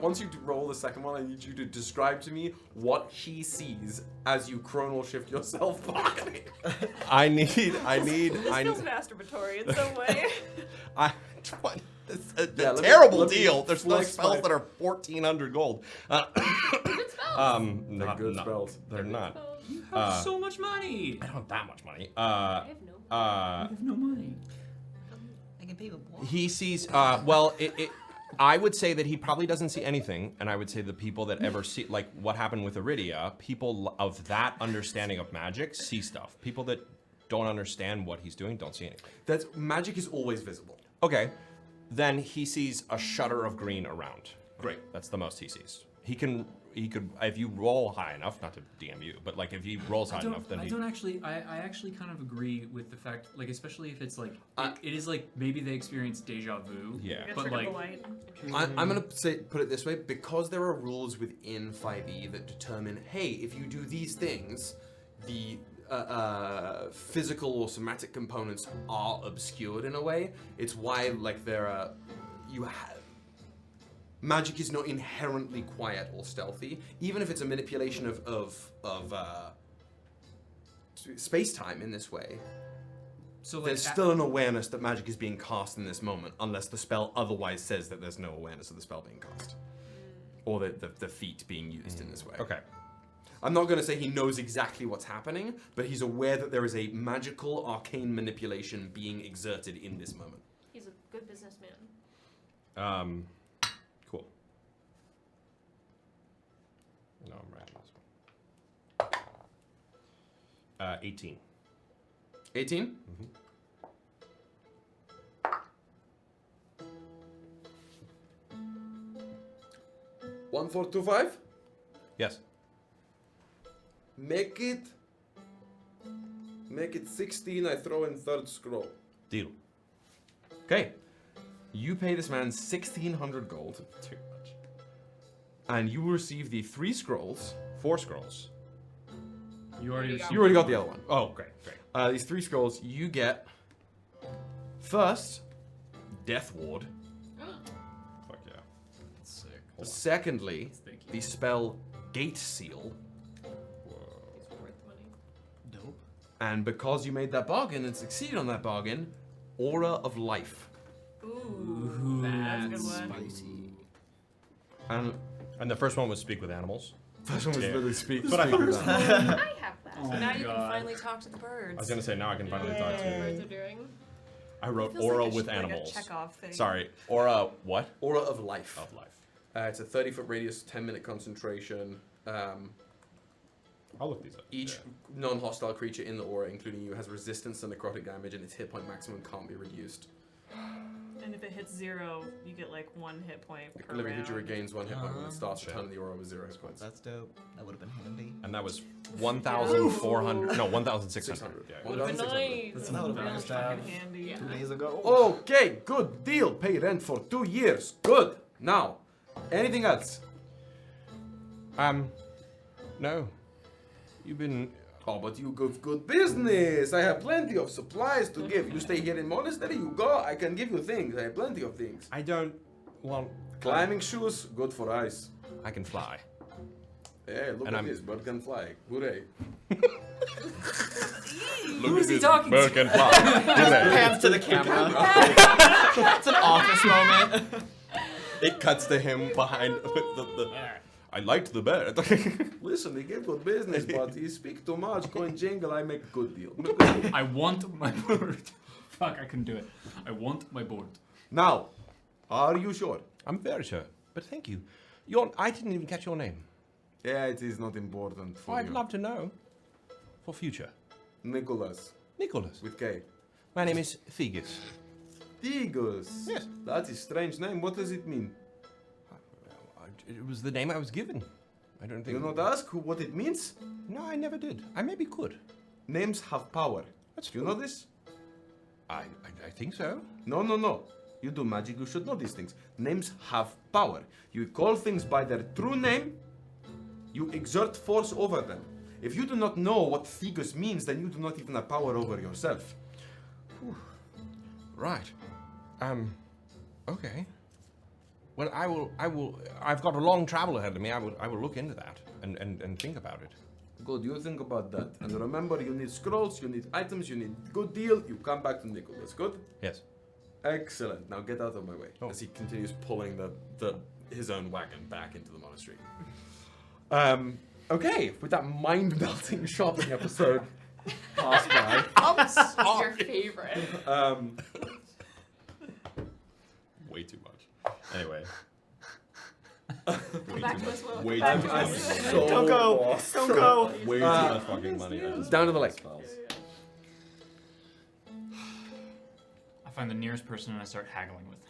Once you roll the second one, I need you to describe to me what he sees as you chronal shift yourself back. I need. This feels masturbatory in some way. It's a terrible deal. There's no spells that are 1,400 gold. Good spells. Not good spells. They're not. You have so much money. I don't have that much money. I have no. I have no money. I can pay with blood. He sees. I would say that he probably doesn't see anything, and I would say the people that ever see, like what happened with Iridia, people of that understanding of magic see stuff. People that don't understand what he's doing don't see anything. Magic is always visible. Okay, then he sees a shutter of green around. Great, that's the most he sees. He could, if you roll high enough, not to DM you, but like if he rolls high enough, then I actually kind of agree with the fact, like especially if it's like it is like maybe they experience deja vu. Yeah. But like I'm gonna put it this way, because there are rules within 5e that determine, hey, if you do these things, the physical or somatic components are obscured in a way. It's why like there are magic is not inherently quiet or stealthy, even if it's a manipulation of space-time in this way. So there's still an awareness that magic is being cast in this moment, unless the spell otherwise says that there's no awareness of the spell being cast, or the feat being used in this way. Okay. I'm not going to say he knows exactly what's happening, but he's aware that there is a magical, arcane manipulation being exerted in this moment. He's a good businessman. Cool. No, I'm right on this one. 18. 18? Mm-hmm. One, 4, 2, 5? Yes. Make it 16, I throw in third scroll. Deal. Okay. You pay this man 1,600 gold. Too much. And you will receive the 3 scrolls. 4 scrolls. you already received You already got the other one. Oh, great. These 3 scrolls, you get first, Death Ward. Fuck yeah. That's sick. Secondly, Thank you. the spell Gate Seal. It's worth money. Dope. And because you made that bargain and succeeded on that bargain, Aura of Life. Ooh, that's a good one. Spicy. And the first one was speak with animals. First one was literally speak. But I with animals. I have that. Oh So now my you can God. finally talk to the birds. I was gonna say now I can finally talk Birds to. are doing. I wrote Feels aura like with like a animals. Chekhov thing. Sorry, aura what? Aura of Life. Of life. It's a 30-foot radius, 10-minute concentration. I'll look these up. Each non-hostile creature in the aura, including you, has resistance to necrotic damage, and its hit point maximum can't be reduced. And if it hits 0, you get like 1 hit point per Living round. creature regains 1 hit point when it starts to turn the aura with 0 hit points. That's dope. That would have been handy. And that was 1,400. No, 1,600. Yeah. Would have been nice. That's not what I was fucking handy. 2 days ago. Okay, good deal. Pay rent for 2 years. Good. Now, anything else? No. You've been. Oh, but you give good business. I have plenty of supplies to give. You stay here in monastery, you go. I can give you things. I have plenty of things. I don't want. Climbing shoes, good for eyes. I can fly. Hey, look at this. Bird can fly. Hooray. Who's he talking Bird to? can fly. Pans to the camera. It's an office moment. It cuts to him behind the I liked the bird. Listen, they give good business, but you speak too much. Go and jingle, I make good deal. I want my board. Fuck, I couldn't do it. I want my board. Now, are you sure? I'm very sure. But thank you. I didn't even catch your name. Yeah, it is not important for I'd you. love to know. For future. Nicholas. Nicholas. With K. My name is Theagus. Theagus. Yes. That is strange name. What does it mean? It was the name I was given. I don't think. You not ask what it means? No, I never did. I maybe could. Names have power. That's You know this? I think so. No. You do magic, you should know these things. Names have power. You call things by their true name, you exert force over them. If you do not know what Theagus means, then you do not even have power over yourself. Whew. Right. Okay. Well, I will. I've got a long travel ahead of me. I will look into that and think about it. Good, you think about that. And remember, you need scrolls, you need items, you need good deal. You come back to Nicholas. Good? Yes. Excellent. Now get out of my way. Oh. As he continues pulling his own wagon back into the monastery. Okay, with that mind-melting shopping episode passed by. I'm sorry. Your favorite. Way too much. Anyway. Back to us, Will. Way Back too to much. us. Don't go. Don't go. Way too much fucking money. Down to the lake. I find the nearest person and I start haggling with them.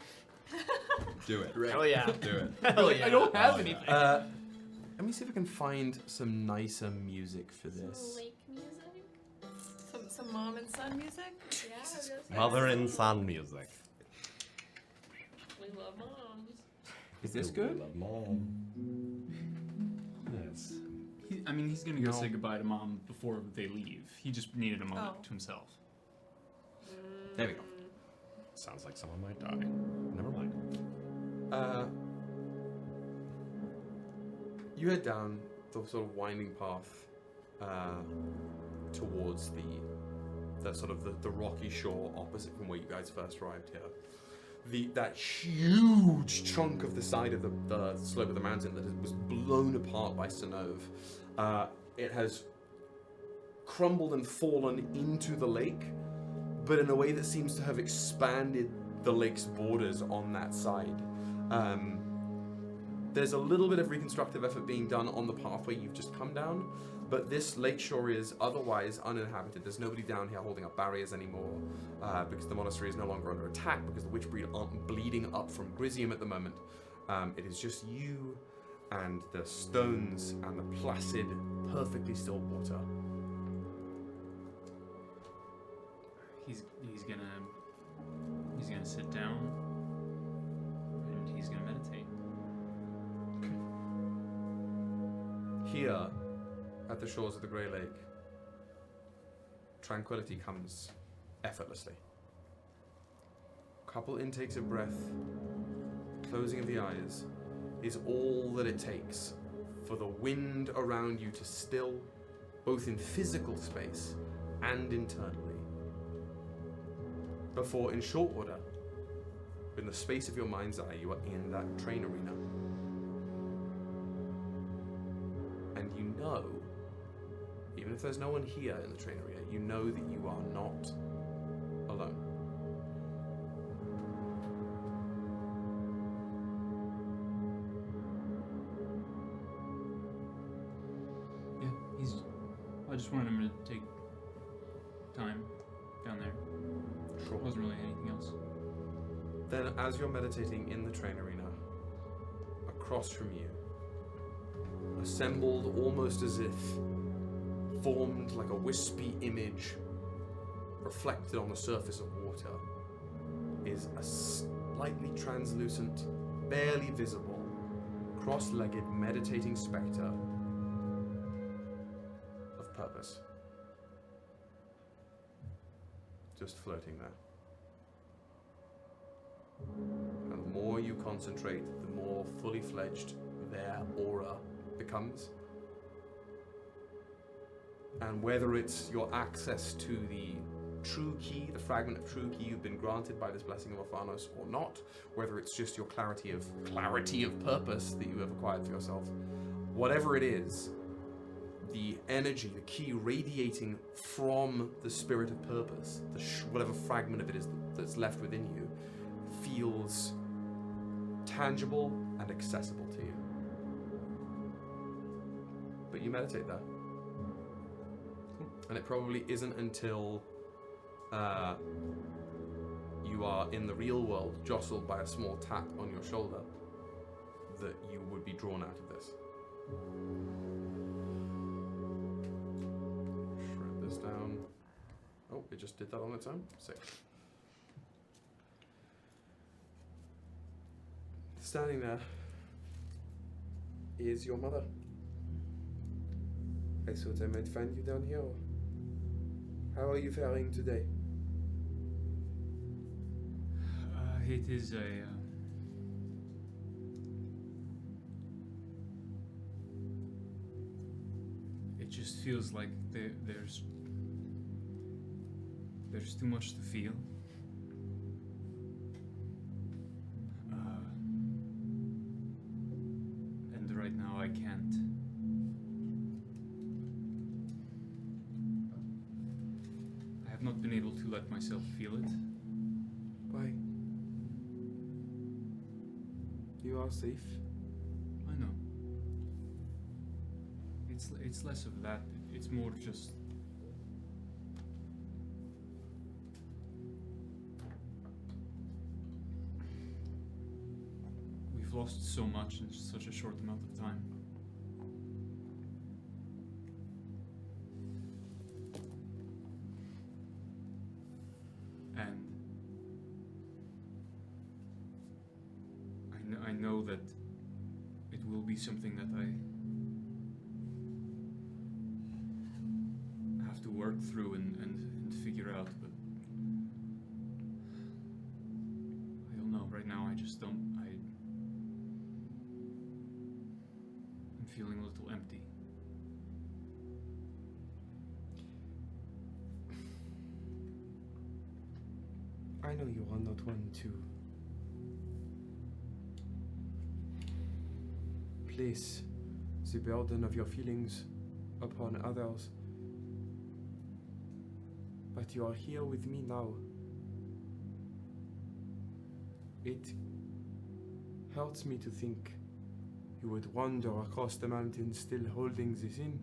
Do it. Oh yeah. Do it. Hell yeah. I don't have anything. Let me see if I can find some nicer music for this. Lake music? Some mom and son music? Yeah. Mother and son music. We love moms. Is this good? Mom. Yes. He's gonna go No. say goodbye to mom before they leave. He just needed a moment Oh. to himself. There we go. Sounds like someone might die. Never mind. You head down the sort of winding path towards the rocky shore opposite from where you guys first arrived here. That huge chunk of the side of the slope of the mountain that was blown apart by Synnove. It has crumbled and fallen into the lake, but in a way that seems to have expanded the lake's borders on that side. There's a little bit of reconstructive effort being done on the pathway you've just come down, but this lakeshore is otherwise uninhabited. There's nobody down here holding up barriers anymore, because the monastery is no longer under attack, because the witchbreed aren't bleeding up from Grizium at the moment. It is just you and the stones and the placid, perfectly still water. He's gonna sit down and he's gonna meditate. Here, at the shores of the Grey Lake, tranquility comes effortlessly. Couple intakes of breath, closing of the eyes, is all that it takes for the wind around you to still, both in physical space and internally, before in short order, in the space of your mind's eye, you are in that train arena. And you know, even if there's no one here in the train arena, you know that you are not alone. Yeah, I just wanted him to take time down there. Sure. Wasn't really anything else. Then, as you're meditating in the train arena, across from you, assembled almost as if formed like a wispy image reflected on the surface of water, is a slightly translucent, barely visible, cross-legged meditating spectre of purpose. Just floating there. And the more you concentrate, the more fully fledged their aura becomes. And whether it's your access to the true key, the fragment of true key you've been granted by this blessing of Ophanos or not, whether it's just your clarity of purpose that you have acquired for yourself, whatever it is, the energy, the key radiating from the spirit of purpose, whatever fragment of it is that's left within you, feels tangible and accessible to you. But you meditate there. And it probably isn't until you are in the real world, jostled by a small tap on your shoulder, that you would be drawn out of this. Shred this down. Oh, it just did that on its own? Sick. Standing there is your mother. I thought I might find you down here. How are you faring today? It is a... it just feels like there's too much to feel. And right now I can't. I have not been able to let myself feel it. Why? You are safe. I know. It's less of that. It's more just... we've lost so much in such a short amount of time. And I know that it will be something that I have to work through and figure out, but I don't know. Right now I just don't. I'm feeling a little empty. I know you are not one to place the burden of your feelings upon others, but you are here with me now. It hurts me to think you would wander across the mountains still holding this in.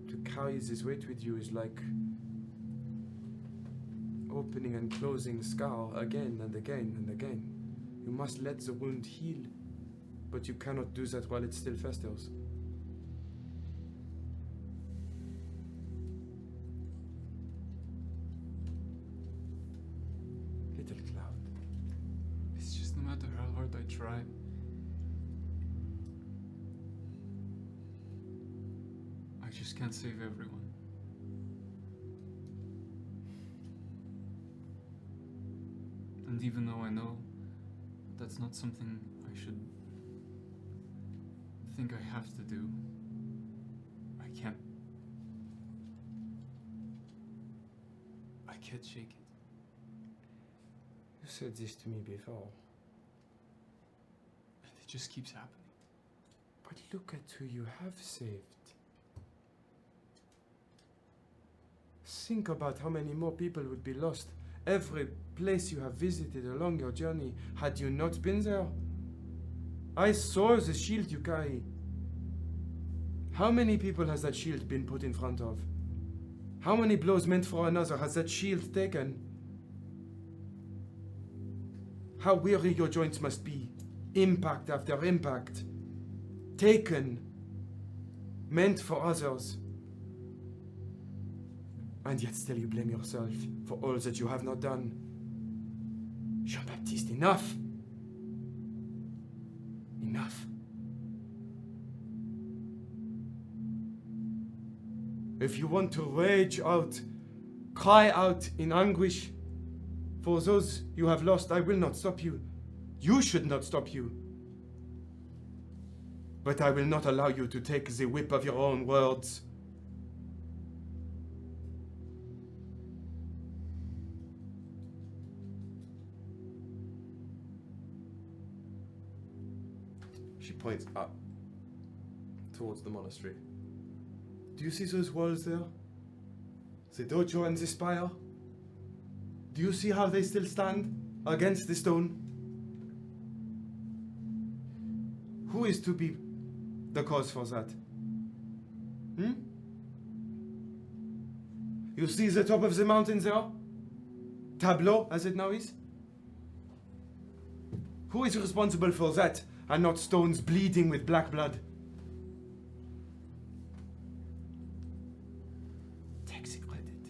To carry this weight with you is like opening and closing the scar again and again and again. You must let the wound heal, but you cannot do that while it still festers. Little cloud. It's just no matter how hard I try. I just can't save everyone. And even though I know that's not something I should think I have to do. I can't shake it. You said this to me before. And it just keeps happening. But look at who you have saved. Think about how many more people would be lost. Every place you have visited along your journey, had you not been there. I saw the shield you carry. How many people has that shield been put in front of? How many blows meant for another has that shield taken? How weary your joints must be. Impact after impact. Taken. Meant for others. And yet still you blame yourself for all that you have not done. Jean-Baptiste, enough! Enough. If you want to rage out, cry out in anguish for those you have lost, I will not stop you. You should not stop you. But I will not allow you to take the whip of your own words. She points up towards the monastery. Do you see those walls there? The dojo and the spire? Do you see how they still stand against the stone? Who is to be the cause for that? You see the top of the mountain there? Tableau, as it now is? Who is responsible for that, and not stones bleeding with black blood? Take the credit.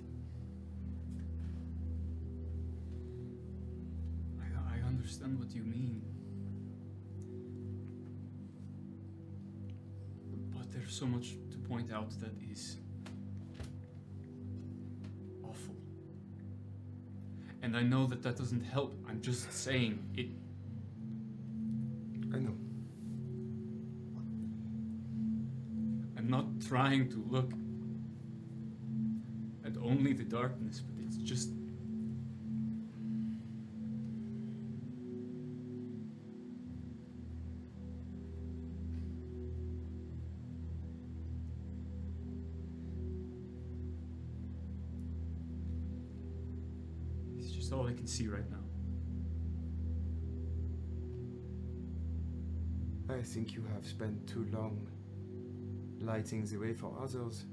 I understand what you mean. But there's so much to point out that is awful. And I know that that doesn't help. I'm just saying it. I know. I'm not trying to look at only the darkness, but it's just. It's just all I can see right now. I think you have spent too long lighting the way for others,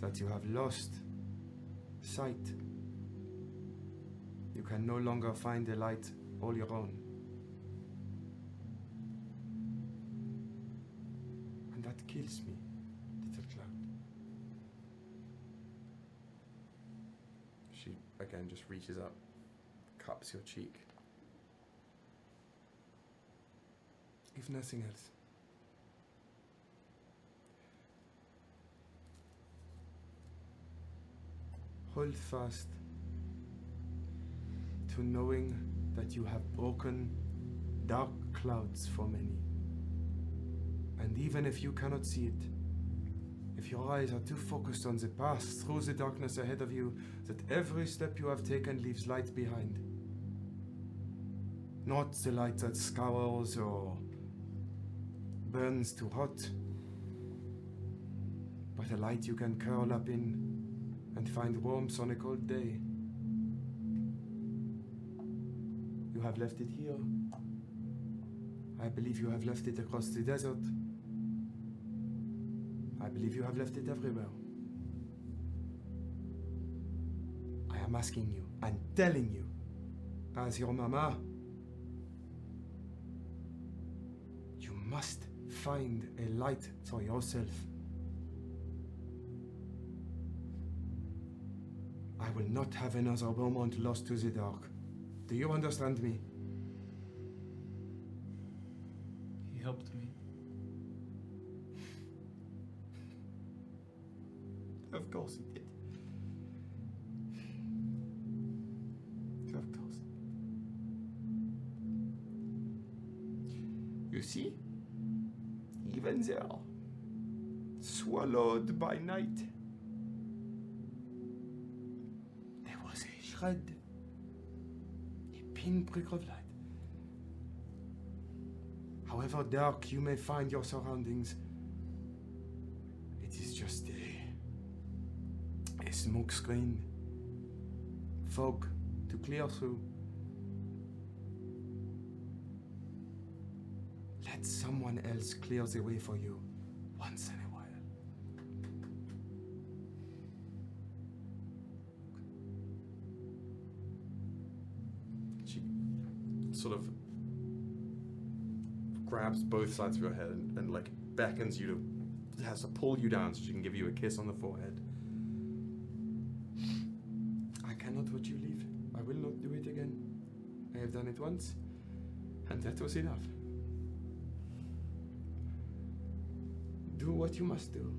that you have lost sight. You can no longer find a light all your own. And that kills me, little cloud. She again just reaches up, cups your cheek. If nothing else. Hold fast to knowing that you have broken dark clouds for many. And even if you cannot see it, if your eyes are too focused on the path through the darkness ahead of you, that every step you have taken leaves light behind. Not the light that scours or burns too hot, but a light you can curl up in and find warmth on a cold day. You have left it here. I believe you have left it across the desert. I believe you have left it everywhere. I am asking you and telling you, as your mama, you must find a light for yourself. I will not have another Beaumont lost to the dark. Do you understand me? He helped me. Of course he did. Of course. You see? been there. Swallowed by night. There was a shred. A pinprick of light. However dark you may find your surroundings, it is just a smoke screen. Fog to clear through. Let someone else clear the way for you once in a while. She sort of grabs both sides of your head and like beckons you to, has to pull you down so she can give you a kiss on the forehead. I cannot watch you leave. I will not do it again. I have done it once, and that was enough. Do what you must do.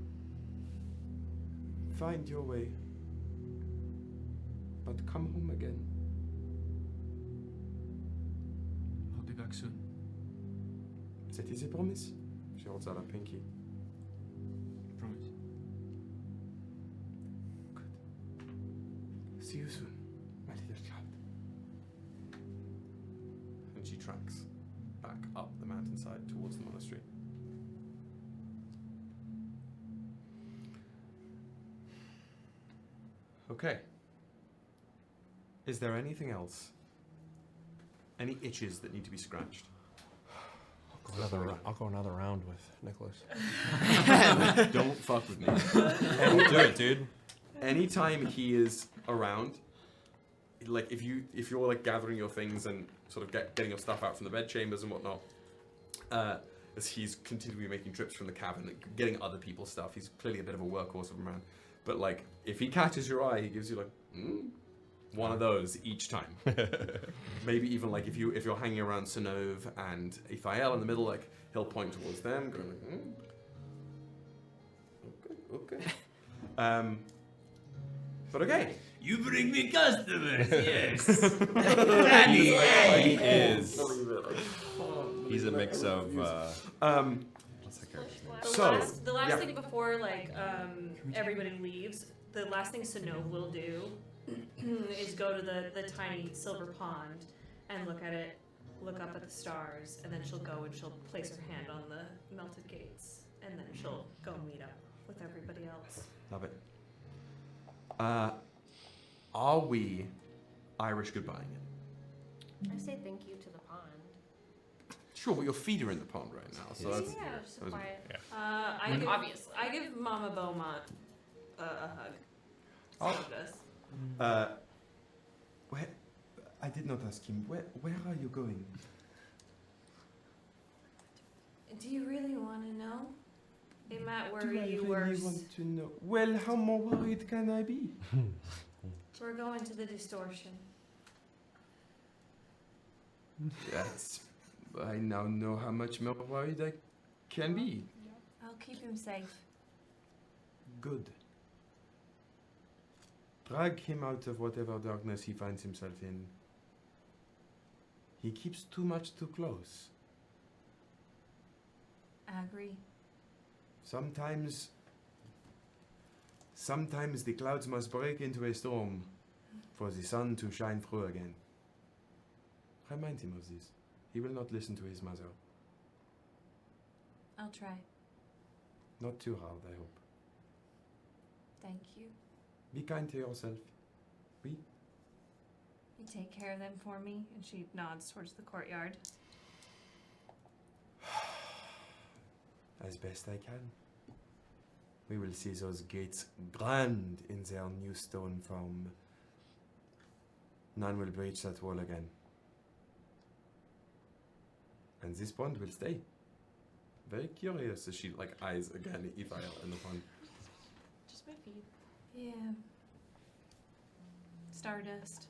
Find your way. But come home again. I'll be back soon. That is a promise. She holds out a pinky. Promise. Good. See you soon, my little child. And she tracks back up the mountainside towards the monastery. Okay. Is there anything else? Any itches that need to be scratched? I'll go another round with Nicholas. Don't fuck with me. Don't do it, dude. Anytime he is around, like if you're like gathering your things and sort of getting your stuff out from the bedchambers and whatnot, as he's continually making trips from the cabin, getting other people's stuff. He's clearly a bit of a workhorse of a man. But like, if he catches your eye, he gives you like one of those each time. Maybe even like if you're hanging around Synnove and Ythae'el in the middle, like he'll point towards them, going like, okay. But okay. You bring me customers, yes. He is. He's a mix of. What's that character's name? The last thing before everybody leaves, the last thing Synnove will do is go to the tiny silver pond and look at it, look up at the stars, and then she'll go and she'll place her hand on the melted gates, and then she'll go meet up with everybody else. Love it. Are we Irish goodbying it? I say thank you to the pond. Sure, but your feet are in the pond right now, so that's Just a quiet. Obviously. I give Mama Beaumont a hug. Oh. So does. Where? I did not ask him. Where are you going? Do you really want to know? It might Do worry I you really worse. want to know? Well, how more worried can I be? We're going to the Distortion. Yes. I now know how much more worried I can be. I'll keep him safe. Good. Drag him out of whatever darkness he finds himself in. He keeps too much too close. I agree. Sometimes the clouds must break into a storm for the sun to shine through again. Remind him of this. He will not listen to his mother. I'll try. Not too hard, I hope. Thank you. Be kind to yourself. Oui? You take care of them for me? And she nods towards the courtyard. As best I can. We will see those gates grand in their new stone form. None will breach that wall again. And this pond will stay. Very curious as she like eyes again Ythae'el in the pond. Just my feet. Yeah. Stardust.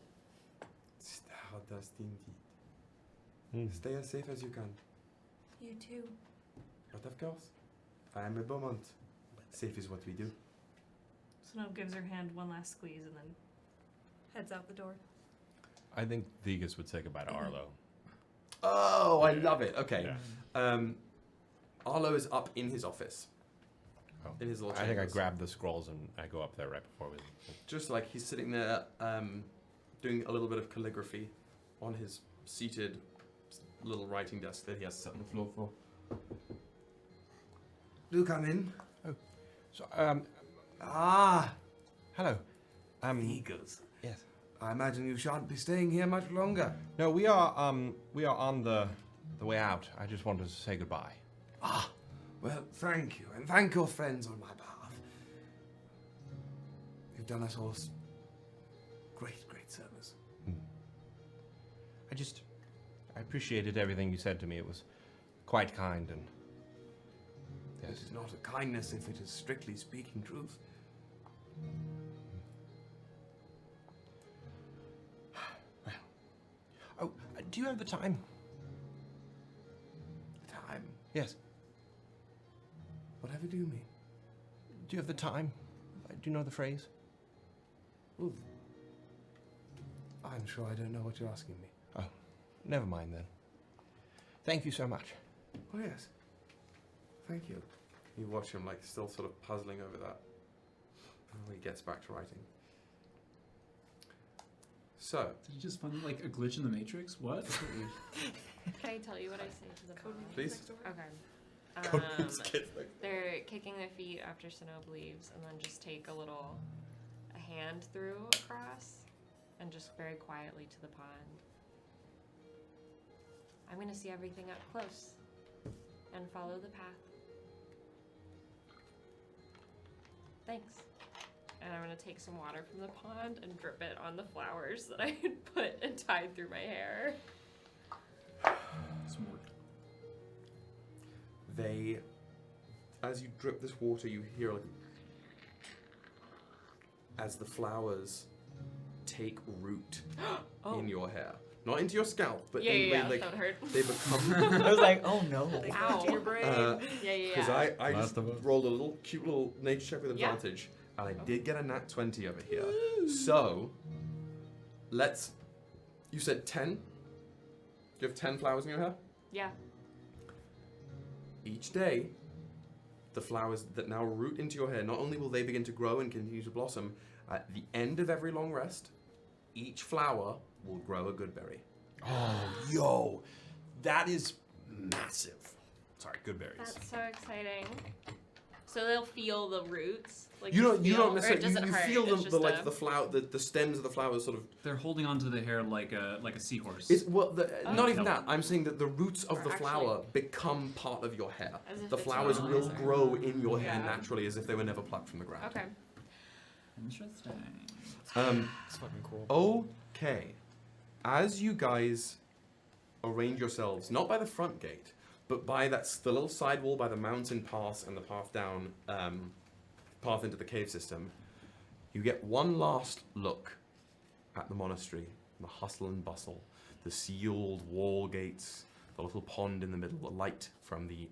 Stardust indeed. Stay as safe as you can. You too. But of course, I am a Beaumont. Safe is what we do. Synnove gives her hand one last squeeze and then heads out the door. I think Theagus would say goodbye to Arlo. Oh, I love it. Okay. Yeah. Arlo is up in his office. Oh. In his little I think I chambers. grab the scrolls and I go up there right before we. Just like he's sitting there doing a little bit of calligraphy on his seated little writing desk that he has set on the floor for. Do come in. Oh, so hello. Eagles. Yes. I imagine you shan't be staying here much longer. No, we are on the way out. I just wanted to say goodbye. Ah, well, thank you, and thank your friends on my behalf. You've done us all great service. I appreciated everything you said to me. It was quite kind and. It is not a kindness if it is strictly speaking truth. Well. Oh, do you have the time? Time? Yes. Whatever do you mean? Do you have the time? Do you know the phrase? Well, I'm sure I don't know what you're asking me. Oh, never mind then. Thank you so much. Oh, yes. Thank you. You watch him like still sort of puzzling over that before he gets back to writing. So. Did you just find like a glitch in the Matrix? What? Can I tell you what I say to the code? Please. Okay. They're kicking their feet after Synnove leaves, and then just take a hand through across, and just very quietly to the pond. I'm gonna see everything up close, and follow the path. Thanks. And I'm gonna take some water from the pond and drip it on the flowers that I had put and tied through my hair. Some work. They, as you drip this water, you hear like as the flowers take root in your hair. Not into your scalp, but Yeah, like, that would hurt. they become. I was like, oh no. Ow. Your brain. Because I just rolled a little cute little nature check with advantage, and I did get a nat 20 over here. So, you said 10? Do you have 10 flowers in your hair? Yeah. Each day, the flowers that now root into your hair, not only will they begin to grow and continue to blossom, at the end of every long rest, each flower will grow a good berry. Oh, yo, that is massive. Sorry, good berries. That's so exciting. So they'll feel the roots. Like You don't or it necessarily. doesn't You hurt, feel it's just the flower, the stems of the flowers sort of. They're holding onto the hair like a seahorse. It's not even that. I'm saying that the roots of Or the actually- flower become part of your hair. As if The it's flowers not will nicer. grow in your hair Yeah. naturally, as if they were never plucked from the ground. Okay. Interesting. It's fucking cool. Okay. As you guys arrange yourselves, not by the front gate, but by the little side wall by the mountain pass and the path down, path into the cave system, you get one last look at the monastery, the hustle and bustle, the sealed wall gates, the little pond in the middle, the light from the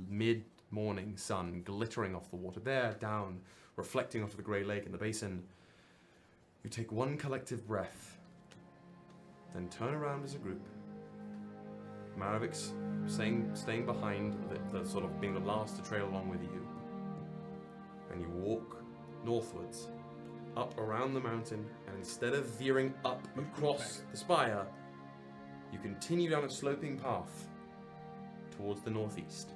mid-morning sun glittering off the water there, down, reflecting off the grey lake in the basin. You take one collective breath, then turn around as a group. Maravik's staying behind, the sort of being the last to trail along with you. And you walk northwards, up around the mountain, and instead of veering up across the spire, you continue down a sloping path towards the northeast.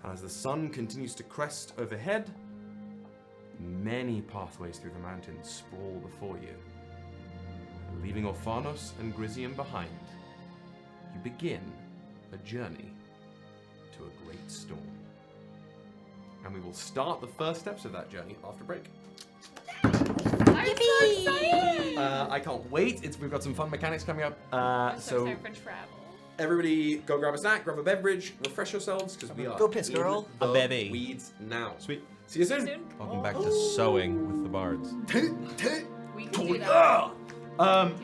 And as the sun continues to crest overhead, many pathways through the mountains sprawl before you. Leaving Orphanos and Grizium behind, you begin a journey to a great storm. And we will start the first steps of that journey after break. I'm so excited! I can't wait. We've got some fun mechanics coming up. I'm so excited for travel. Everybody go grab a snack, grab a beverage, refresh yourselves, because we are Go piss, in girl. the A baby. weeds now. Sweet. See you soon. Welcome back to sewing with the bards. We can do that.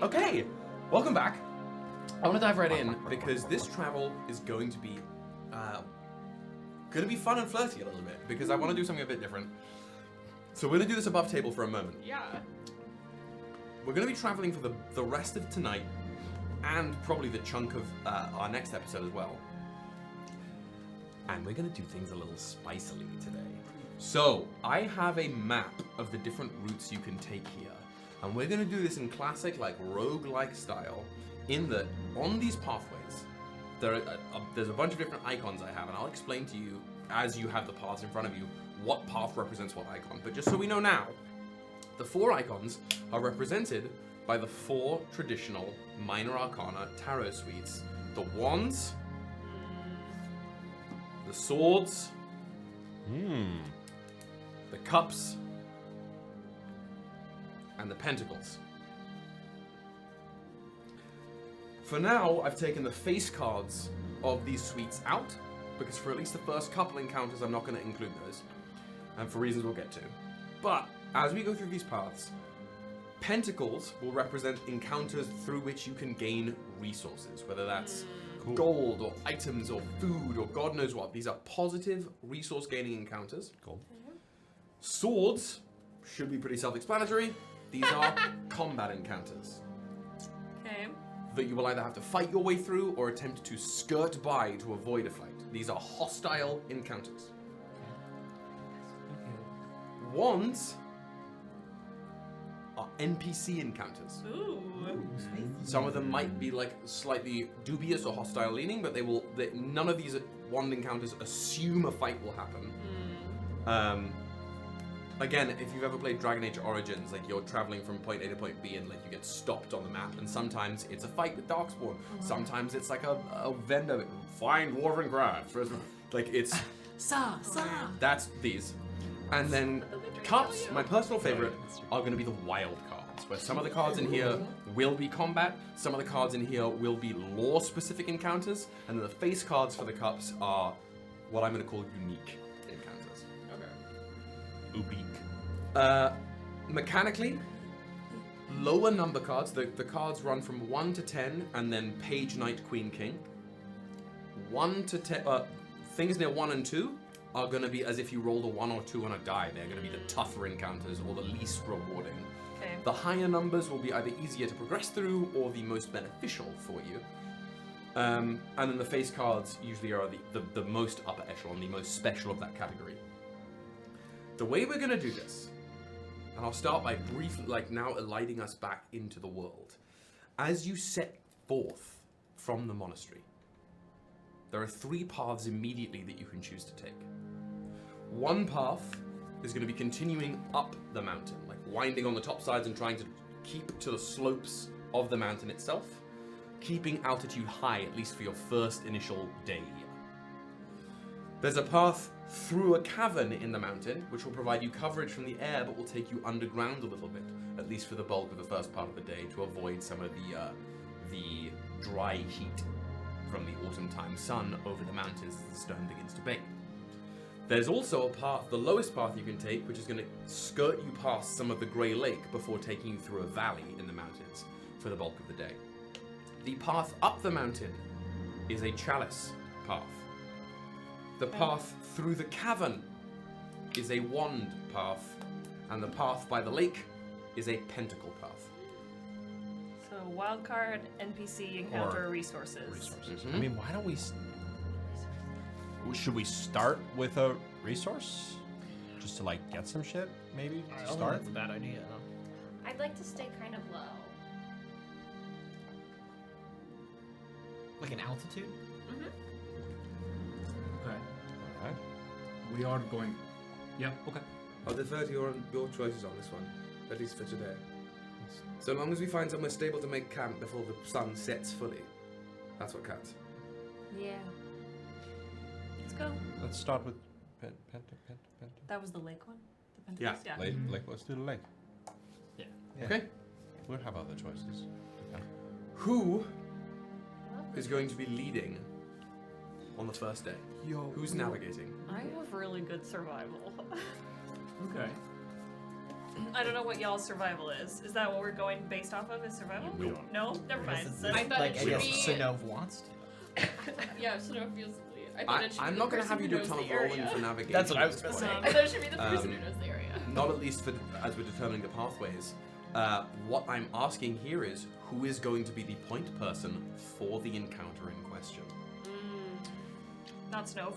Okay, welcome back. I want to dive right in because this travel is going to be fun and flirty a little bit because I want to do something a bit different. So we're going to do this above table for a moment. Yeah. We're going to be traveling for the rest of tonight and probably the chunk of our next episode as well. and we're going to do things a little spicily today. So, I have a map of the different routes you can take here, and we're going to do this in classic, like, rogue-like style, in that on these pathways, there's a bunch of different icons I have, and I'll explain to you, as you have the paths in front of you, what path represents what icon. But just so we know now, the 4 icons are represented by the 4 traditional Minor Arcana tarot suites. The wands, the swords, the cups, and the pentacles. For now, I've taken the face cards of these suites out, because for at least the first couple encounters, I'm not going to include those, and for reasons we'll get to. But as we go through these paths, pentacles will represent encounters through which you can gain resources, whether that's gold or items or food or God knows what. These are positive resource gaining encounters. Cool. Swords should be pretty self-explanatory. These are combat encounters. Okay. That you will either have to fight your way through or attempt to skirt by to avoid a fight. These are hostile encounters. Wands are NPC encounters. Ooh. Some of them might be like slightly dubious or hostile leaning, but none of these wand encounters assume a fight will happen. Again, if you've ever played Dragon Age Origins, like you're traveling from point A to point B and like you get stopped on the map, and sometimes it's a fight with Darkspawn. Sometimes it's like a vendor, find Dwarven Craft. Like it's... That's these. And then cups, my personal favorite, are going to be the wild cards, where some of the cards in here will be combat, some of the cards in here will be lore-specific encounters, and then the face cards for the cups are what I'm going to call unique encounters. Okay. Mechanically, lower number cards, the cards run from 1 to 10, and then Page, Knight, Queen, King. 1 to 10, things near 1 and 2 are going to be as if you rolled a 1 or 2 on a die. They're going to be the tougher encounters or the least rewarding. Okay. The higher numbers will be either easier to progress through or the most beneficial for you. And then the face cards usually are the most upper echelon, the most special of that category. The way we're going to do this, and I'll start by briefly, like now eliding us back into the world. As you set forth from the monastery, there are 3 paths immediately that you can choose to take. One path is going to be continuing up the mountain, like winding on the top sides and trying to keep to the slopes of the mountain itself, keeping altitude high, at least for your first initial day. There's a path through a cavern in the mountain, which will provide you coverage from the air, but will take you underground a little bit, at least for the bulk of the first part of the day, to avoid some of the dry heat from the autumn time sun over the mountains as the stone begins to bake. There's also a path, the lowest path you can take, which is going to skirt you past some of the Grey Lake before taking you through a valley in the mountains for the bulk of the day. The path up the mountain is a chalice path. The path through the cavern is a wand path, and the path by the lake is a pentacle path. So wildcard, NPC, encounter, resources. I mean, why don't we... Should we start with a resource? Just to, like, get some shit, maybe? I To don't start? think that's a bad idea. I'd like to stay kind of low. Like an altitude? Mm-hmm. Okay. Alright. We are going. Yeah. Okay. I'll defer to your choices on this one, at least for today. So long as we find somewhere stable to make camp before the sun sets fully, that's what counts. Yeah. Let's go. Let's start with That was the lake one? The Yeah. pentacles? Lake. Let's do the lake. Yeah. Okay. We'll have other choices. Who is going to be leading on the first day? Who's navigating? I have really good survival. Okay. I don't know what y'all's survival is. Is that what we're going based off of? Is survival? We don't. No? Never mind. I thought Like, it I should guess be. Synnove wants to. Yeah, Synnove feels. I thought it should I'm be not the going to have person you who do a knows ton of the rolling area. for navigation. That's what I at was this gonna point. I thought it should be the person Um, who knows the area. Not at least for as we're determining the pathways. What I'm asking here is who is going to be the point person for the encounter in question? Not Synnove.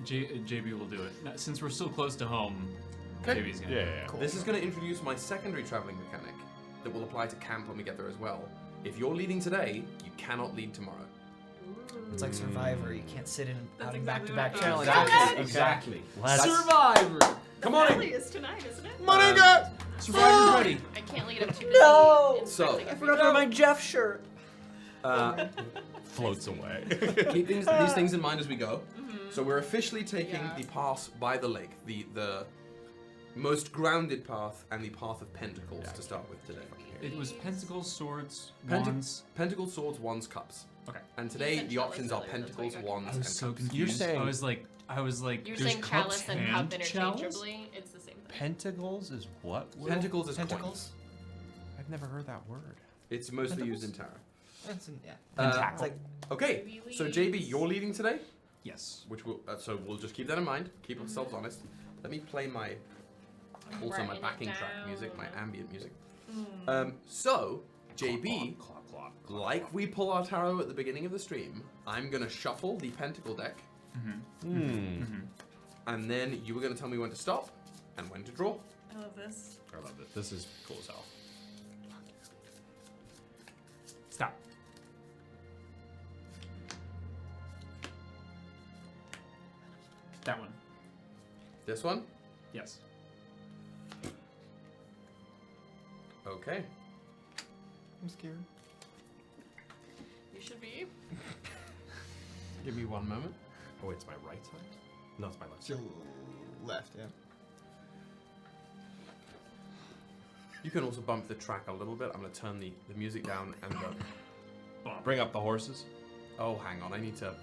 JB will do it. Now, since we're so close to home, Okay. JB's gonna do it. Cool. This is going to introduce my secondary traveling mechanic that will apply to camp when we get there as well. If you're leading today, you cannot lead tomorrow. It's like Survivor. You can't sit in That's out exactly back-to-back what I challenges. thought. Okay. Exactly. Survivor! Come on Finale in! is tonight, isn't it? Come on in, guys! Survivor's ready. I can't lead. I'm too busy. No! So, I forgot to wear my Jeff shirt. Floats away. keep these things in mind as we go. So we're officially taking the path by the lake, the most grounded path and the path of pentacles to start with today. It was pentacles, swords, wands. Pentacles, swords, wands, cups. Okay. And today the options are earlier, pentacles, that's why I wands, I and was so cups. confused. saying- I was like, You're there's saying cups chalice and cup chalice? interchangeably. It's the same thing. Pentacles is what? Will? Pentacles is Tentacles? coins. I've never heard that word. It's mostly used in tarot. Yeah. It's like Okay, so JB, you're leading today, Yes. which will so we'll just keep that in mind. Keep ourselves honest. Let me play my Writing my it backing track down. music, my ambient music. So JB, like we pull our tarot at the beginning of the stream, I'm gonna shuffle the pentacle deck, and then you were gonna tell me when to stop and when to draw. I love this. I love it. This is cool as hell. Stop. That one. This one? Yes. Okay. I'm scared. You should be. Give me one moment. Oh, it's my right side? No, it's my left side. Left, yeah. You can also bump the track a little bit. I'm gonna turn the music down and go. Bring up the horses. Oh, hang on. I need to.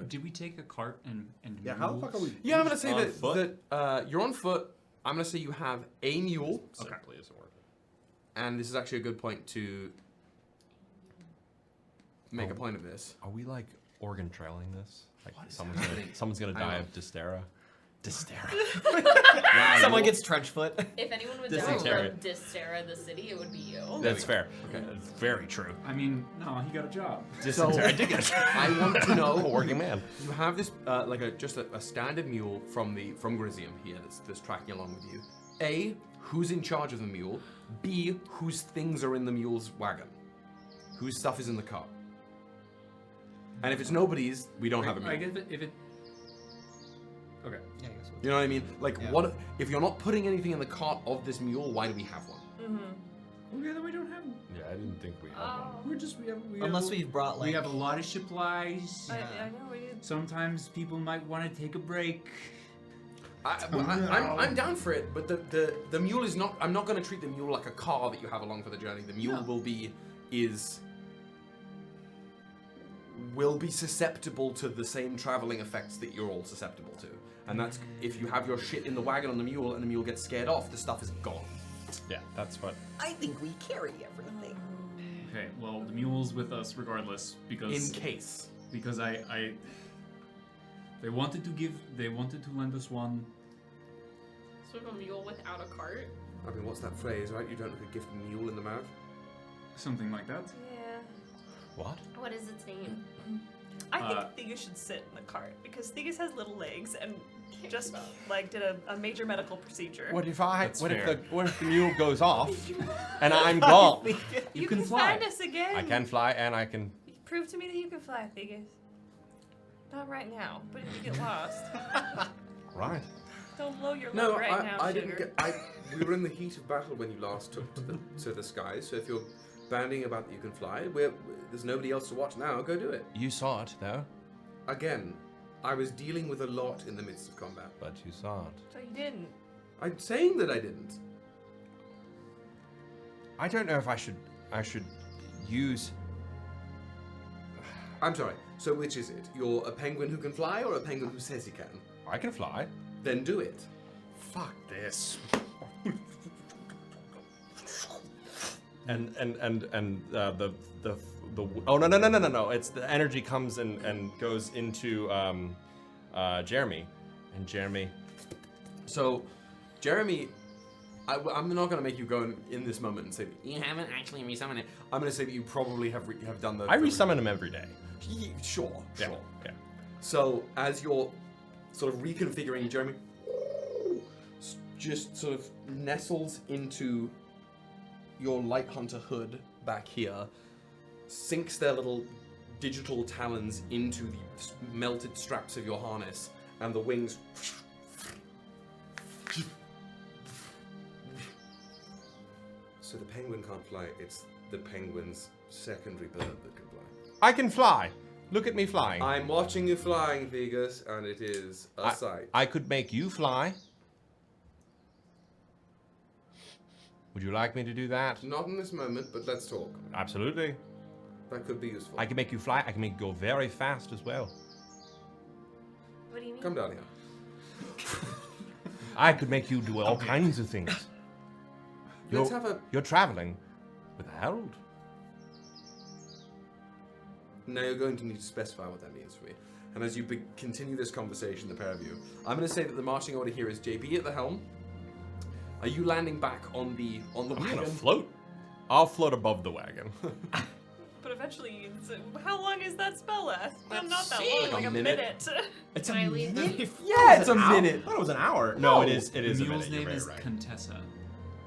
Did we take a cart and Yeah, how the fuck are we? Yeah, I'm gonna say On that foot? you're on foot. I'm gonna say you have a mule, Simply isn't working. and this is actually a good point to make a point of this. Are we like Oregon trailing this? Like What is someone's gonna I die know. of dystera. Dystera. someone gets trench foot. If anyone would die Dysentery. from Dystera, the city, it would be you. That's fair. Okay. That's very true. I mean, no, he got a job. Dysentery. I did get I want to know. a working man. You have this like a standard mule from Grizium here that's tracking along with you. A, who's in charge of the mule? B, whose things are in the mule's wagon? Whose stuff is in the cart? And if it's nobody's, we don't have a mule. I get that if it. Okay. Yeah, I guess You know what I mean? Like, what if you're not putting anything in the cart of this mule? Why do we have one? Okay, then we don't have. Yeah, I didn't think we had one. We're just we have. Unless we've brought like. We have a lot of supplies. I know we did. Sometimes people might want to take a break. I'm down for it, but the mule is not. I'm not going to treat the mule like a car that you have along for the journey. The mule will be susceptible to the same traveling effects that you're all susceptible to. And that's if you have your shit in the wagon on the mule and the mule gets scared off, the stuff is gone. Yeah, that's what. I think we carry everything. Okay, well the mule's with us regardless because In case. because I they wanted to lend us one. Sort of a mule without a cart. I mean, what's that phrase, right? You don't look a gift mule in the mouth. Something like that. Yeah. What? What is its name? I think Theagus should sit in the cart because Theagus has little legs and just like did a major medical procedure. What if That's what fair. if the mule goes off and I'm gone? You can fly. find us again. I can fly and I can. Prove to me that you can fly, Theagus. Not right now, but if you get lost, Right. don't blow your No, load right now, I sugar. didn't get. We were in the heat of battle when you last took to the skies. So if you're banding about that you can fly, there's nobody else to watch now. Go do it. You saw it, though. Again, I was dealing with a lot in the midst of combat. But you saw it. So you didn't. I'm saying that I didn't. I don't know if I should use. I'm sorry. So which is it? You're a penguin who can fly or a penguin who says he can? I can fly. Then do it. Fuck this. and the oh no! It's the energy comes and goes into Jeremy, and Jeremy. So, Jeremy, I'm not going to make you go in this moment and say that you haven't actually resummoned it. I'm going to say that you probably have done the. I resummon him every day. Sure. Yeah. So as you're sort of reconfiguring, Jeremy just sort of nestles into your Light Hunter hood back here, sinks their little digital talons into the melted straps of your harness, and the wings so the penguin can't fly, it's the penguin's secondary bird that can fly. I can fly. Look at me flying. I'm watching you flying, Theagus, and it is a sight. I could make you fly. Would you like me to do that? Not in this moment, but let's talk. Absolutely. That could be useful. I can make you fly. I can make you go very fast as well. What do you mean? Come down here. I could make you do all kinds of things. Let's have a... You're traveling with a herald. Now you're going to need to specify what that means for me. And as you continue this conversation, the pair of you, I'm going to say that the marching order here is JB at the helm. Are you landing back on the I'm wagon? gonna float. I'll float above the wagon. But eventually, how long is that spell last? Well, not that see. long, like a minute. It's Can I leave them? Yeah, it's a minute. I thought it was an hour. No, it is. It The is a mule's minute. name You're is very right. Contessa.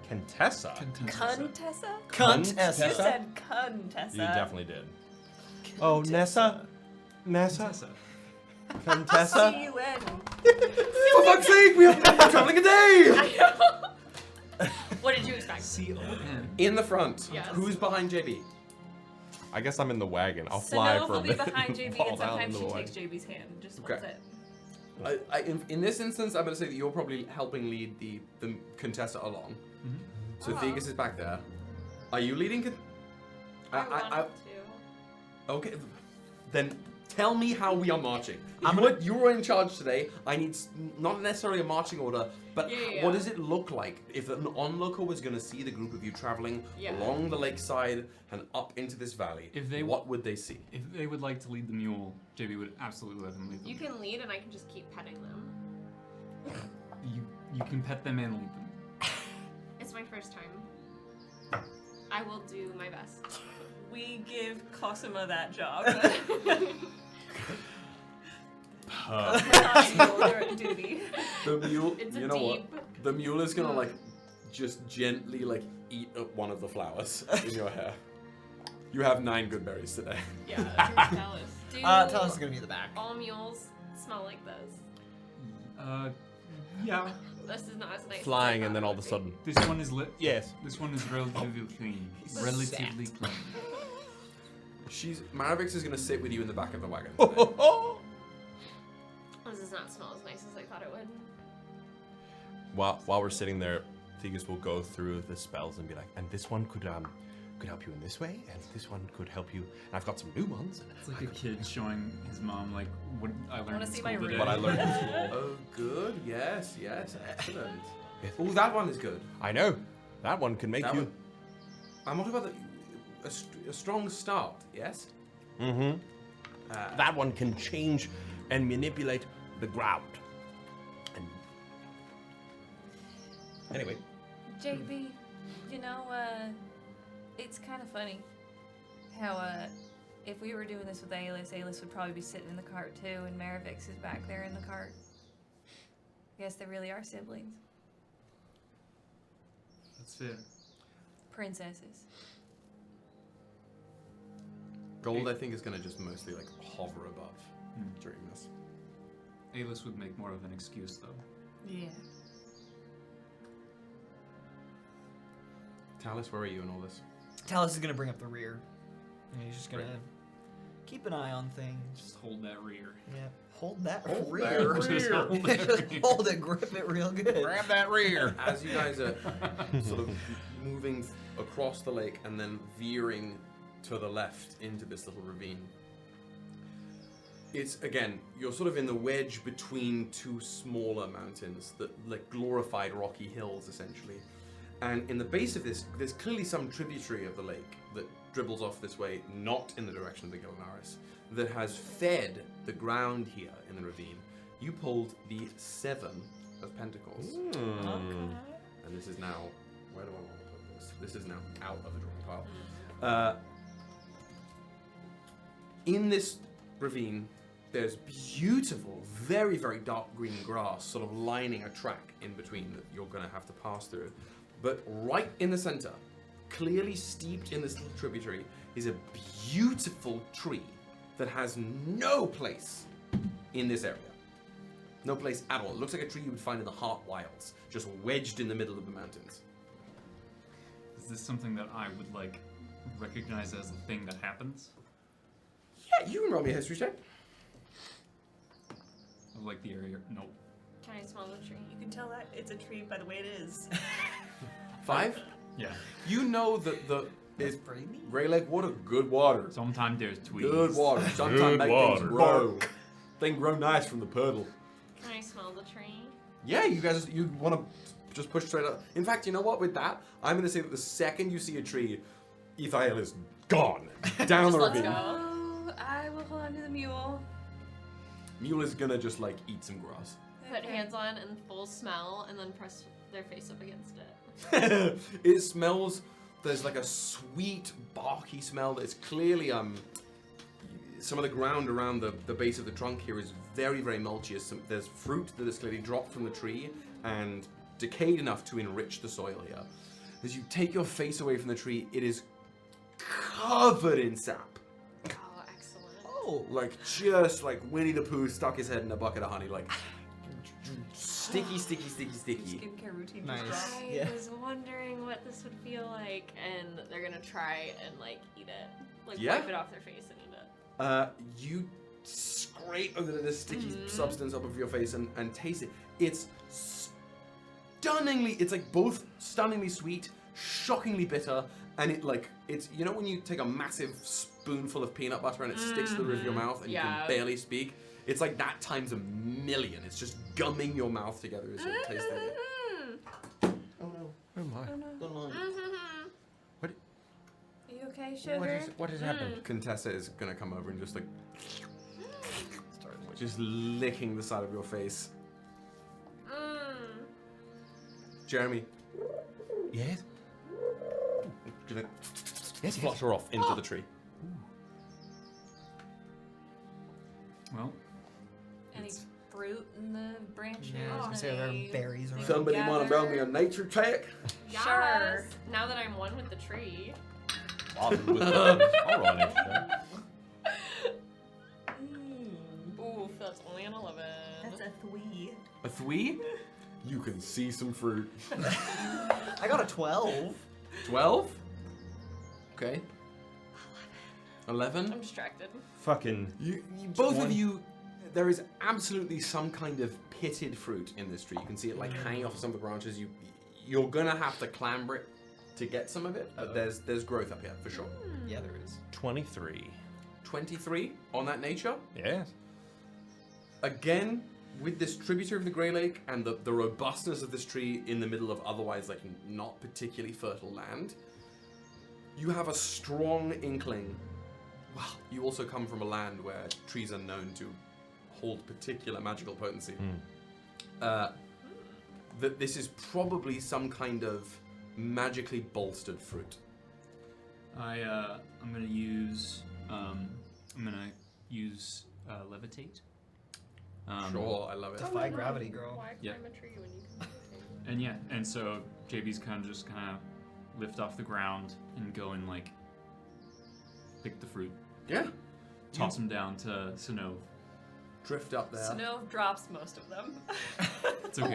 Contessa. Contessa? Contessa. You said Contessa. You definitely did. Oh, Nessa. Nessa. Contessa. C-U-N. For fuck's sake, we have been traveling a day! What did you expect? C-O-N. In the front. Yes. Who's behind JB? I guess I'm in the wagon. I'll fly Synnove for will a be minute. behind and JB, fall and down sometimes in she the takes wagon. JB's hand. Just Okay. wants it. In this instance, I'm going to say that you're probably helping lead the Contessa along. So Theagus is back there. Are you leading? I wanted to. Okay, then tell me how we are marching. You were in charge today. I need not necessarily a marching order, but Yeah. what does it look like if an onlooker was going to see the group of you traveling along the lakeside and up into this valley? What would they see? If they would like to lead the mule, JB would absolutely let them lead them. You can lead, and I can just keep petting them. You can pet them and lead them. It's my first time. I will do my best. We give Kosima that job. They're at duty. The mule, It's a you know deep- what? The mule is gonna just gently eat up one of the flowers in your hair. You have 9 good berries today. Yeah. Talis. Talis is gonna be in the back. All mules smell like this. Yeah. This is not as nice. Flying and then all of a sudden. This one is lit. Yes. This one is relatively clean. Relatively clean. Maravix is gonna sit with you in the back of the wagon. This does not smell as nice as I thought it would. While we're sitting there, Theagus will go through the spells and be like, and this one could help you in this way, and this one could help you. And I've got some new ones. And It's like a kid showing his mom like what I learned wanna in see school my today. ring. What I learned in school. Oh, good. Yes, excellent. Oh, that one is good. I know. That one can make That you. one- And what about a strong start? Yes. Mm-hmm. That one can change and manipulate the ground. And anyway, JB, you know, it's kind of funny how, if we were doing this with Alis would probably be sitting in the cart too, and Maravix is back there in the cart. I guess they really are siblings. That's fair. Princesses. Gold, I think, is gonna just mostly hover above during this. Alis would make more of an excuse though. Yeah. Talis, where are you in all this? Talis is gonna bring up the rear. And he's just gonna keep an eye on things. Just hold that rear. Yeah. Hold that Hold rear. that rear. Just hold it, grip it real good. grab that rear. As you guys are sort of moving across the lake and then veering to the left into this little ravine, it's, again, you're sort of in the wedge between two smaller mountains, that glorified rocky hills, essentially. And in the base of this, there's clearly some tributary of the lake that dribbles off this way, not in the direction of the Gilnaris, that has fed the ground here in the ravine. You pulled the 7 of Pentacles. And this is now, where do I want to put this? This is now out of the drawing pile. In this ravine, There's beautiful, very, very dark green grass sort of lining a track in between that you're going to have to pass through. But right in the center, clearly steeped in this little tributary, is a beautiful tree that has no place in this area. No place at all. It looks like a tree you would find in the Heart Wilds, just wedged in the middle of the mountains. Is this something that I would like recognize as a thing that happens? Yeah, you can roll me a history check. Of like the area? Nope. Can I smell the tree? You can tell that it's a tree by the way it is. 5? Yeah. You know that the Grey Lake water, good water. Sometimes there's tweeds. Good water. Sometimes make things grow. Things grow nice from the puddle. Can I smell the tree? Yeah, you want to just push straight up. In fact, you know what? With that, I'm going to say that the second you see a tree, Ythae'el is gone down the ravine. Oh, I will hold on to the mule. Mule is gonna just like eat some grass. Put hands on and full smell, and then press their face up against it. It smells. There's like a sweet barky smell that's clearly some of the ground around the base of the trunk here is very, very mulchy. There's fruit that is clearly dropped from the tree and decayed enough to enrich the soil here. As you take your face away from the tree, it is covered in sap. Oh, excellent. Oh. Like, just like Winnie the Pooh stuck his head in a bucket of honey. Like, sticky, sticky, sticky, sticky. Skincare routine Nice. just dropped. Yeah. I was wondering what this would feel like, and they're gonna try and like eat it, like Yeah? wipe it off their face and eat it. You scrape a bit of this sticky substance up of your face and taste it. It's stunningly, it's like both stunningly sweet, shockingly bitter, and it's, you know when you take a massive spoonful of peanut butter and it sticks to the roof of your mouth and you can barely speak? It's like that times a million. It's just gumming your mouth together as you're tasting it. Oh no. Oh my. Oh, no. What? Are you okay, sugar? What has happened? Contessa is gonna come over and just like just licking the side of your face. Jeremy. Yes? Gonna Yes, flutter off into the tree. Well, Any fruit in the branches? Yeah, I was gonna say, are there Any- berries around? Somebody want to roll me a nature check? Sure. Now that I'm one with the tree. I'll roll an extra. Ooh, that's only an 11. That's a 3. A 3? You can see some fruit. I got a 12. 12? Okay. 11? I'm distracted. Fucking. You both of you, there is absolutely some kind of pitted fruit in this tree. You can see it like hanging off some of the branches. You're gonna have to clamber it to get some of it, but there's growth up here for sure. Yeah, there is. 23. 23 on that nature. Yes. Again, with this tributary of the Grey Lake and the robustness of this tree in the middle of otherwise like not particularly fertile land, you have a strong inkling. Well, you also come from a land where trees are known to hold particular magical potency. That this is probably some kind of magically bolstered fruit. I'm gonna use levitate. Sure, I love it. Defy gravity, girl. Why Yeah. climb a tree when you can And yeah, and so JB's kind of lift off the ground and go and like pick the fruit. Yeah. Toss them down to Synnove. Drift up there. Synnove drops most of them. It's okay.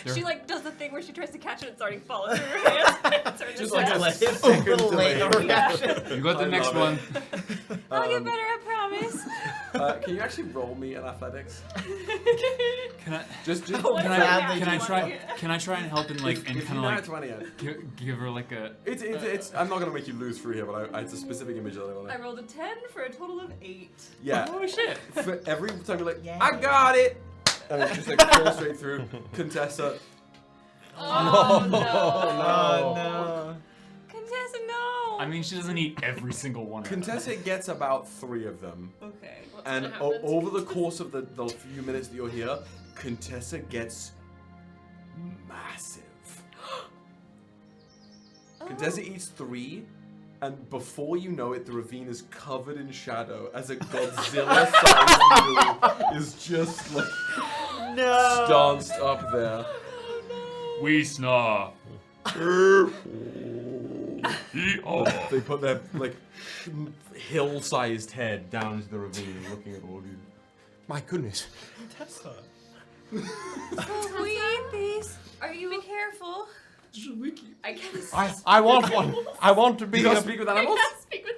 They're She like does the thing where she tries to catch it and it's already falling through her hands. Just like a second delay. reaction. You got the I next love one. I'll get better, I promise. Can you actually roll me an athletics? Can I Just What's can that I can I now? try can I try and help and like and if kind you of nat like 20 in. give her like a It's I'm not gonna make you lose through here, but it's a specific image that I want I to. rolled a 10 for a total of 8. Yeah. oh shit. For every time you're like, Yay. I got it, and it's just like falls straight through. Contessa. Oh no. Oh, no. Contessa, no. I mean, she doesn't eat every single one. of them. Contessa gets about 3 of them, Okay. What's and gonna happen to over the Contessa? course of the few minutes that you're here, Contessa gets massive. Contessa eats 3, And before you know it, the ravine is covered in shadow as a Godzilla-sized mule is just like stanced up there. We snarl. They put their like hill-sized head down into the ravine, looking at all of you. My goodness. So we eat these. Are you careful? I guess. I want one. I want to be. You can't speak with animals? I can't speak with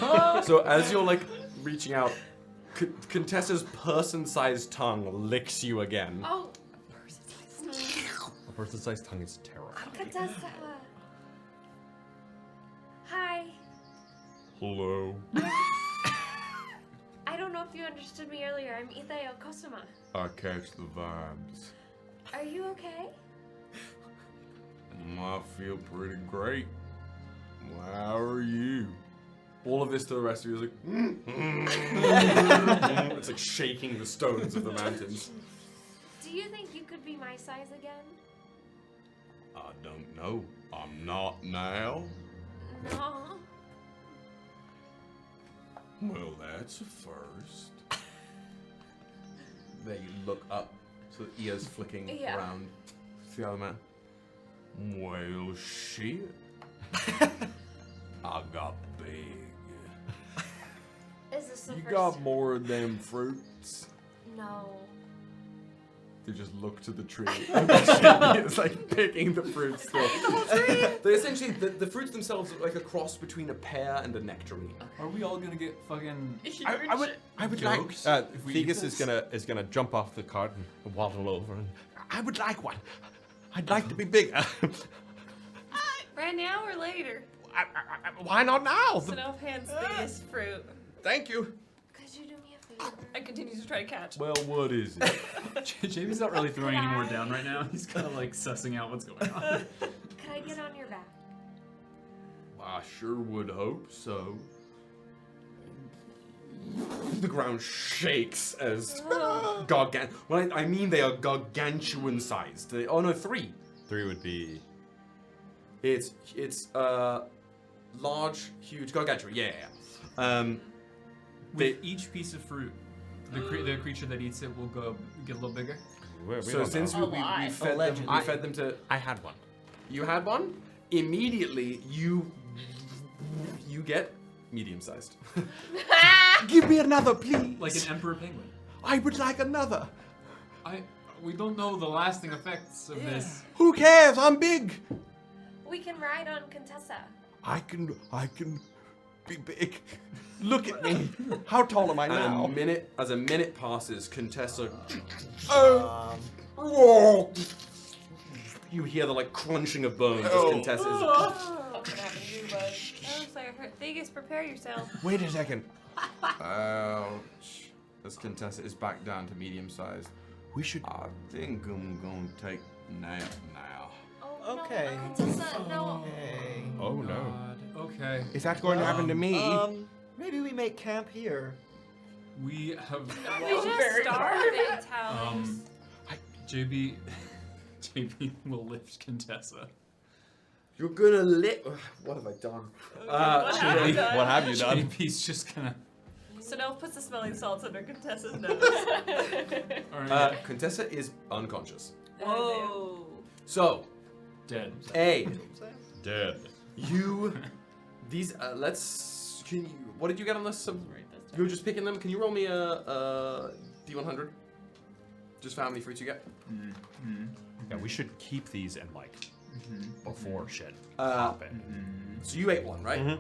animals. So as you're like reaching out, Contessa's person-sized tongue licks you again. Oh, A person-sized tongue is terrifying. Contessa. Hi. Hello. I don't know if you understood me earlier. I'm Ythae'el Kosima. I catch the vibes. Are you okay? I feel pretty great. Well, how are you? All of this to the rest of you is like, it's like shaking the stones of the mountains. Do you think you could be my size again? I don't know. I'm not now. No. Well, that's a first. There you look up, so the ears flicking Yeah. around. It's the other man. Well, shit. I got big. Is this the You first got more of them fruits. No. They just look to the tree. It's like picking the fruits still. They essentially, the fruits themselves are like a cross between a pear and a nectarine. Are we all gonna get fucking? I would jokes like. if we eat Theagus this? is gonna jump off the cart and waddle over, and I would like one. I'd like to be bigger. Right now or later? Why not now? Synnove hands this fruit. Thank you. Could you do me a favor? I continue to try to catch. Well, what is it? Jamie's not really throwing any more down right now. He's kind of like sussing out what's going on. Could I get on your back? I sure would hope so. The ground shakes as gargan. Well, I mean they are gargantuan sized. Oh no, 3. 3 would be. It's large, huge, gargantuan. Yeah. With each piece of fruit, the creature that eats it will get a little bigger. So since we fed them to. I had one. You had one. Immediately, you get medium sized. Give me another, please. Like an emperor penguin. I would like another. We don't know the lasting effects of this. Who cares? I'm big. We can ride on Contessa. I can be big. Look at me. How tall am I now? As a minute passes, Contessa. You hear the like crunching of bones as Contessa is. What's gonna happen to you, bud? Oh, so I heard. Theagus, prepare yourself. Wait a second. Ouch. As Contessa is back down to medium sized. We should. I think I'm gonna take a nap now. Oh, Okay. No, Contessa, no. Okay. Oh no. Okay. Is that going to happen to me? Maybe we make camp here. We have. We just started, Talis. JB will lift Contessa. You're gonna What have I done? What have you done? JB's just gonna. Synnove puts the smelling salts under Contessa's nose. Contessa is unconscious. Whoa. So, Dead. Dead. What did you get on this? You were just picking them. Can you roll me a D100? Just how many fruits you get? Yeah, we should keep these and before shit. So you ate one, right?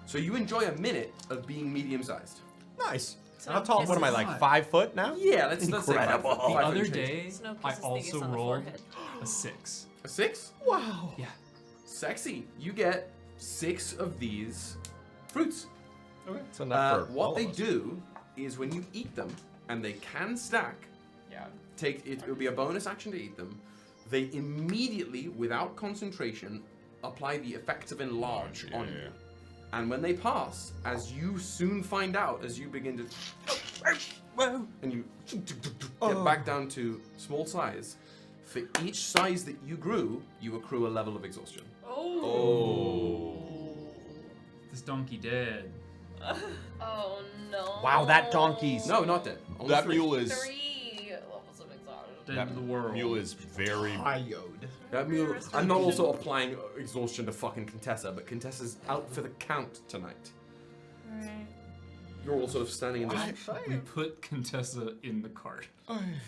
So you enjoy a minute of being medium-sized. Nice. How tall? What am I, like 5 foot now? Yeah, let's say 5 foot. Incredible. The other day, Synnove I kisses Theagus also on the rolled forehead. a 6. A 6? Wow. Yeah. Sexy. You get 6 of these fruits. Okay. So enough for what they do is when you eat them, and they can stack. Yeah. It will be a bonus action to eat them. They immediately, without concentration, apply the effects of enlarge on you. And when they pass, as you soon find out, as you begin to, and you get back down to small size, for each size that you grew, you accrue a level of exhaustion. Oh. Oh. This donkey dead. Oh no. Wow, that donkey's... No, not dead. Only That 3. mule is... 3 levels of exhaustion. Dead to the world. Mule is very... Hyoed. That mule. I'm not also applying exhaustion to fucking Contessa, but Contessa's out for the count tonight. Right. You're all sort of standing in this. We put Contessa in the cart.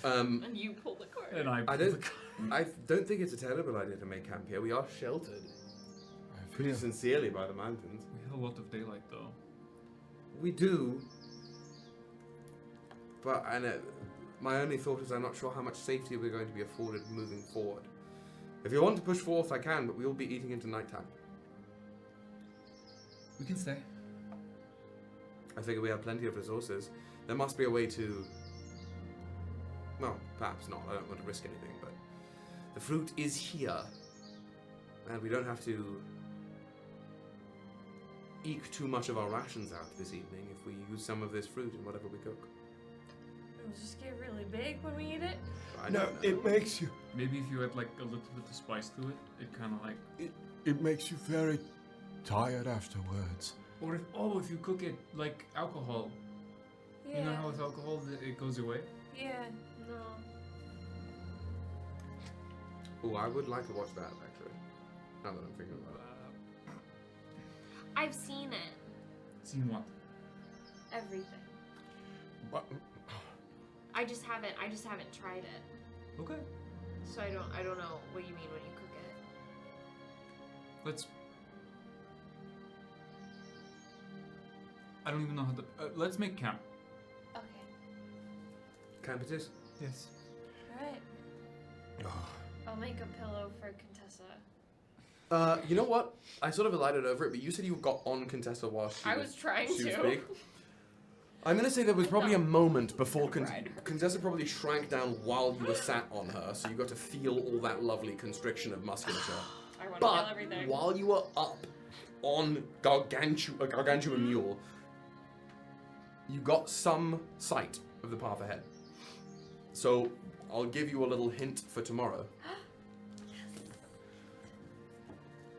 And you pull the cord. And I I don't think it's a terrible idea to make camp here. We are sheltered. Pretty sincerely by the mountains. We have a lot of daylight though. We do. But my only thought is I'm not sure how much safety we're going to be afforded moving forward. If you want to push forth, I can, but we will be eating into nighttime. We can stay. I figure we have plenty of resources. There must be a way to... Well, perhaps not. I don't want to risk anything, but... The fruit is here. And we don't have to... eke too much of our rations out this evening if we use some of this fruit in whatever we cook. It'll just get really big when we eat it. I No, don't know. it makes you... Maybe if you add like a little bit of spice to it, it kind of like... It makes you very tired afterwards. Or if you cook it like alcohol. Yeah. You know how with alcohol it goes away? Yeah. No. Oh, I would like to watch that, actually. Now that I'm thinking about it. I've seen it. Seen what? Everything. But I just haven't tried it. Okay. So I don't know what you mean when you cook it. I don't even know how to... let's make camp. Okay. Camp it is? yes. Alright. I'll make a pillow for Contessa. You know what? I sort of elided over it, but you said you got on Contessa while she I was trying she was to. big. I'm gonna say there was probably a moment before Contessa probably shrank down while you were sat on her, so you got to feel all that lovely constriction of musculature. I want to But feel everything. while you were up on Gargantua Mule, you got some sight of the path ahead. So I'll give you a little hint for tomorrow.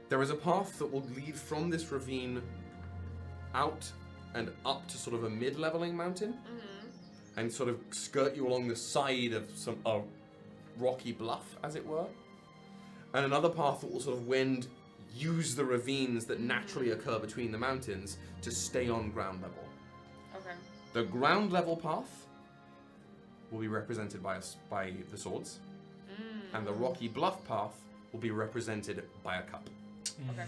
There is a path that will lead from this ravine out and up to sort of a mid-leveling mountain, and sort of skirt you along the side of some rocky bluff, as it were. And another path that will sort of use the ravines that naturally occur between the mountains to stay on ground level. Okay. The ground level path will be represented by the swords, and the rocky bluff path will be represented by a cup. Okay.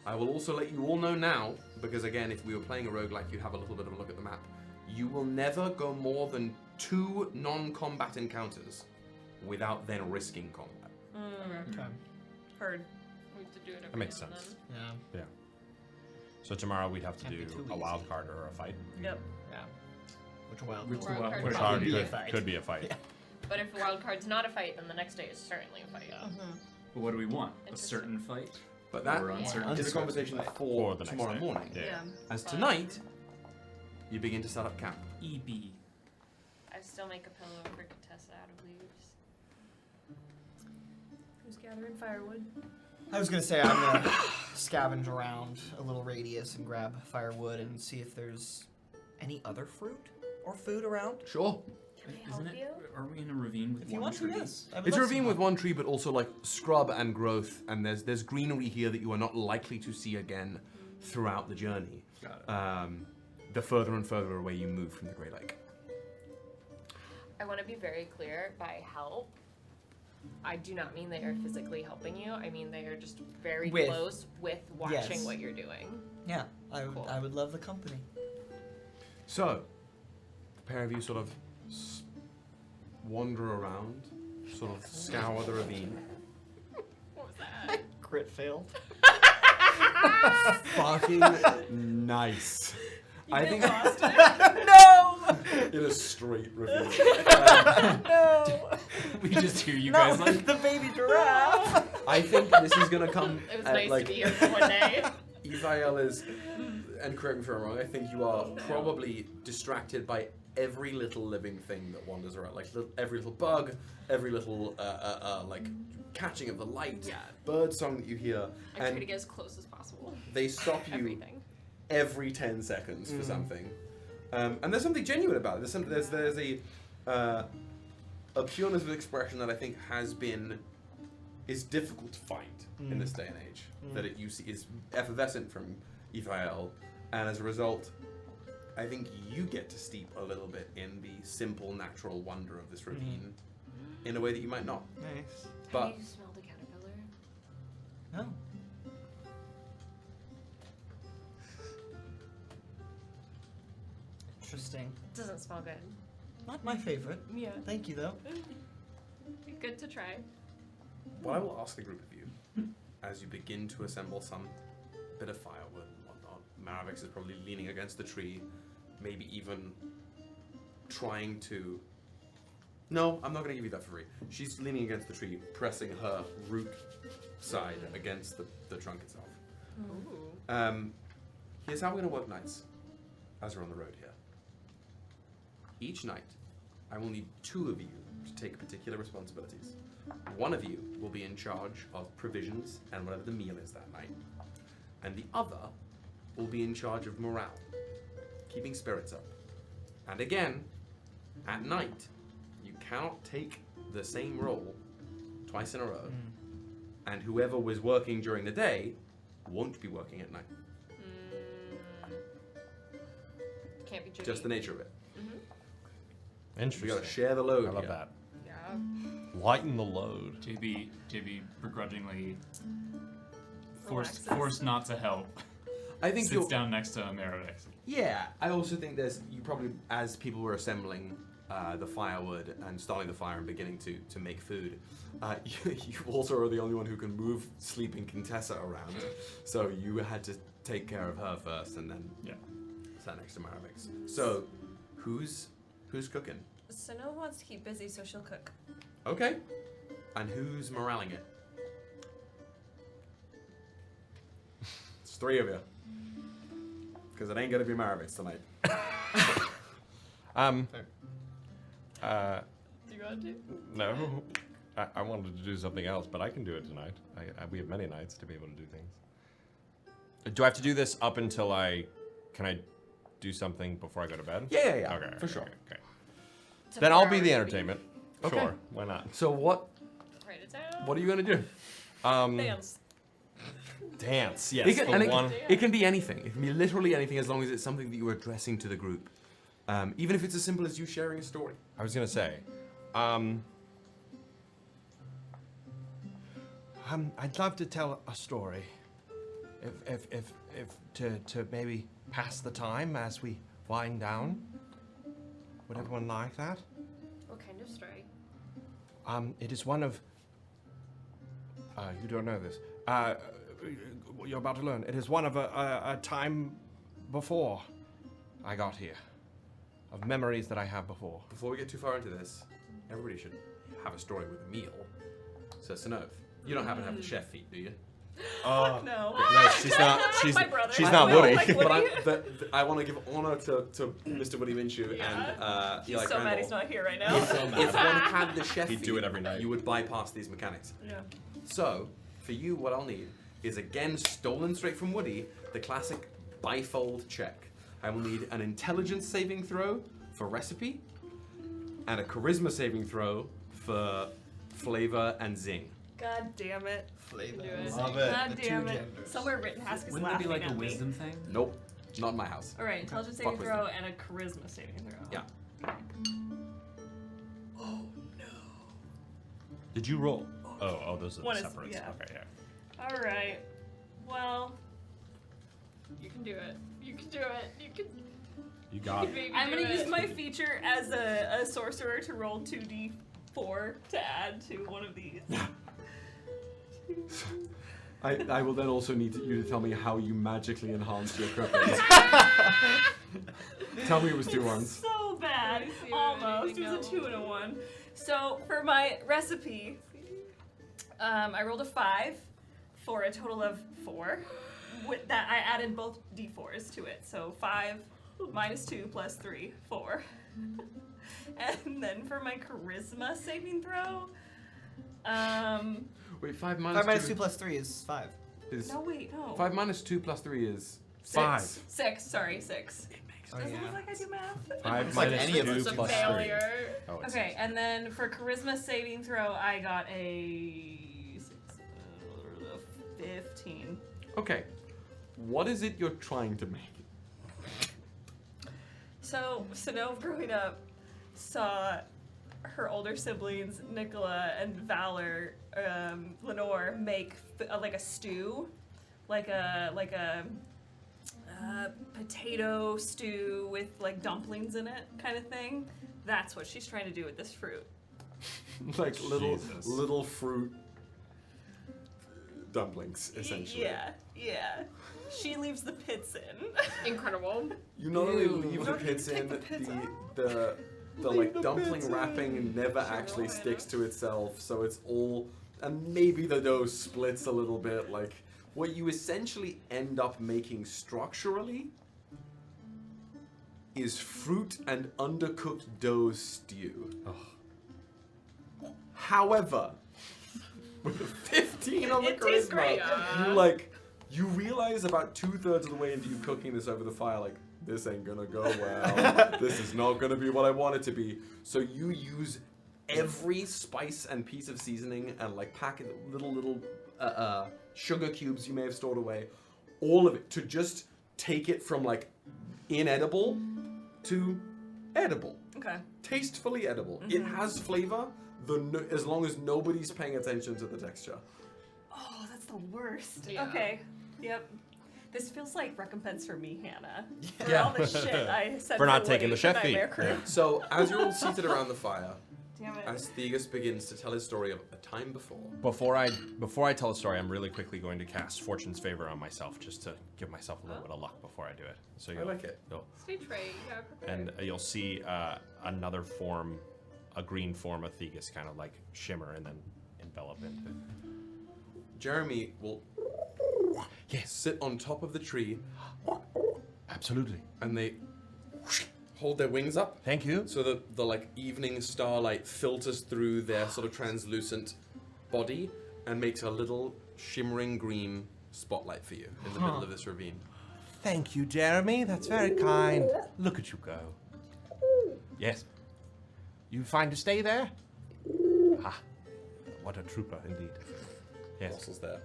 I will also let you all know now, because again, if we were playing a roguelike, you'd have a little bit of a look at the map. You will never go more than 2 non-combat encounters without then risking combat. Okay. Heard. We have to do it every That makes now and sense. then. Yeah. So tomorroll we'd have to Can't be do too a easy. wild card or a fight. Yep. Yeah. Which wild Which card? wild card card? Card Could be a could, fight. could be a fight. Yeah. But if the wild card's not a fight, then the next day is certainly a fight. But what do we want? A Interesting. certain fight? But that Or uncertain is a fight? conversation For for the next tomorrow day. morning. Yeah. As tonight, you begin to set up camp. EB. I still make a pillow for Contessa out of leaves. Who's gathering firewood? I was gonna say I'm gonna scavenge around a little radius and grab firewood and see if there's any other fruit or food around. Sure. Can I help Isn't it? you? Are we in a ravine with If you one want to, tree? yes. I would It's a love ravine some with help. one tree, but also like scrub and growth, and there's greenery here that you are not likely to see again throughout the journey. Got it. The further and further away you move from the Grey Lake. I want to be very clear by help. I do not mean they are physically helping you. I mean they are just very With. close with watching Yes. what you're doing. Yeah, I would. Cool. I would love the company. So, the pair of you sort of wander around, sort of scour the ravine. What was that? Crit failed. Fucking nice. I think No! in a straight ravine. No! We just hear you Not guys like... with the baby giraffe. I think this is gonna come It was at nice like to be here for one day. Ythae'el is, and correct me if I'm wrong, I think you are probably distracted by every little living thing that wanders around, like every little bug, every little like catching of the light, bird song that you hear. I try to get as close as possible. They stop you Everything. every 10 seconds for something. And there's something genuine about it. There's a pureness of expression that I think is difficult to find in this day and age. That you see is effervescent from Ythae'el, and as a result, I think you get to steep a little bit in the simple, natural wonder of this ravine in a way that you might not. Nice. But Have you smelled a caterpillar? No. Interesting. Doesn't smell good. Not my favorite. Yeah. Thank you, though. Good to try. what I will ask the group of you, as you begin to assemble some bit of firewood and whatnot, Maravix is probably leaning against the tree, maybe even trying to... No, I'm not going to give you that for free. She's leaning against the tree, pressing her root side against the trunk itself. Ooh. Here's how we're going to work nights as we're on the road here. Each night, I will need 2 of you to take particular responsibilities. One of you will be in charge of provisions and whatever the meal is that night. And the other will be in charge of morale, keeping spirits up. And again, at night, you cannot take the same role twice in a row. And whoever was working during the day won't be working at night. Can't be Judy. Just the nature of it. Interesting. We gotta share the load. I love here. that. Yeah. Lighten the load. JB begrudgingly Relaxes. forced not to help. I think sits down next to Maravix. Yeah, I also think you probably, as people were assembling the firewood and starting the fire and beginning to make food, you also are the only one who can move sleeping Contessa around. So you had to take care of her first and then sat next to Maravix. So, who's cooking? Synnove wants to keep busy, so she'll cook. Okay. And who's moraling it? It's 3 of you. Because it ain't gonna be Maravix tonight. Do you want to? No. I wanted to do something else, but I can do it tonight. We have many nights to be able to do things. Do I have to do this up until can I do something before I go to bed? Yeah. Okay. For sure. Okay. Then I'll be the entertainment. Okay. Sure. Why not? So what Write it down. are you gonna do? Dance. Dance, yes. It can be anything. It can be literally anything as long as it's something that you're addressing to the group. Even if it's as simple as you sharing a story. I was gonna say, I'd love to tell a story. If to maybe pass the time as we wind down. Would everyone like that? What kind of story? It is one of. You don't know this. You're about to learn. It is one of a time before I got here, of memories that I have before. Before we get too far into this, everybody should have a story with a meal. So Synnove, you don't happen to have the chef feat, do you? No. No, she's not. She's My brother. she's not Woody. Like Woody. But I want to give honor to Mr. Woody Minshew and He's Eli so mad Crandall. he's not here right now. If one had the chef He'd feat, do it every night. you would bypass these mechanics. Yeah. So, for you, what I'll need is, again, stolen straight from Woody, the classic bifold check. I will need an intelligence saving throw for recipe, and a charisma saving throw for flavor and zing. God damn it. Flavor. Do it. Love it. God The damn two it. genders. Somewhere Rittenhouse is Wouldn't it laughing be like at a me. wisdom thing? Nope, not in my house. All right, intelligence Fuck saving wisdom. throw and a charisma saving throw. Yeah. Did you roll? Oh, those are One the is- separates. yeah. Okay, yeah. All right. Well, you can do it. You can do it. You can. You got it. Maybe I'm gonna use my feature as a sorcerer to roll 2d4 to add to one of these. I will then also need you to tell me how you magically enhance your cooking. Tell me it was 2 ones. So bad. see Almost. anything It was a 2 and a 1. So for my recipe, I rolled a 5 for a total of 4. With that, I added both d4s to it. So 5 minus 2 plus 3, 4. And then for my charisma saving throw, Wait, 5 5 minus minus 2 plus 3 is 5. no wait, no. 5 minus 2 plus 3 is 6. 6, sorry, 6. Oh, Doesn't yeah. look like I do math. 5 like minus any of 2 us It's a plus 3. failure. Oh, it's Okay, and then for charisma saving throw, I got a 15. Okay. What is it you're trying to make? So, Synnove growing up saw her older siblings, Nicola and Valor, Lenore, make like a stew, like a potato stew with like dumplings in it, kind of thing. That's what she's trying to do with this fruit. Like Jesus. little fruit dumplings, essentially. Yeah. She leaves the pits in. Incredible. You not only leave the pits take in, the pits the like dumpling wrapping never actually Sure, sticks to itself, so it's all, and maybe the dough splits a little bit. Like what you essentially end up making structurally is fruit and undercooked dough stew. However, with a 15 on the It tastes great. charisma, you realize about 2/3 of the way into you cooking this over the fire, like, this ain't gonna go well. This is not gonna be what I want it to be. So you use every spice and piece of seasoning and like packet little sugar cubes you may have stored away, all of it to just take it from like inedible to edible. Okay. Tastefully edible. It has flavor, as long as nobody's paying attention to the texture. Oh, that's the worst. Yeah. Okay. Yep. This feels like recompense for me, Hannah. For Yeah. all the shit I said For not Woody taking the for chef fee. Nightmare Crew. So as you're all seated around the fire, Damn it. as Theagus begins to tell his story of a time before. Before I tell a story, I'm really quickly going to cast Fortune's Favor on myself, just to give myself a little bit of luck before I do it. So I like it. Stage right. Yeah, prepared. And you'll see another form, a green form of Theagus, kind of like shimmer and then envelop into. Jeremy will sit on top of the tree. Absolutely. And they hold their wings up. Thank you. So that the like evening starlight filters through their sort of translucent body and makes a little shimmering green spotlight for you in the middle of this ravine. Thank you, Jeremy. That's very kind. Look at you go. Yes. You find to stay there? Ah, what a trooper indeed. Yes. Muscles there.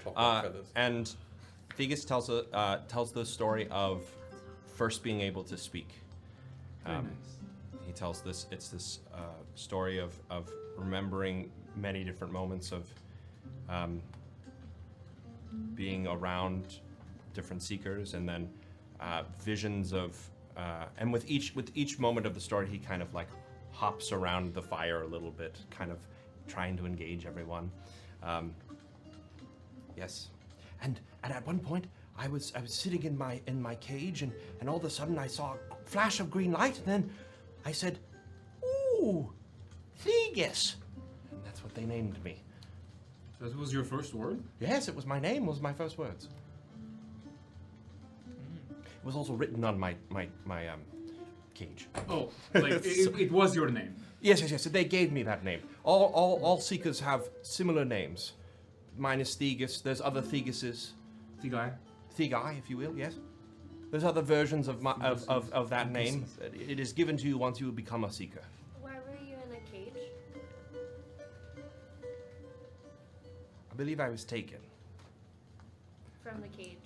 Clockwork feathers. And Theagus tells the story of first being able to speak. He tells this. It's this story of remembering many different moments of being around different seekers, and then visions of. And with each moment of the story, he kind of like hops around the fire a little bit, kind of trying to engage everyone. Yes, and at one point I was sitting in my cage, and all of a sudden I saw a flash of green light, and then I said, "Ooh, Theagus," and that's what they named me. That was your first word? Yes, it was my name. Was my first words. It was also written on my cage. Oh, like it was your name. Yes. They gave me that name. All seekers have similar names. Mine is Theagus. There's other Theaguses. Thegai, if you will. Yes. There's other versions of that name. It is given to you once you become a seeker. Why were you in a cage? I believe I was taken. From the cage.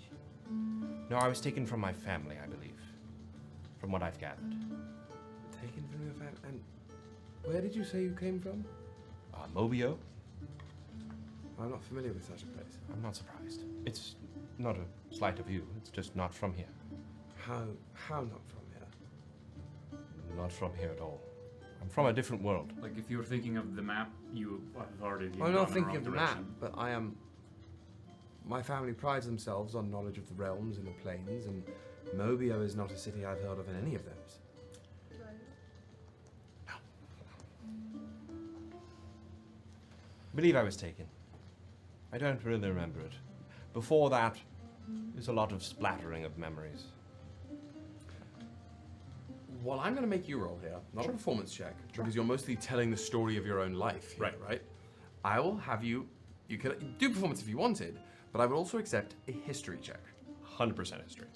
No, I was taken from my family. I believe, from what I've gathered. Taken from your family. And where did you say you came from? Mobio. I'm not familiar with such a place. I'm not surprised. It's not a slight of you. It's just not from here. How not from here? Not from here at all. I'm from a different world. Like if you're thinking of the map, you have already. I'm gone not in thinking wrong of the direction. map, but I am. My family prides themselves on knowledge of the realms and the planes, and Mobio is not a city I've heard of in any of those. I believe I was taken. I don't really remember it. Before that, there's a lot of splattering of memories. Well, I'm going to make you roll here, not a performance check, because you're mostly telling the story of your own life. Here, right? I will have you. You could do performance if you wanted, but I would also accept a history check. 100% history.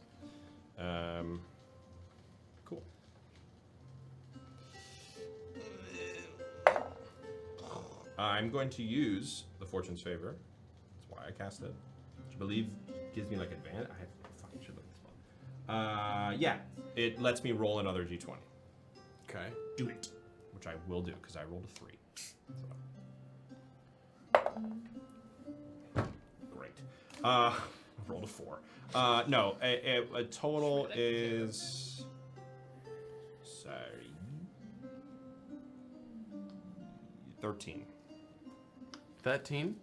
Cool. I'm going to use the Fortune's Favor. That's why I cast it. Which I believe gives me like advantage. I fucking should look this one. Yeah, it lets me roll another d20. Okay. Do it. Which I will do because I rolled a 3. So. Great. I rolled a 4. No, a total is. Sorry. 13. 13.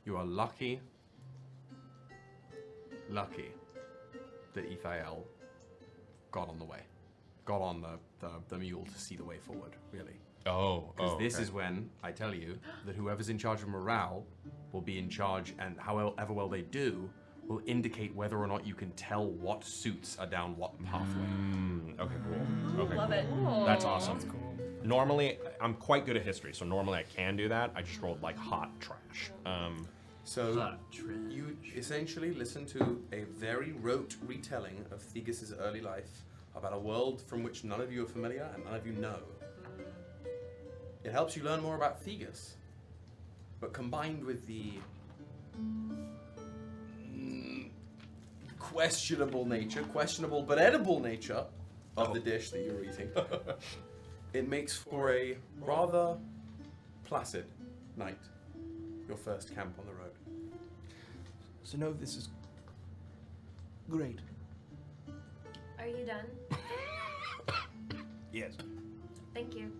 You are lucky that Ythae'el got on the way. Got on the mule to see the way forward, really. Because this is when I tell you that whoever's in charge of morale will be in charge, and however well they do will indicate whether or not you can tell what suits are down what pathway. Okay, cool. Okay, Love cool. it. That's awesome. That's cool. Normally, I'm quite good at history, so normally I can do that. I just rolled like hot trash. So you essentially listen to a very rote retelling of Theagus's early life about a world from which none of you are familiar and none of you know. It helps you learn more about Theagus, but combined with the questionable but edible nature of the dish that you're eating, it makes for a rather placid night. Your first camp on the road. Synnove, this is great. Are you done? Yes. Thank you.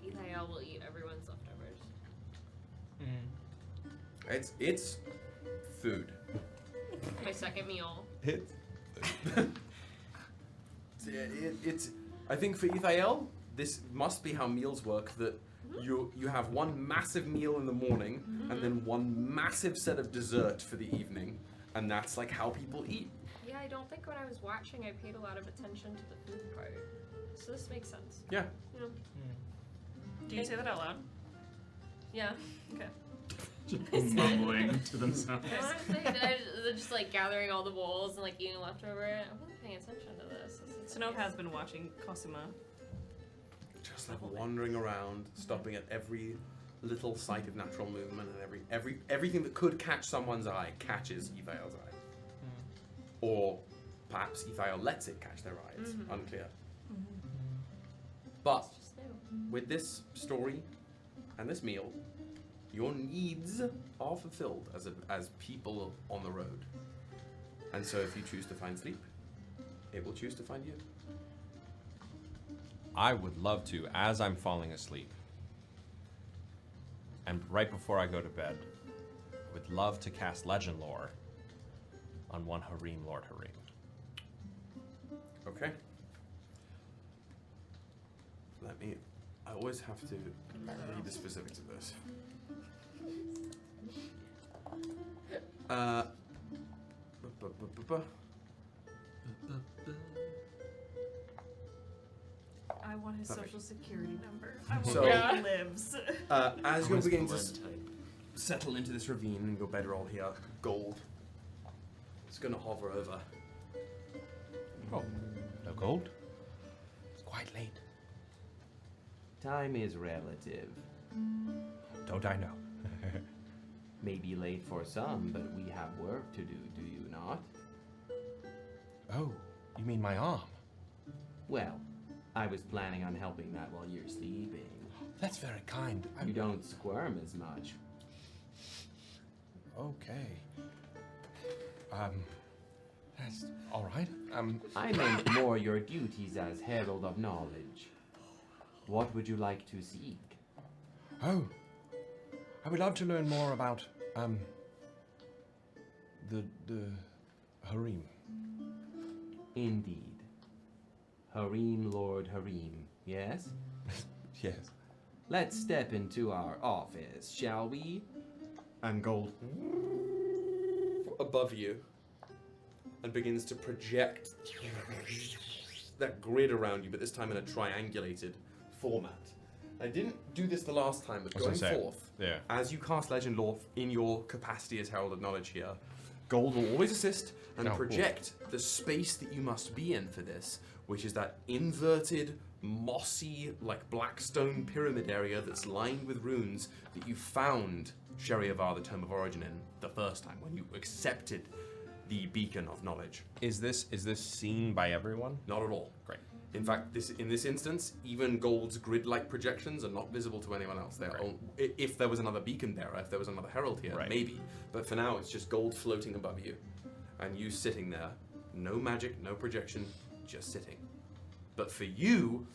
Ythae'el will eat everyone's leftovers. It's food. My second meal. It's. I think for Ythae'el, this must be how meals work. That you have one massive meal in the morning and then one massive set of dessert for the evening, and that's like how people eat. Yeah, I don't think when I was watching I paid a lot of attention to the food part. So this makes sense. Yeah. Do you say that out loud? Yeah. Okay. Just mumbling to themselves. Honestly, they're just like gathering all the bowls and like eating leftover. I wasn't paying attention to this. Synnove has been watching Kosima. Just like wandering around, stopping at every little sight of natural movement, and everything that could catch someone's eye catches Ythae'el's eye. Or perhaps Ythae'el lets it catch their eye. It's unclear. But with this story and this meal, your needs are fulfilled as people on the road. And so if you choose to find sleep, it will choose to find you. I would love to, as I'm falling asleep, and right before I go to bed, I would love to cast Legend Lore on one Harem, Lord Harem. Okay. I always have to read the specifics of this. I want his Perfect. social security number. I want So, where he lives. As you're beginning to settle into this ravine and your bedroll here, gold, it's going to hover over. Oh, no gold? It's quite late. Time is relative. Don't I know? Maybe late for some, but we have work to do you not? Oh, you mean my arm? Well, I was planning on helping that while you're sleeping. That's very kind. You don't squirm as much. Okay. That's all right. I meant more your duties as Herald of Knowledge. What would you like to seek? Oh, I would love to learn more about, the Harem. Indeed. Harem, Lord Harem, yes? Yes. Let's step into our office, shall we? And gold above you and begins to project that grid around you, but this time in a triangulated format. I didn't do this the last time, but going forth, as you cast Legend Lore in your capacity as Herald of Knowledge here, Gold will always assist and project the space that you must be in for this, which is that inverted, mossy, like blackstone pyramid area that's lined with runes that you found Sheriavar, the Tome of Origin, in the first time when you accepted the Beacon of Knowledge. Is this seen by everyone? Not at all. Great. In fact, in this instance, even Gold's grid-like projections are not visible to anyone else. They're if there was another beacon bearer, if there was another herald here, maybe. But for now, it's just Gold floating above you, and you sitting there. No magic, no projection, just sitting. But for you,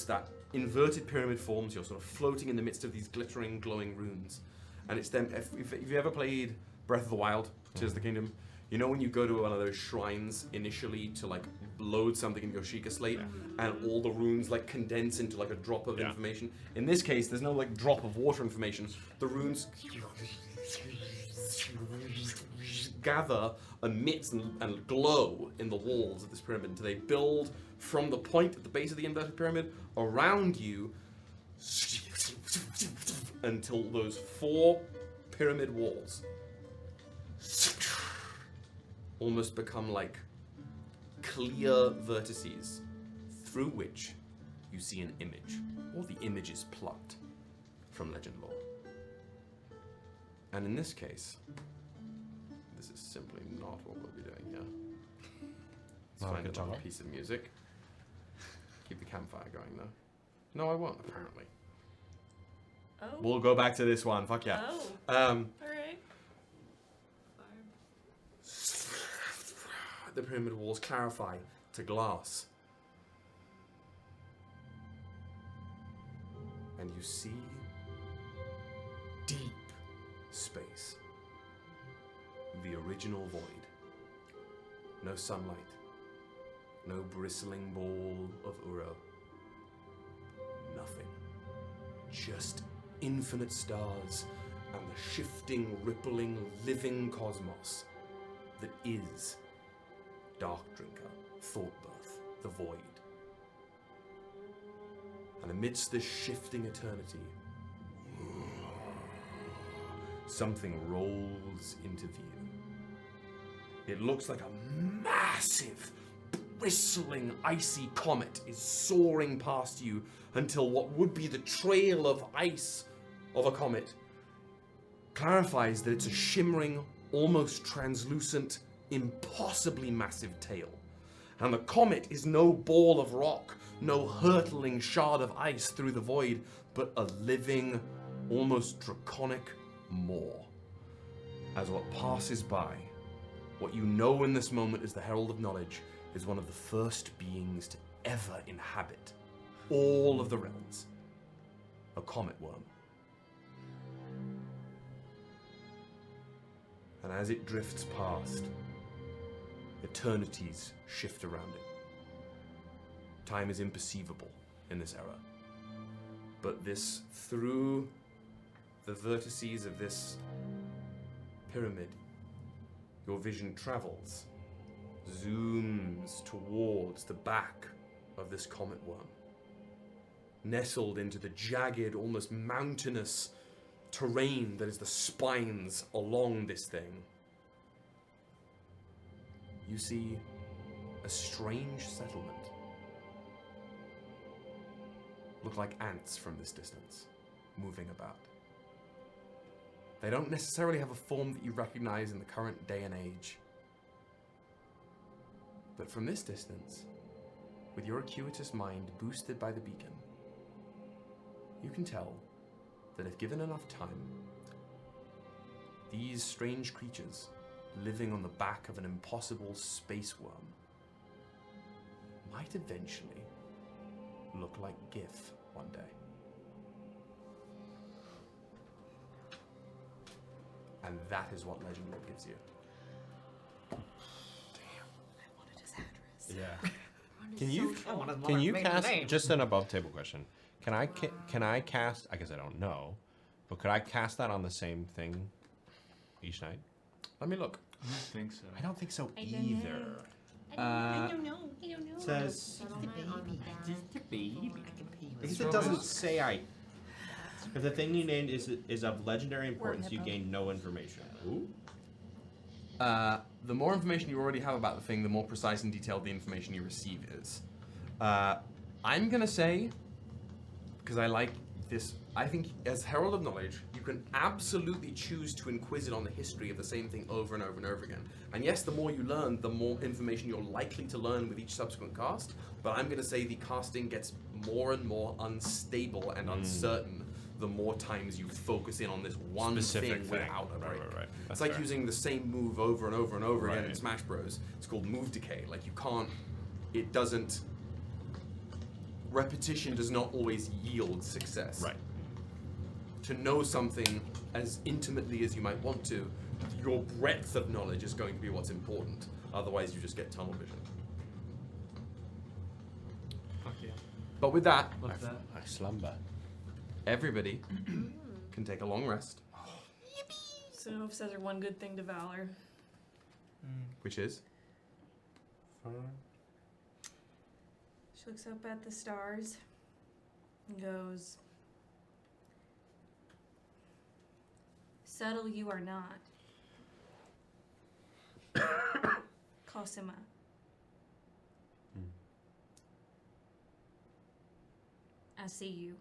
that inverted pyramid forms. You're sort of floating in the midst of these glittering, glowing runes, and it's them. If you ever played Breath of the Wild, Tears of the Kingdom. You know when you go to one of those shrines initially to like load something in your Sheikah slate and all the runes like condense into like a drop of information? In this case, there's no like drop of water information. The runes gather and mix and glow in the walls of this pyramid until they build from the point at the base of the inverted pyramid around you until those 4 pyramid walls almost become like clear vertices through which you see an image, or the image is plucked from legend lore. And in this case, this is simply not what we'll be doing here. Let's find another piece of music. Keep the campfire going though. No, I won't, apparently. Oh. We'll go back to this one. Fuck yeah. Oh. Alright. The pyramid walls clarify to glass. And you see deep space. The original void. No sunlight. No bristling ball of Uro. Nothing. Just infinite stars and the shifting, rippling, living cosmos that is Dark Drinker, Thought Birth, the Void. And amidst this shifting eternity, something rolls into view. It looks like a massive, bristling, icy comet is soaring past you until what would be the trail of ice of a comet clarifies that it's a shimmering, almost translucent, impossibly massive tail. And the comet is no ball of rock, no hurtling shard of ice through the void, but a living, almost draconic maw. As what passes by, what you know in this moment as the Herald of Knowledge is one of the first beings to ever inhabit all of the realms. A comet worm. And as it drifts past, eternities shift around it. Time is imperceivable in this era. But this, through the vertices of this pyramid, your vision travels, zooms towards the back of this comet worm. Nestled into the jagged, almost mountainous terrain that is the spines along this thing, you see a strange settlement. Look like ants from this distance, moving about. They don't necessarily have a form that you recognize in the current day and age. But from this distance, with your acuitous mind boosted by the beacon, you can tell that if given enough time, these strange creatures living on the back of an impossible space worm might eventually look like GIF one day. And that is what Legend Lore gives you. Damn. I wanted his address. Yeah. Can you cast, just an above table question, can I cast, I guess I don't know, but could I cast that on the same thing each night? Let me look. I don't think so. I don't think so I don't either. know. I don't know. Says Just a baby. because it doesn't say I. If the thing you named is of legendary importance, you gain no information. Ooh. The more information you already have about the thing, the more precise and detailed the information you receive is. I'm gonna say, because I like this, I think as Herald of Knowledge, you can absolutely choose to inquisit on the history of the same thing over and over and over again. And yes, the more you learn, the more information you're likely to learn with each subsequent cast, but I'm gonna say the casting gets more and more unstable and uncertain the more times you focus in on this one Specific thing thing. without a break. Right. It's That's like fair. using the same move over and over and over again in Right. Smash Bros. It's called move decay. Like you can't, it doesn't, repetition does not always yield success. Right. To know something as intimately as you might want to, your breadth of knowledge is going to be what's important. Otherwise you just get tunnel vision. Fuck yeah. But with that, Love that. I slumber. everybody can take a long rest, Synnove says her one good thing to Valor. which is She looks up at the stars and goes, "Subtle you are not. Kosima. I see you."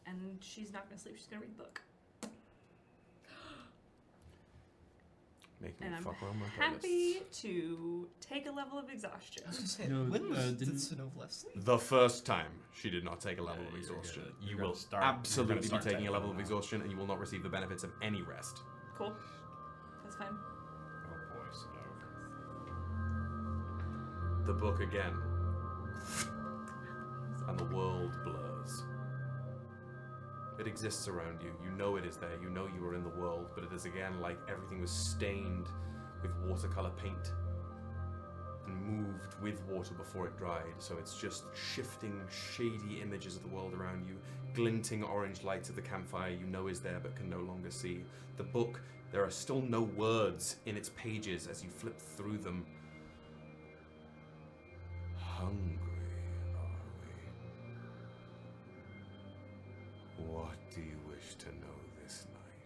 And she's not gonna sleep, she's gonna read the book. making And me I'm fuck around my happy to take a level of exhaustion. When did Synnove last sleep? The first time she did not take a level of exhaustion. You will absolutely be taking a level of exhaustion and you will not receive the benefits of any rest. Cool. That's fine. Oh boy, Synnove. The book again. And the world blurs. It exists around you. You know it is there. You know you are in the world, but it is again like everything was stained with watercolor paint and moved with water before it dried. So it's just shifting, shady images of the world around you, glinting orange lights of the campfire you know is there but can no longer see. The book, there are still no words in its pages as you flip through them. Hungry, are we? What do you wish to know this night?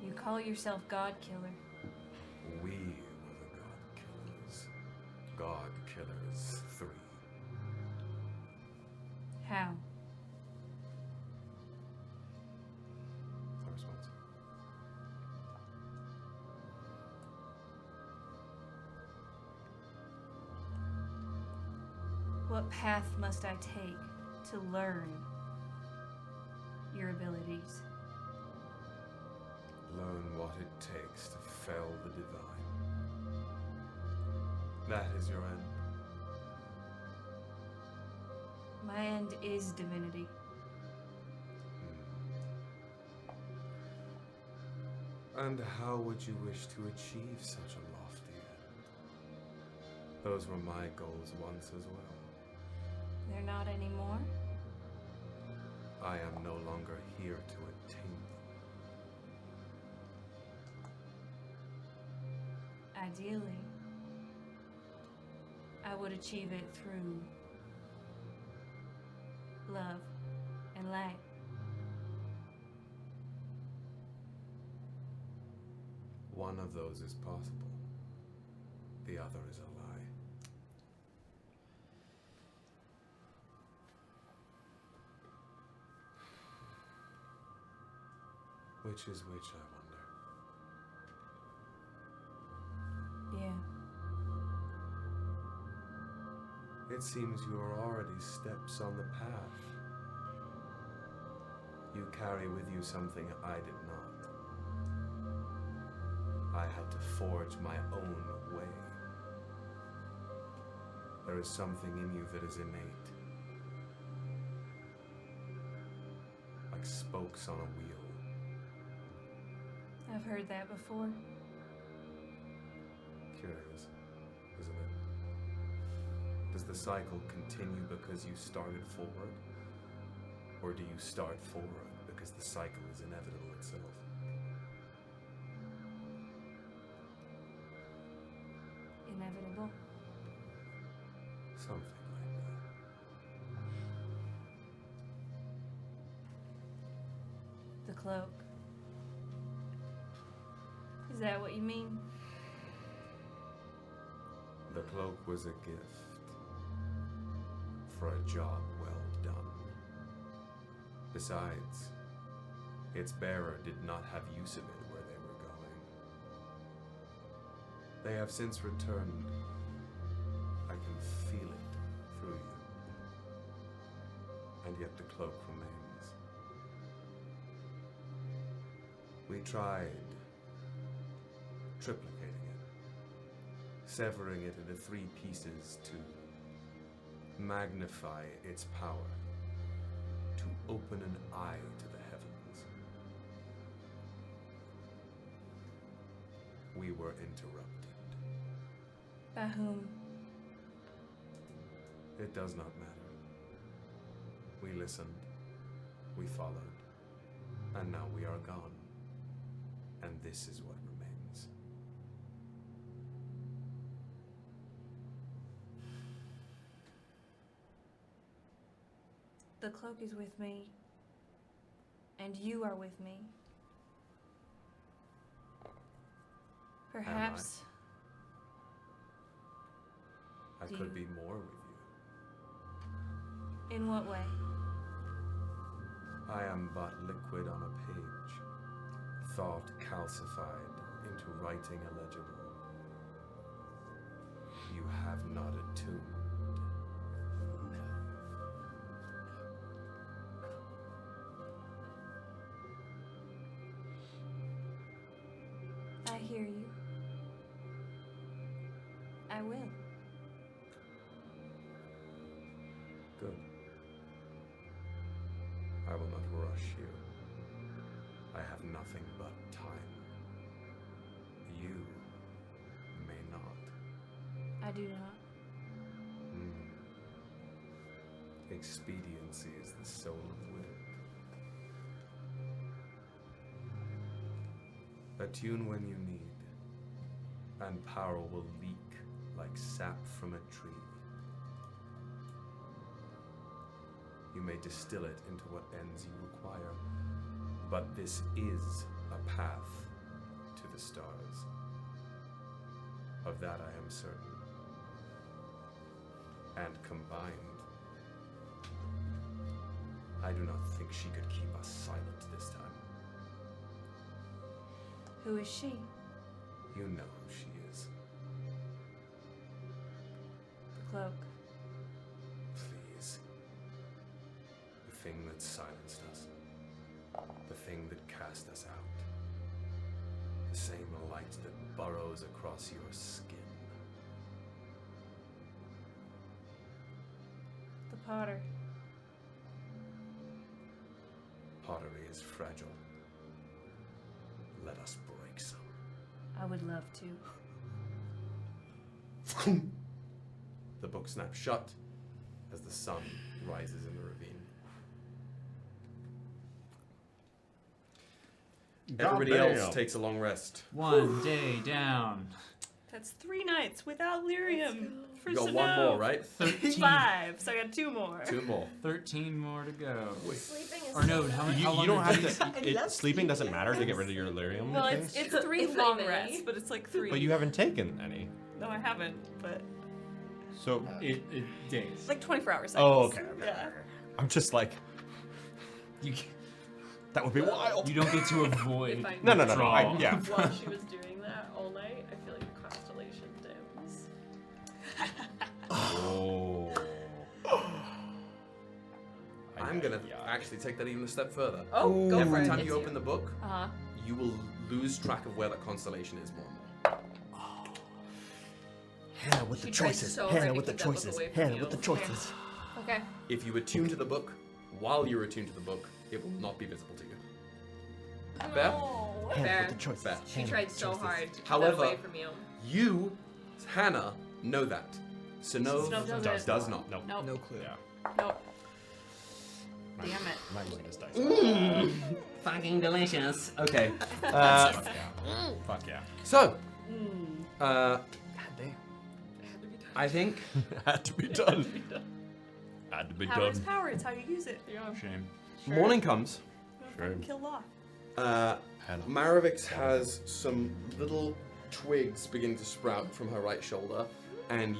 You call yourself God Killer. We were the God Killers. God Killers 3. How? No response. What path must I take to learn your abilities? Learn what it takes to fell the divine. That is your end. My end is divinity. And how would you wish to achieve such a lofty end? Those were my goals once as well. They're not anymore. I am no longer here to attain them. Ideally, I would achieve it through love and light. One of those is possible. The other is a lie. Which is which, I wonder. Yeah. It seems you are already steps on the path. You carry with you something I did not. I had to forge my own way. There is something in you that is innate. Like spokes on a wheel. I've heard that before. Curious, isn't it? Does the cycle continue because you started forward? Or do you start forward because as the cycle is inevitable itself. Inevitable. Something like that. The cloak. Is that what you mean? The cloak was a gift for a job well done. Besides, its bearer did not have use of it where they were going. They have since returned. I can feel it through you. And yet the cloak remains. We tried triplicating it, severing it into 3 pieces to magnify its power, to open an eye to the heavens. We were interrupted. By whom? It does not matter. We listened, we followed, and now we are gone. And this is what remains. The cloak is with me, and you are with me. Perhaps. I could be more with you. In what way? I am but liquid on a page, thought calcified into writing illegible. You have not attuned. I hear you. I will. Good. I will not rush you. I have nothing but time. You may not. I do not. Expediency is the soul of wit. Attune when you need, and power will leak like sap from a tree. You may distill it into what ends you require, but this is a path to the stars. Of that I am certain. And combined, I do not think she could keep us silent this time. Who is she? You know who she is. The cloak. Please. The thing that silenced us. The thing that cast us out. The same light that burrows across your skin. The potter. Pottery is fragile. Let us break some. I would love to. The book snaps shut as the sun rises in the ravine. Everybody else takes a long rest. One day down. That's 3 nights without lyrium. For You got Synnove. 1 more, right? 13. 5, so I got 2 more. 2 more. 13 more to go. Sleeping is Or no, so how nice. long You don't did have to. Sleeping doesn't matter to get rid of your lyrium. Well, things. it's 3 If long I'm rests, any. but it's like 3. But you haven't taken any. No, I haven't, but So. It days. it's like 24-hour cycles. Oh, okay. Yeah. I'm just like. You, That would be wild. you don't get to avoid. If I No. withdrawal. Yeah. While she was doing that all night, I feel like the constellation dims. Oh. I'm gonna actually take that even a step further. Oh, go for Every it. time It's you open the book, Uh-huh. you will lose track of where that constellation is more and more. Hannah with the She tried choices. so hard Hannah to with the keep that book choices. away from Hannah you. with the choices. Okay. If you attune to the book, while you're attuned to the book, it will not be visible to you. Fair? Oh, Hannah fair. with the choices. Fair. She Hannah tried with the so choices. hard to keep that However, away from you. You, Hannah, know that. Synnove Synnove does not. Nope. Nope. No clue. Yeah. Nope. Damn it. I'm not using this dice. Fucking delicious. Okay. Fuck yeah. Fuck yeah. So, God damn. I think Had to be done. Had to be Power is done. power. It's how you use it. Yeah. Shame. morning comes. Shame. Kill off. Maravix has some little twigs begin to sprout from her right shoulder, and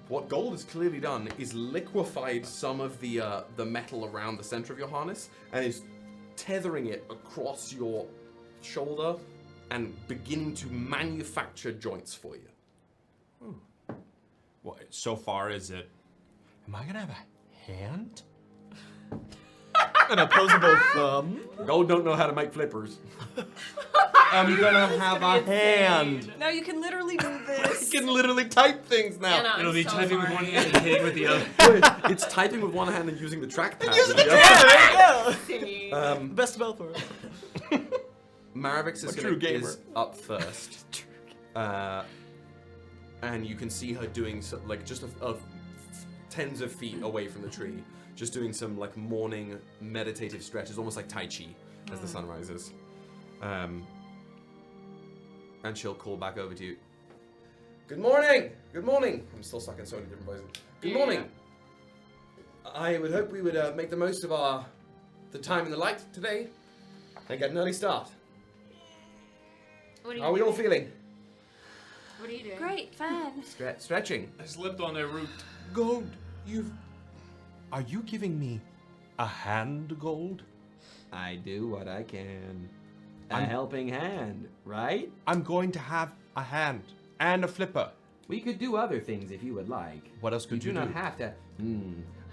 what Gold has clearly done is liquefied some of the metal around the center of your harness, and is tethering it across your shoulder and beginning to manufacture joints for you. What, so far is it? Am I gonna have a hand? An opposable thumb. Gold don't know how to make flippers. I'm gonna have a hand. Now you can literally do this. I can literally type things now. Anna, It'll be I'm so typing with sorry. one hand and hitting with the other. It's typing with one hand and using the trackpad. Using with the other. trackpad. Best spell for it. Maravix A true gamer. is up first. And you can see her doing just tens of feet away from the tree, just doing some like morning meditative stretches, almost like Tai Chi as the sun rises. And she'll call back over to you. Good morning! Good morning! I'm still stuck in so many different voices. Good morning! I would hope we would make the most of the time in the light today and get an early start. What are you How are we all doing? feeling? What are you doing? Great, fun. Stretching. I slipped on their root. Gold, are you giving me a hand, Gold? I do what I can. A helping hand, right? I'm going to have a hand and a flipper. We could do other things if you would like. What else could you do do? not have to.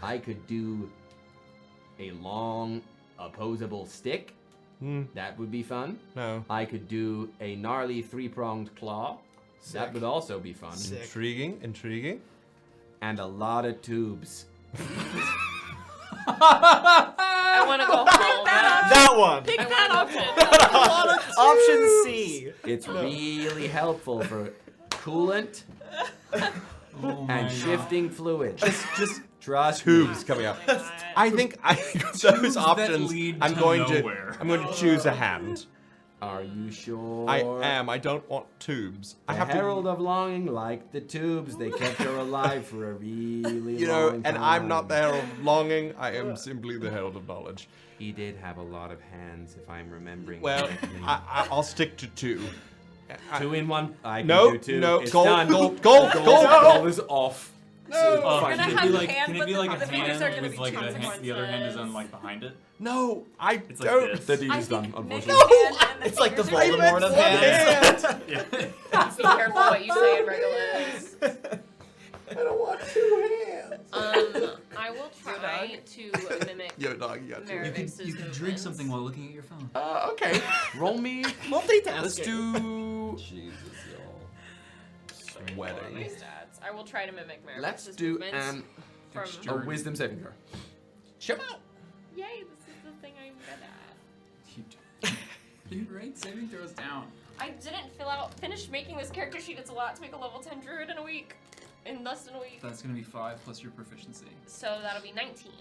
I could do a long, opposable stick. That would be fun. No. I could do a gnarly three-pronged claw. That would also be fun. Intriguing, intriguing. And a lot of tubes. I want to go home. That one. Pick that option. Option C. It's really helpful for coolant and shifting fluid. Just trust tubes me. coming up. I think those options. lead I'm to going nowhere. to. I'm going to choose a hand. Are you sure? I am. I don't want tubes. I The have Herald to. of Longing, like the tubes, they kept her alive for a really You know, long and time. I'm not the Herald of Longing. I am simply the Herald of Knowledge. He did have a lot of hands, if I'm remembering Well, correctly. I'll stick to two. Two in one. I can No, do two. no, It's gold, done. gold. Gold is off. You're gonna Can it have be the like, hand, can it but be like the a fingers are hand gonna with be like the other hand is on consequences. like behind it? No, I It's like don't. this. The deed I is done, think unfortunately. It's like the fingers are Voldemort of hands. Yeah. Be careful what you say in Regolus. I don't want two hands. I will try to mimic Yo, dog, you got two. Maravix's You can drink movements. something while looking at your phone. Okay. Roll me. Multitasking. Let's do. Jesus, y'all. My Sweating. stats. I will try to mimic Maravix's Let's do movements from. a wisdom saving throw. Chill out. Yay! This is the thing I'm good at. You rate saving throws down. I didn't finish making this character sheet. It's a lot to make a level 10 druid in a week. In less than a week. That's gonna be 5 plus your proficiency. So that'll be 19.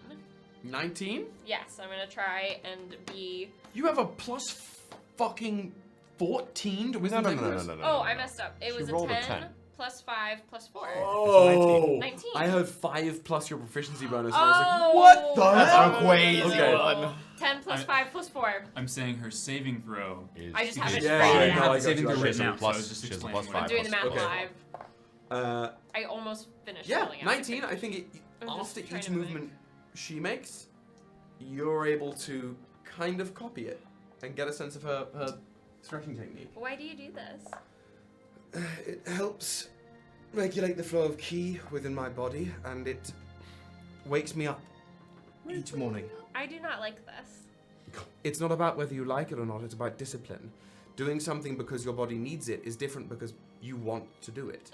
19? Yes, I'm gonna try and be. You have a plus fucking 14 to wisdom saving throws? Oh, I messed up. It She was a rolled 10, a 10. plus 5 plus 4. Oh! 19. I heard 5 plus your proficiency bonus. And Oh! I was like, what the That's hell? a crazy Okay. one. 10 plus 5 plus 4. I'm saying her saving throw is. I just have it Yeah, right yeah, now. no, I have got saving you, I throw got written you. out, so I was just She has a explaining plus what I'm five. doing the math Okay. live. I almost finished Yeah, filling out. 19. I think I'm just after trying each to make- movement she makes, you're able to kind of copy it and get a sense of her stretching technique. Why do you do this? It helps regulate the flow of ki within my body, and it wakes me up each morning. I do not like this. It's not about whether you like it or not, it's about discipline. Doing something because your body needs it is different because you want to do it.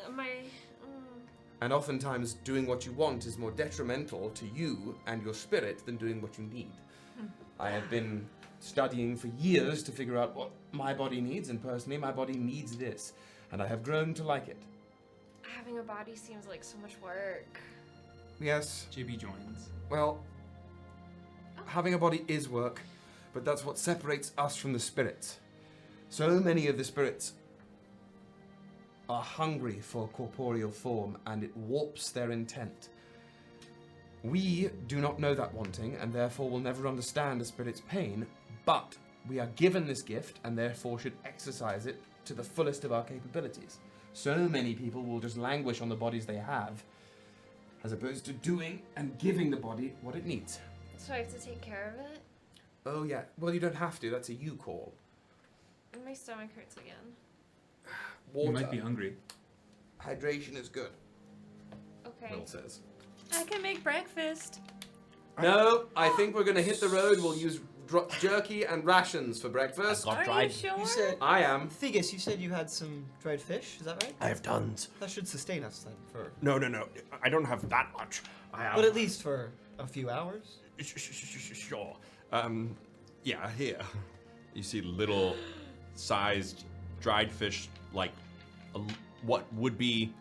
And oftentimes, doing what you want is more detrimental to you and your spirit than doing what you need. I have been studying for years to figure out what my body needs, and personally, my body needs this. And I have grown to like it. Having a body seems like so much work. Yes, JB joins. well, having a body is work, but that's what separates us from the spirits. So many of the spirits are hungry for corporeal form, and it warps their intent. We do not know that wanting, and therefore will never understand a spirit's pain, but we are given this gift, and therefore should exercise it to the fullest of our capabilities. So many people will just languish on the bodies they have, as opposed to doing and giving the body what it needs. So I have to take care of it? Oh yeah, well you don't have to, that's a you call. My stomach hurts again. Water. You might be hungry. Hydration is good, Okay. Will says. I can make breakfast. No, I think we're gonna hit the road. We'll use jerky and rations for breakfast. I've got Are you sure? You said, I am. Theagus, you said you had some dried fish, is that right? I have tons. That should sustain us then for... No. I don't have that much. I have. But at least for a few hours? Sure. Yeah, here. You see little sized dried fish, like what would be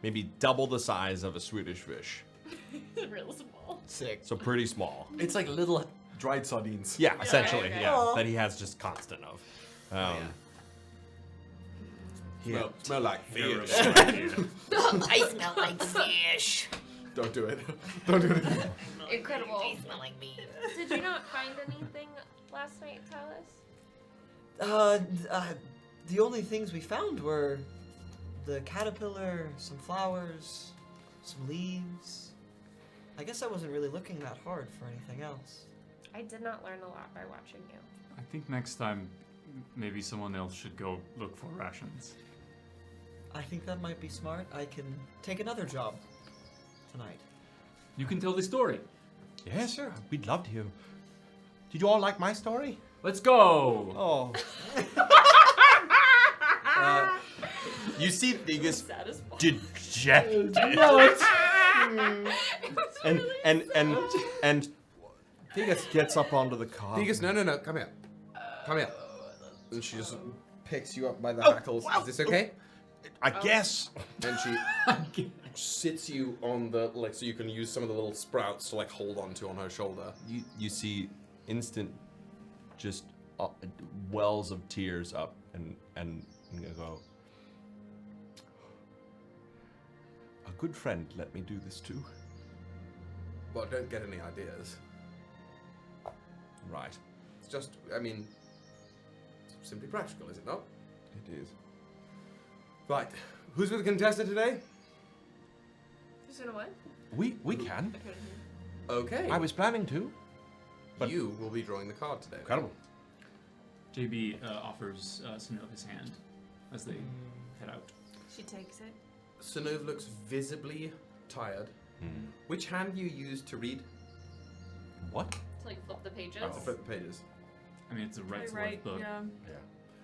maybe double the size of a Swedish fish. Real small. Sick. So pretty small. It's like little dried sardines. Yeah, essentially. okay. Yeah, Aw. that he has just constant of. Smell like fish. I smell like fish. Don't do it. Don't do it again. Incredible. They smell like me. Did you not find anything last night, Talis? The only things we found were the caterpillar, some flowers, some leaves. I guess I wasn't really looking that hard for anything else. I did not learn a lot by watching you. I think next time, maybe someone else should go look for rations. I think that might be smart. I can take another job tonight. You can tell the story. Yes, sir. We'd love to. Did you all like my story? Let's go. Oh. You see Theagus dejected. and Theagus gets up onto the car. Theagus, no, come here. Come here. And she just picks you up by the hackles. Is this okay? I guess. And she sits you on the, like, so you can use some of the little sprouts to, like, hold onto on her shoulder. You see instant just wells of tears up and you go, a good friend let me do this too. Well, don't get any ideas. Right. It's just, I mean, simply practical, is it not? It is. Right. Who's with the contestant today? Who's gonna what? We can. Okay. I was planning to. But you will be drawing the card today. Incredible. JB offers Synnove his hand as they head out. She takes it. Synnove looks visibly tired. Which hand do you use to read? What? To like flip the pages. To flip the pages. I mean, it's a right to Right, left book. yeah.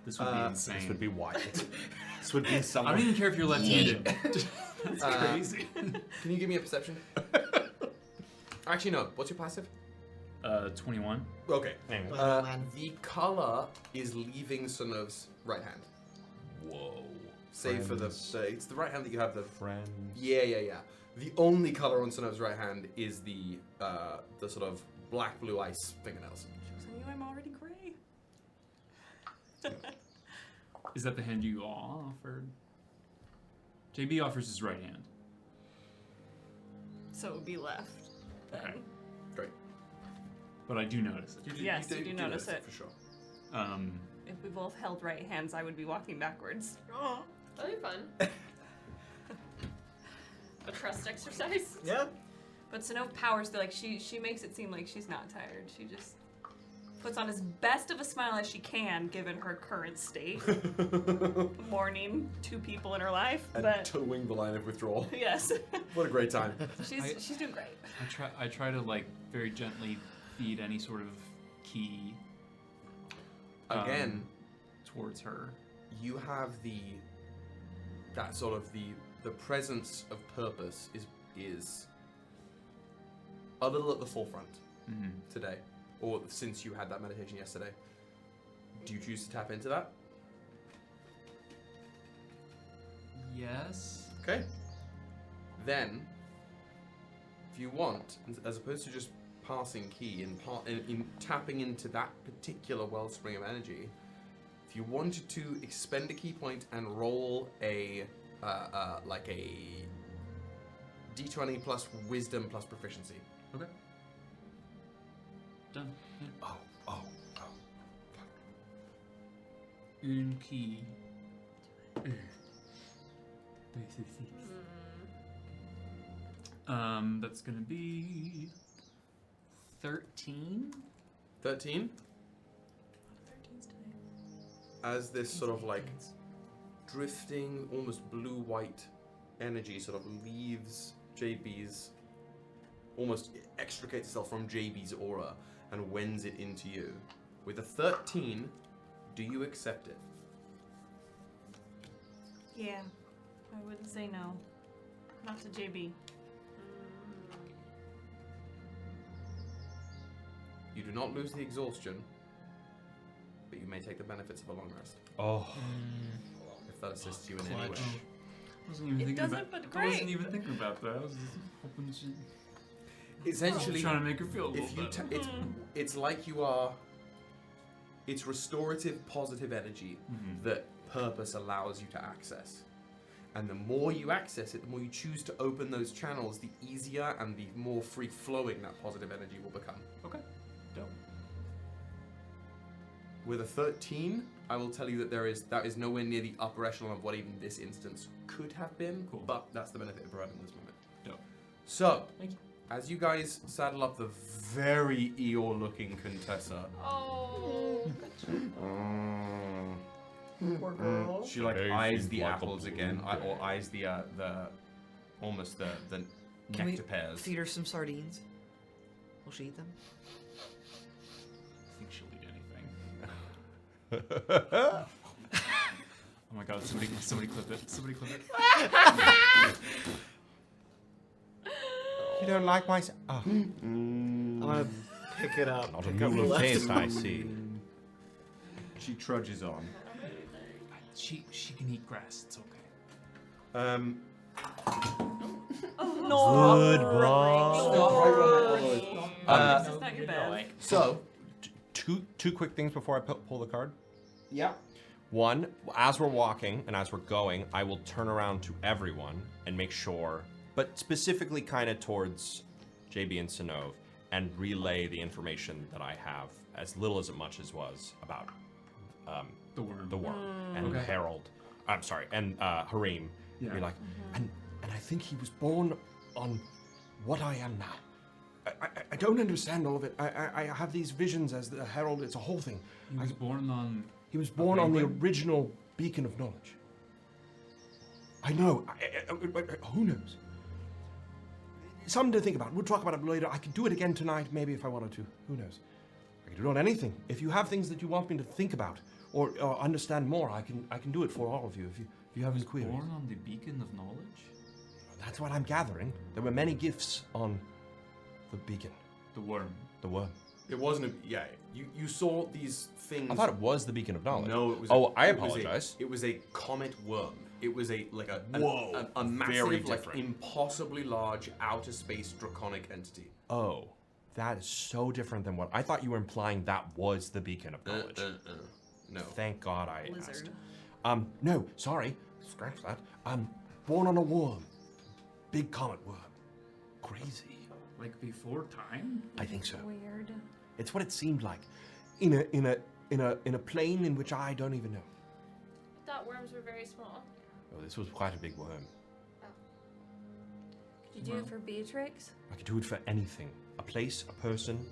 This would be insane. This would be wild. This would be something. I don't even care if you're left-handed. That's crazy. Can you give me a perception? Actually, no. What's your passive? 21. Okay. The color is leaving Synnove's right hand. Whoa. Save for the it's the right hand that you have the friends. Yeah. The only color on Synnove's right hand is the sort of black blue ice fingernails. I knew I'm already gray. Is that the hand you all offered? JB offers his right hand. So it would be left. Then. Okay. Great. But I do notice it. Yes, you do notice it. for sure. If we both held right hands, I would be walking backwards. Oh, that'd be fun. A trust exercise. Yeah. But Synnove powers through. Like she makes it seem like she's not tired. She just puts on as best of a smile as she can, given her current state. Mourning two people in her life, And but towing the line of withdrawal. yes, What a great time. she's doing great. I try to like very gently feed any sort of key Again, towards her. you have that sort of the presence of purpose is a little at the forefront today, or since you had that meditation yesterday. Do you choose to tap into that? Yes. Okay. Then, if you want, as opposed to just passing key, in tapping into that particular wellspring of energy, if you wanted to expend a key point and roll a like a d20 plus wisdom plus proficiency. Okay. Done. Yeah. Oh. Une key. That's gonna be 13. 13? As this sort of like drifting, almost blue-white energy sort of leaves JB's, almost extricates itself from JB's aura and wends it into you. With a 13, do you accept it? Yeah, I wouldn't say no. Not to JB. You do not lose the exhaustion, but you may take the benefits of a long rest. Oh. If that assists you in any way. I wasn't even thinking about that. I wasn't even thinking about that. I was just hoping she... Essentially, trying to make her feel a little better. It's like you are. It's restorative, positive energy that purpose allows you to access. And the more you access it, the more you choose to open those channels, the easier and the more free-flowing that positive energy will become. Okay. Dope. With a 13, I will tell you that that is nowhere near the upper echelon of what even this instance could have been. Cool. But that's the benefit of providing this moment. Dope. So, as you guys saddle up the very Eeyore-looking Contessa. Oh. Poor girl. She like eyes the apples again, or eyes the almost the Can we nectar pears. feed her some sardines? Will she eat them? I think she'll eat anything. Oh my god, somebody clip it. Somebody clip it. You don't like my... Oh. I'm gonna pick it up. Not a noodle of taste, I see. She trudges on. She can eat grass. It's okay. Good boy. So, two quick things before I pull the card. Yeah. One, as we're walking and as we're going, I will turn around to everyone and make sure, but specifically kind of towards JB and Synnove, and relay the information that I have, as little as much as was about the worm, and Okay. Harold. I'm sorry, and Harim. Yeah. Be like, and I think he was born on what I am now. I don't understand all of it. I have these visions as the herald. It's a whole thing. He was born on... He was born on the original beacon of knowledge. I know. Who knows? Something to think about. We'll talk about it later. I could do it again tonight, maybe, if I wanted to. Who knows? I can do it on anything. If you have things that you want me to think about or understand more, I can do it for all of you. If you have any queries. Born on the beacon of knowledge? That's what I'm gathering. There were many gifts on the beacon. The worm. The worm. It wasn't you saw these things. I thought it was the beacon of knowledge. No, it was. I apologize. It was a comet worm. It was a Whoa, massive, very like different. impossibly large outer space draconic entity. Oh, that is so different than what I thought you were implying. That was the beacon of knowledge. No. Thank God I Lizard. asked. No, sorry, scratch that. Born on a worm, big comet worm, crazy. Like before time? I think so. Weird. It's what it seemed like, in a plane in which I don't even know. I thought worms were very small. Oh, this was quite a big worm. Could you do it for Beatrix? I could do it for anything. A place, a person.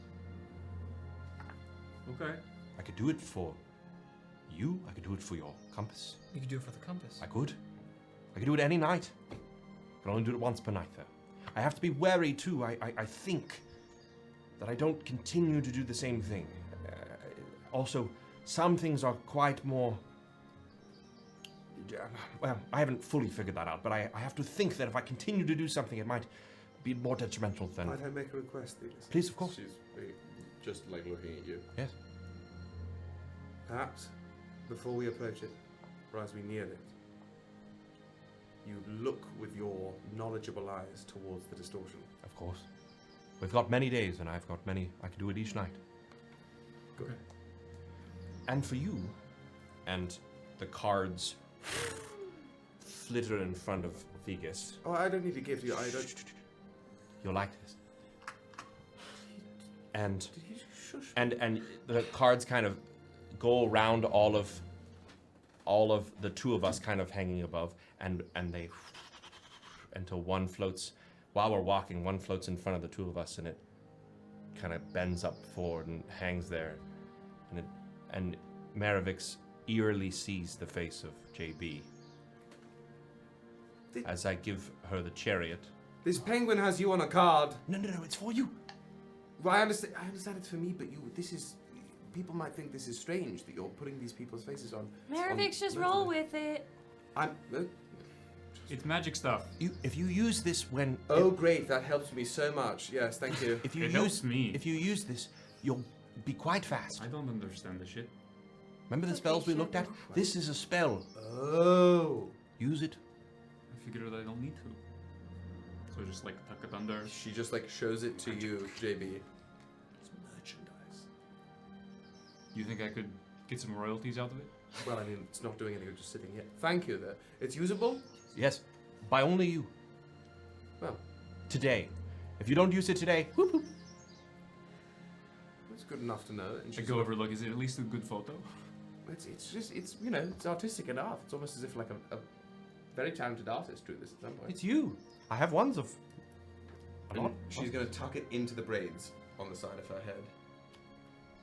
Okay. I could do it for you. I could do it for your compass. You could do it for the compass. I could. I could do it any night. I can only do it once per night, though. I have to be wary, too. I think that I don't continue to do the same thing. Also, some things are quite more... Well, I haven't fully figured that out, but I have to think that if I continue to do something, it might be more detrimental than... Might I make a request, Theagus? Please, of course. She's just like looking at you. Yes. Perhaps, before we approach it, or as we near it, you look with your knowledgeable eyes towards the distortion. Of course. We've got many days, and I've got many. I can do it each night. Good. And for you, and the cards flitter in front of Theagus. Oh, I don't need to give you. I don't. You'll like this. And the cards kind of go around all of the two of us kind of hanging above, and they until one floats while we're walking, one floats in front of the two of us, and it kind of bends up forward and hangs there, and Maravix eerily sees the face of JB as I give her the chariot. This penguin has you on a card. No, it's for you. Well, I understand it's for me, but people might think this is strange that you're putting these people's faces on. Maravix, just roll with it. It's magic stuff. If you use this when... Oh, great. That helps me so much. Yes, thank you. If you use this, you'll be quite fast. I don't understand the shit. Remember the spells we looked at? This is a spell. Oh. Use it. I figured I don't need to. So just like tuck it under. She just like shows it to you, JB. It's merchandise. You think I could get some royalties out of it? Well, I mean, it's not doing anything, just sitting here. Thank you, there. It's usable? Yes, by only you. Well. Today. If you don't use it today, whoop whoop. It's good enough to know. I go over, look, is it at least a good photo? It's you know, it's artistic enough. It's almost as if like a very talented artist drew this at some point. It's you. I have ones of... She's going to tuck it into the braids on the side of her head.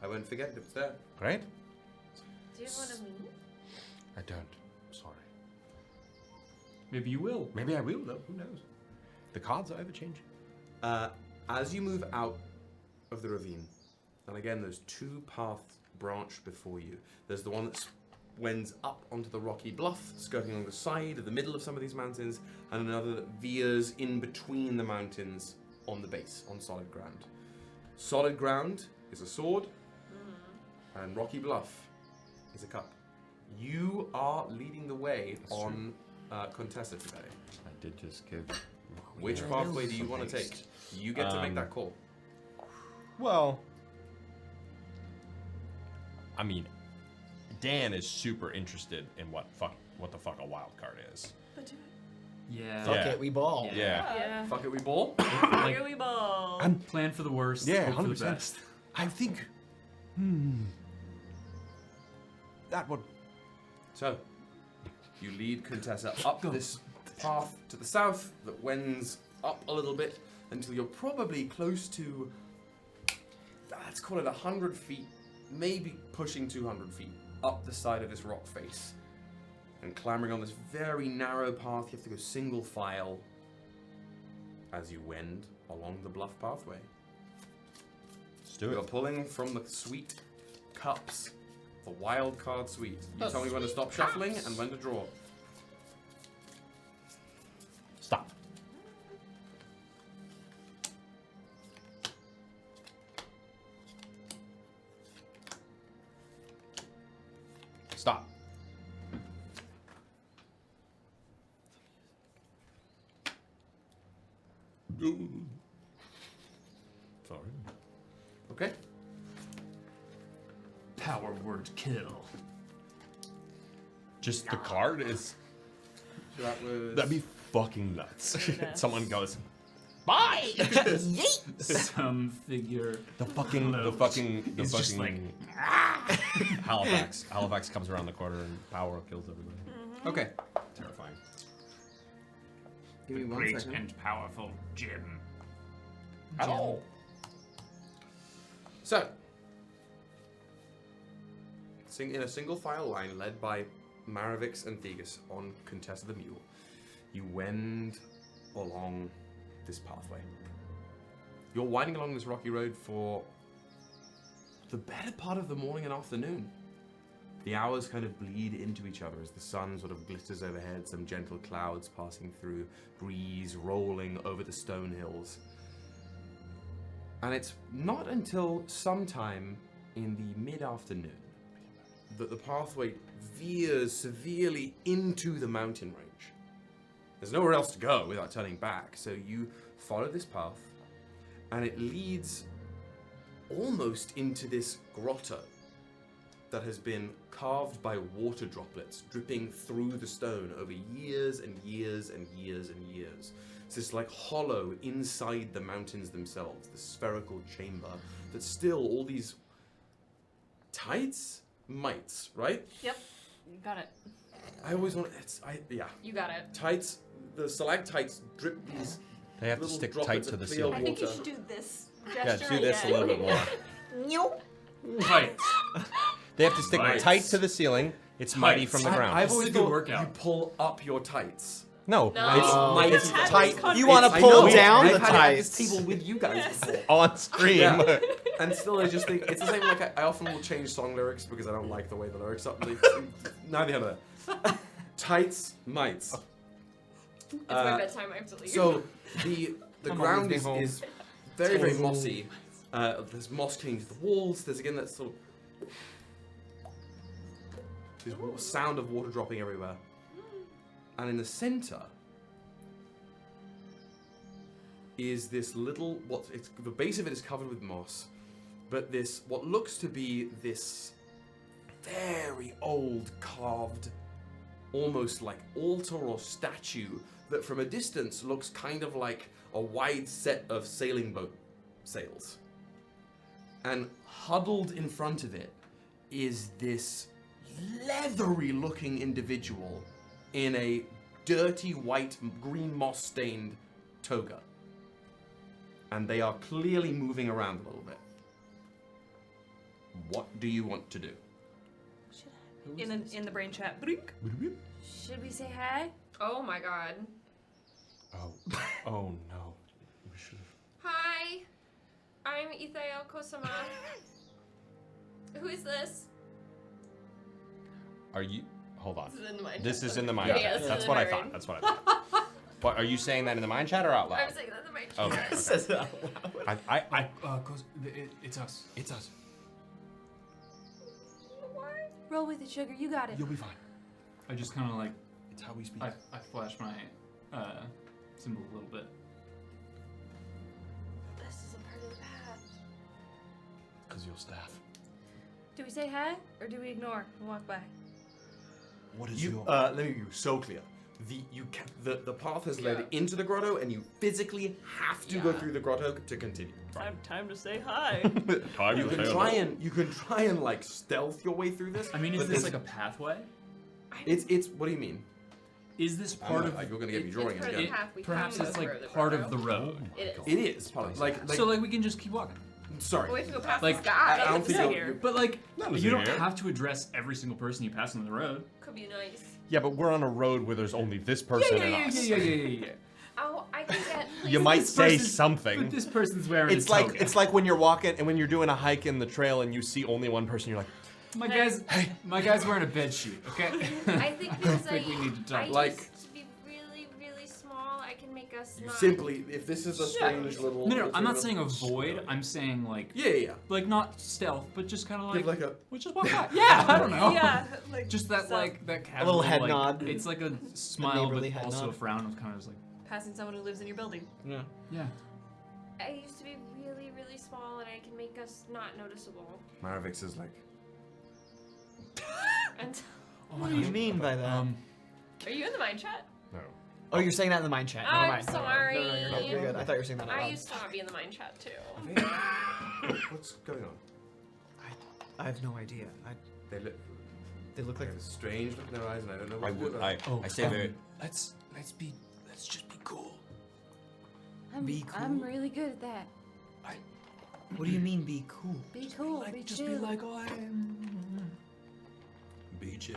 I won't forget it. It's there. Great. Do you have one of me? I don't. Sorry. Maybe you will. Maybe I will, though. Who knows? The cards are ever-changing. As you move out of the ravine, and again, there's two paths branch before you. There's the one that wends up onto the rocky bluff, skirting along the side of the middle of some of these mountains, and another that veers in between the mountains on the base, on solid ground. Solid ground is a sword, and rocky bluff is a cup. You are leading the way on Contessa today. I did just give... Which pathway do you want to take? You get to make that call. Well... I mean, Dan is super interested in what the fuck a wild card is. But do it. Yeah. Fuck it, we ball. Yeah. Fuck it, we ball? Here we ball. I'm plan for the worst, Yeah, hope for 100%. the best. I think... That would... So, you lead Contessa up this path to the south that wends up a little bit until you're probably close to, let's call it 100 feet, maybe pushing 200 feet up the side of this rock face. And clambering on this very narrow path, you have to go single file as you wend along the bluff pathway. Let's do it. You're pulling from the sweet cups, the wild card suite. You tell me when to stop shuffling and when to draw. Stop. Stop. Sorry. Okay. Power word kill. Just the card is... So that was... That'd be fucking nuts. Someone goes, bye! Some figure. The fucking It's just like, Halifax. Halifax comes around the corner and power kills everybody. Okay. Terrifying. Give me 1 great second. and powerful Jim. Hello. So, in a single file line led by Maravix and Theagus on Contessa the Mule, you wend along this pathway. You're winding along this rocky road for the better part of the morning and afternoon. The hours kind of bleed into each other as the sun sort of glitters overhead, some gentle clouds passing through, breeze rolling over the stone hills. And it's not until sometime in the mid-afternoon that the pathway veers severely into the mountain range. There's nowhere else to go without turning back, so you follow this path, and it leads almost into this grotto that has been carved by water droplets dripping through the stone over years and years and years and years. It's this like hollow inside the mountains themselves, the spherical chamber that's still all these mites, right? Yep, you got it. I always want yeah. You got it. Tights, the stalactites drip these. They have to little stick droplets tight to of the clear ceiling. I think you water. should do this Yeah, gesture do this a again. little bit more. Right. They have to stick Right. tight to the ceiling. It's mighty from the ground. I've This always is a good thought workout. you pull up your tights. No, No. It's mighty. It's tight. You want to I pull know. down I've the had it at this tights. table with you guys Yes. before. on stream. Yeah. And still, I just think it's the same. Like I often will change song lyrics because I don't like the way the lyrics are. Neither here nor there. Tights, mites. It's my bedtime. I have to leave. So the I'm ground always home. is very very mossy. There's moss clinging to the walls. There's again that sort of this sound of water dropping everywhere. And in the center is this little the base of it is covered with moss, but this what looks to be this very old carved, almost like altar or statue that from a distance looks kind of like a wide set of sailing boat sails. And huddled in front of it is this leathery looking individual in a dirty white green moss stained toga. And they are clearly moving around a little bit. What do you want to do? In the brain chat. Should we say hi? Oh my god. Oh no. We should have. Hi, I'm Ythae'el Kosima. Who is this? Are you? Hold on. This is in the mind This chat. is in the mind Yeah, chat. yeah, this is That's in what my I thought. brain. That's what I thought. But are you saying that in the mind chat or out loud? I'm saying that in the mind chat. Okay. Says it out loud. It's us. It's us. Roll with it, sugar. You got it. You'll be fine. I just kind of like. It's how we speak. I flash my symbol a little bit. This is a part of the path. Because your staff. Do we say hi or do we ignore and walk by? What is You, your? let me be so clear. The path has led into the grotto, and you physically have to go through the grotto to continue. Time to say hi. You can try and like stealth your way through this. I mean, is but this there's- like a pathway? It's what do you mean? Is this part of? You're gonna get me drawing part of again. the path. We Perhaps come it's over like the part grotto. of the road. It is. It is part of like So like we can just keep walking. sorry. But we have to go past Like, this guy. I don't think That's you'll- weird. But like, was you don't here. have to address every single person you pass on the road. Could be nice. Yeah, but we're on a road where there's only this person and us. Yeah. Oh, I can get. You might This say person's- something. But this person's wearing It's a like toga. it's like when you're walking and when you're doing a hike in the trail and you see only one person, you're like, my guy's wearing a bed sheet. Okay. I think because think we need to talk. I Like- used to be really, really small. I can make us You not. simply, if this is a strange little. No, I'm not little- saying avoid. I'm saying like Yeah. like not stealth, but just kind of like Give like a. we'll just walk by. Yeah, I don't know. Yeah, like Just that so- like that casual, little head like, nod. It's like a smile, neighborly but head also a nod. frown of kind of just like passing someone who lives in your building. yeah. I used to be really, really small, and I can make us not noticeable. Maravix is like. And What do you mean by that? are you in the mind chat? no. Oh, you're saying that in the mind chat. Never I'm mind. sorry. No, you're good. You're good. I thought you were saying that out I loud. used to not be in the mind chat too. What's going on? I have no idea. They look. They look like. They have a strange look in their eyes, and I don't know what I to do would. about it. I say very. Let's just be cool. Be cool? I'm really good at that. What do you mean, be cool? Be cool. Be chill. oh, I am. Be chill.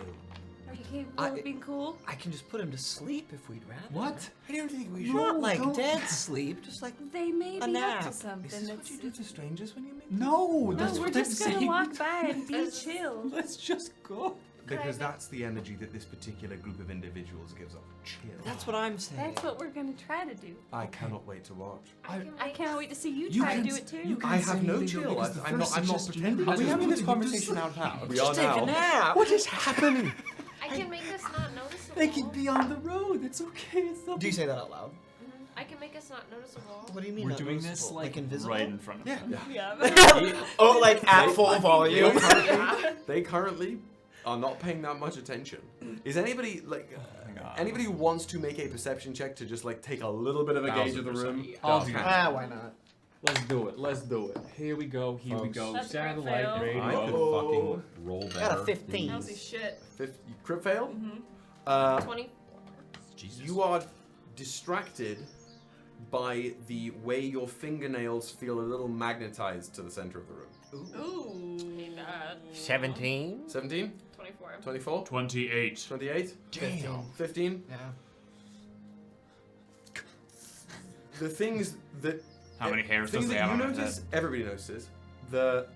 Are you capable of being cool? I can just put him to sleep if we'd rather. What? I don't think we should. Not like dead sleep, just like They may A be nap. up to Is something. Is this what That's, you do to strangers when you meet? No, no, that's we're what just I'm gonna saying. walk by and be chill. Let's just go. Because that's the energy that this particular group of individuals gives off. Chill. that's what I'm saying. That's what we're gonna try to do. I cannot wait to watch. I can't wait to see you You try to can do s- it too. you can I say have no anything, chill. because the I'm not. first I'm not suggestion pretending. was Are we having this putting conversation out loud? We Just are take now. a nap. What is happening? I can make us not noticeable. They can be on the road. It's okay. It's not. Do you say that out loud? I can make us not noticeable. What do you mean? We're not doing noticeable? this like invisible? right in front of them. Yeah. Oh, like at full volume. They currently are not paying that much attention. Is anybody anybody who wants to make a perception check to just like take a little bit of a gauge of the room? I'll do that. Why not? Let's do it. Let's do it. Here we go. Here we go. That's a great Satellite fail. radio. I could fucking roll better. Got a 15. Holy shit. You crit fail. 24. Jesus. You are distracted by the way your fingernails feel a little magnetized to the center of the room. Ooh. Ain't bad. 17? 17? 24. 24? 28. 28? Damn. 15? Yeah. The things that... How many hairs things does they that have you on his notice, head? everybody notices. The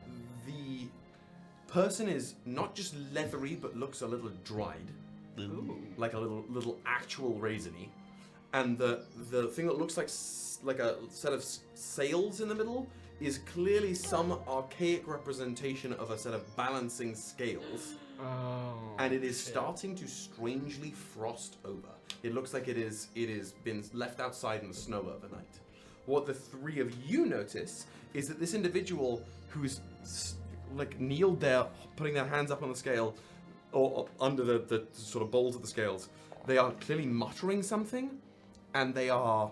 person is not just leathery, but looks a little dried. Like a little actual raisiny. And the thing that looks like a set of sails in the middle is clearly some archaic representation of a set of balancing scales. And it is starting to strangely frost over. It looks like it is been left outside in the snow overnight. What the three of you notice is that this individual who's like kneeled there, putting their hands up on the scale, or under the sort of bowls of the scales, they are clearly muttering something, and they are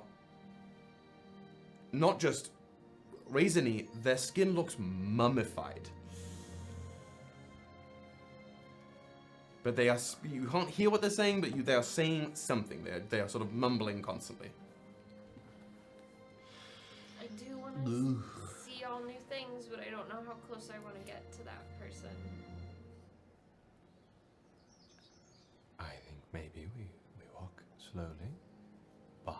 not just raisiny, their skin looks mummified. But they are, you can't hear what they're saying, but they are saying something. They are sort of mumbling constantly. I do want to see all new things, but I don't know how close I want to get to that person. I think maybe we walk slowly by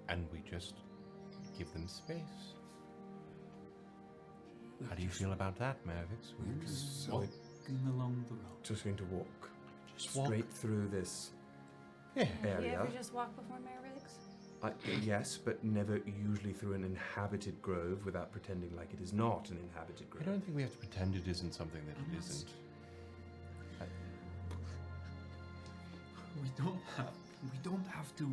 and we just give them space. How do you feel about that, Mervix? Walking along the road. Just going to walk Just walk. straight through this Yeah. You area. ever just walk before Mervix? Yes, but never usually through an inhabited grove without pretending like it is not an inhabited I grove. don't think we have to pretend it isn't something that it isn't. We don't have to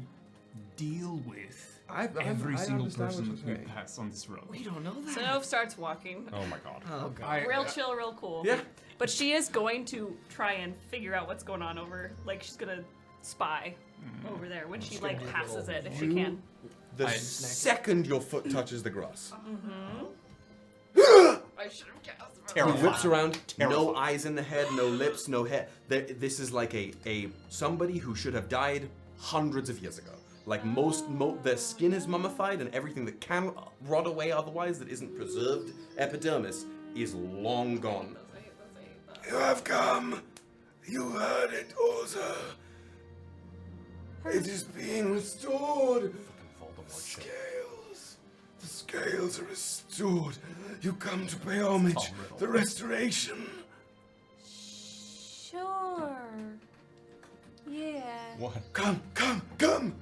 deal with I every single understand person what that we you're saying. pass on this road. We don't know that. Synnove starts walking. Oh my god. Oh god. Real chill, real cool. Yeah. But she is going to try and figure out what's going on over. Like she's gonna spy over there when she like passes it if she can. The second your foot touches the grass. I should have guessed. He whips around, no eyes in the head, no lips, no hair. This is like a somebody who should have died hundreds of years ago. Like their skin is mummified, and everything that can rot away otherwise that isn't preserved epidermis is long gone. You have come. You heard it, Oza. It is being restored. Scales. The scales are restored. You come to pay homage. The restoration. Sure. Yeah. What? Come, come, come.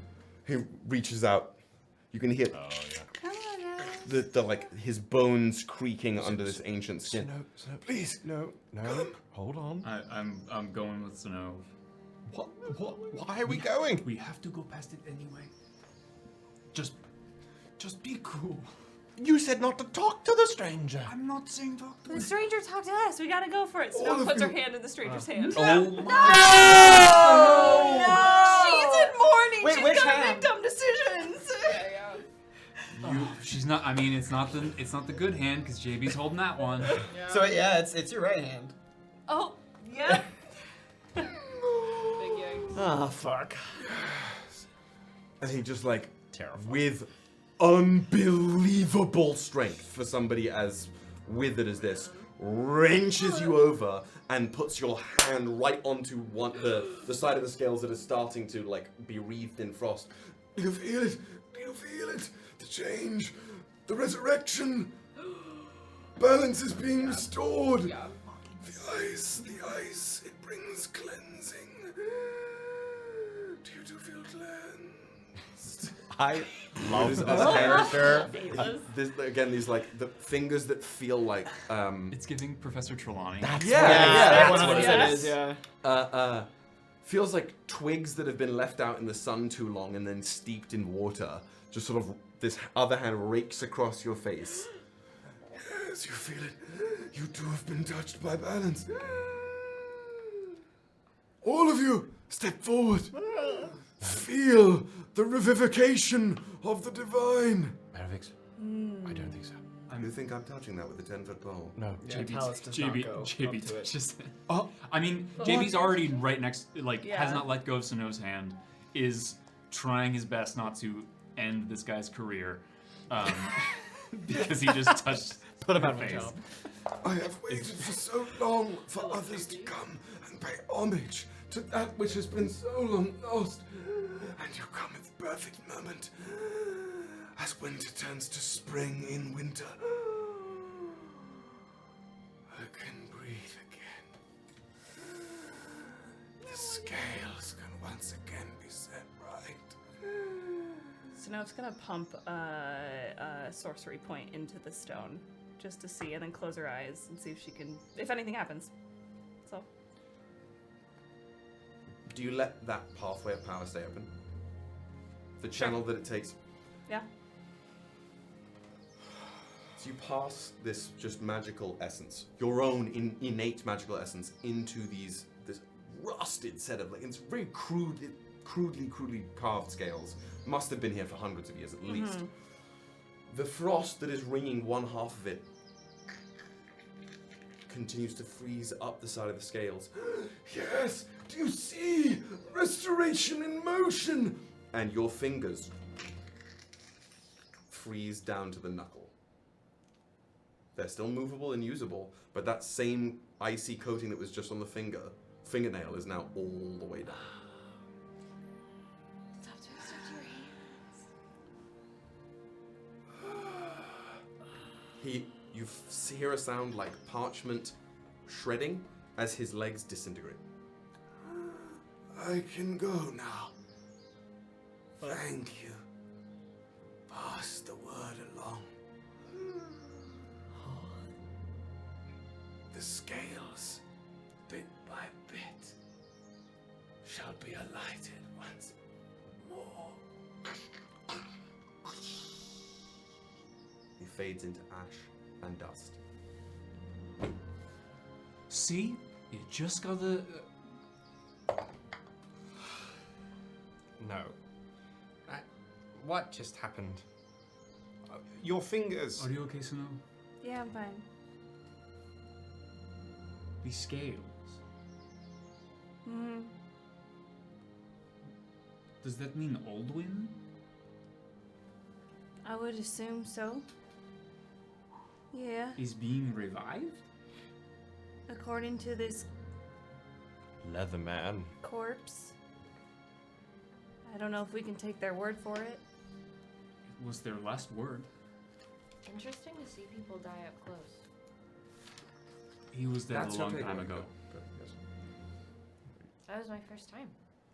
He reaches out. You can hear Come on, guys. the like his bones creaking under this ancient skin. No, Please. no. Hold on. I'm going with Synnove. What? Why are we going? We have to go past it anyway. Just be cool. You said not to talk to the stranger. I'm not saying talk to The stranger talked to us. We gotta go for it. All Synnove of puts her you- hand in the stranger's hand. Oh No! She's in mourning. Wait, She's which gonna hand? make dumb decisions. She's not. I mean, it's not the good hand because JB's holding that one. So yeah, it's your right hand. Oh, yeah. Big yikes. Oh fuck. And he just like Terrifying. with unbelievable strength for somebody as withered as this, wrenches you over and puts your hand right onto the side of the scales that is starting to like be wreathed in frost. Do you feel it? Do you feel it? The change, the resurrection. Balance is being restored. Yeah. The ice, it brings cleansing. Do you two feel cleansed? I Love this character. These like the fingers that feel like It's giving Professor Trelawney. that's That's what what it it is. Yeah. feels like twigs that have been left out in the sun too long and then steeped in water. Just sort of this other hand rakes across your face. Yes, you feel it. You too have been touched by balance. All of you, step forward. Feel the revivification of the divine. Mervix? I don't think so. You think I'm touching that with a 10-foot pole? No. Yeah, Talis does not go up to it. Just, I mean, JB's already right next, has not let go of Synnove's hand, is trying his best not to end this guy's career, because he just touched Put him her out of a face. job. I have waited for so long for others to come and pay homage to that which has been so long lost. And you come at the perfect moment, as winter turns to spring in winter. I can breathe again. The scales can once again be set right. So now it's gonna pump a sorcery point into the stone just to see, and then close her eyes and see if she can, if anything happens. So. Do you let that pathway of power stay open? The channel that it takes. Yeah. So you pass this just magical essence, your own innate magical essence, into this rusted set of, it's very crudely carved scales. Must have been here for hundreds of years at least. The frost that is ringing one half of it continues to freeze up the side of the scales. Yes, do you see? Restoration in motion! And your fingers freeze down to the knuckle. They're still movable and usable, but that same icy coating that was just on the fingernail is now all the way down. Stop to your hands. You hear a sound like parchment shredding as his legs disintegrate. I can go now. Thank you. Pass the word along. The scales, bit by bit, shall be alighted once more. He fades into ash and dust. See? You just got the... No. What just happened? Your fingers. Are you okay, Synnove? Yeah, I'm fine. These scales. Does that mean Oldwin? I would assume so. Yeah. Is being revived? According to this Leatherman. corpse. I don't know if we can take their word for it. It was their last word. Interesting to see people die up close. He was dead That's a long okay, time go, ago. go, yes. That was my first time.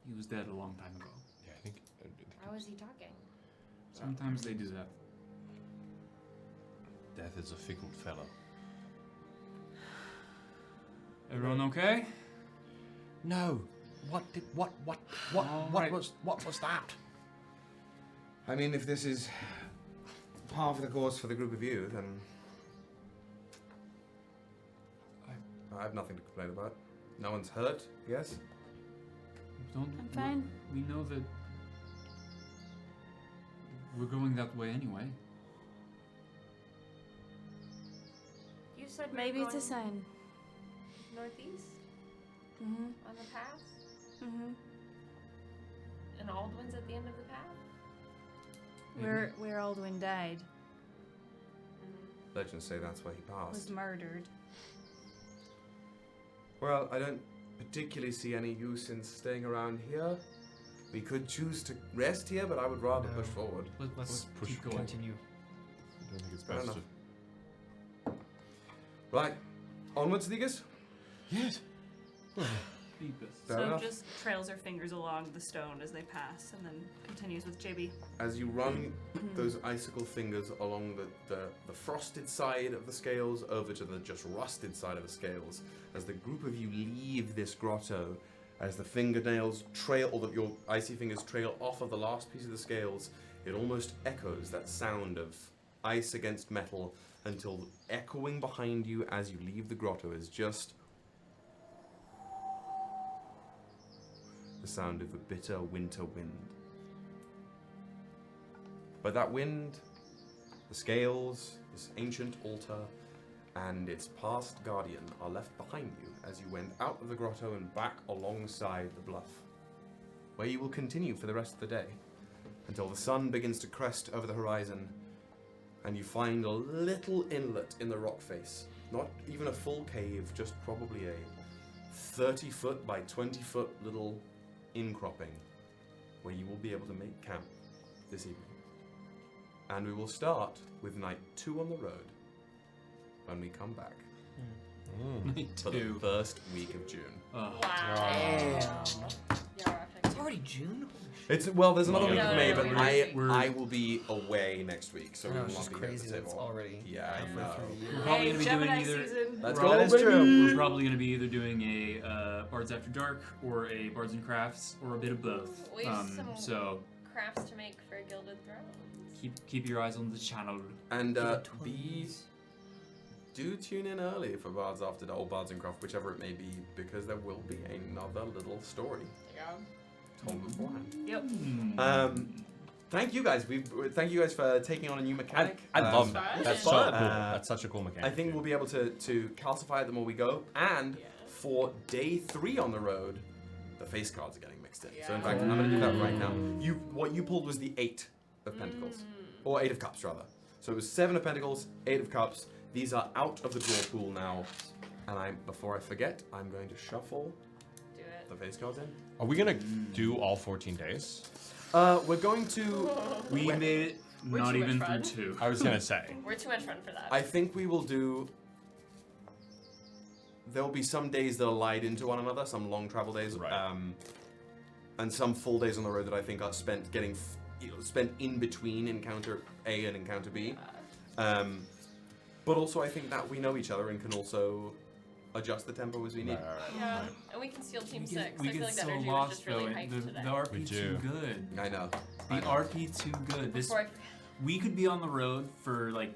He was dead a long time ago. Yeah, I think. How was he talking? Sometimes they do that. Death is a fickle fellow. Everyone okay? No. What was that? I mean, if this is par for the course for the group of you, then I have nothing to complain about. No one's hurt, yes? I'm fine. We know that we're going that way anyway. You said Maybe we're it's a going sign. northeast Mm-hmm. on the path, Mm-hmm. and Aldwin's at the end of the path. Where Aldwin died. Legends say that's where he Was passed. murdered. Well, I don't particularly see any use in staying around here. We could choose to rest here, but I would rather push forward. Let's push keep going. Continue. I don't think it's Fair best enough. to. Right, onwards, Theagus? Yes. Fair So enough. just trails her fingers along the stone as they pass, and then continues with JB. As you run those icicle fingers along the frosted side of the scales over to the just rusted side of the scales, as the group of you leave this grotto As the fingernails trail, or that your icy fingers trail off of the last piece of the scales, it almost echoes that sound of ice against metal until echoing behind you as you leave the grotto is just the sound of a bitter winter wind. But that wind, the scales, this ancient altar, and its past guardian are left behind you as you went out of the grotto and back alongside the bluff, where you will continue for the rest of the day until the sun begins to crest over the horizon and you find a little inlet in the rock face. Not even a full cave, just probably a 30-foot by 20-foot little incropping where you will be able to make camp this evening. And we will start with night 2 on the road when we come back for the first week of June. Wow. It's already June? It's there's another week No, of May, but we're- I will be away next week, so we will It's not just be here at crazy the that table. it's already Yeah, I know. We're probably going to be Gemini doing either. season. Let's we're- go, That is baby! true. We're probably going to be either doing a Bards After Dark or a Bards and Crafts or a bit of both. We have some So crafts to make for Gilded Throne. keep your eyes on the channel. And do tune in early for Bards After Dark, or Bards and Craft, whichever it may be, because there will be another little story told beforehand. Yep. Thank you guys. Thank you guys for taking on a new mechanic. I love that. That's so cool. fun. That's such a cool mechanic. I think we'll be able to calcify it the more we go. And for day 3 on the road, the face cards are getting mixed in. So in fact, I'm going to do that right now. What you pulled was the 8 of Pentacles, or 8 of Cups rather. So it was 7 of Pentacles, 8 of Cups. These are out of the draw pool now. And before I forget, I'm going to shuffle the face cards in. Are we gonna do all 14 days? We're going to. We made it We're not too much even fun. through 2. I was gonna say. We're too much fun for that. I think we will do. There will be some days that are lied into one another, some long travel days, and some full days on the road that I think are spent spent in between encounter A and encounter B. But also, I think that we know each other and can also adjust the tempo as we need. Yeah, and we can steal Team 6. We I feel get like that so energy was lost just really though. hyped The today. RP We too do. good. I know. The RP too good. This Before we could be on the road for like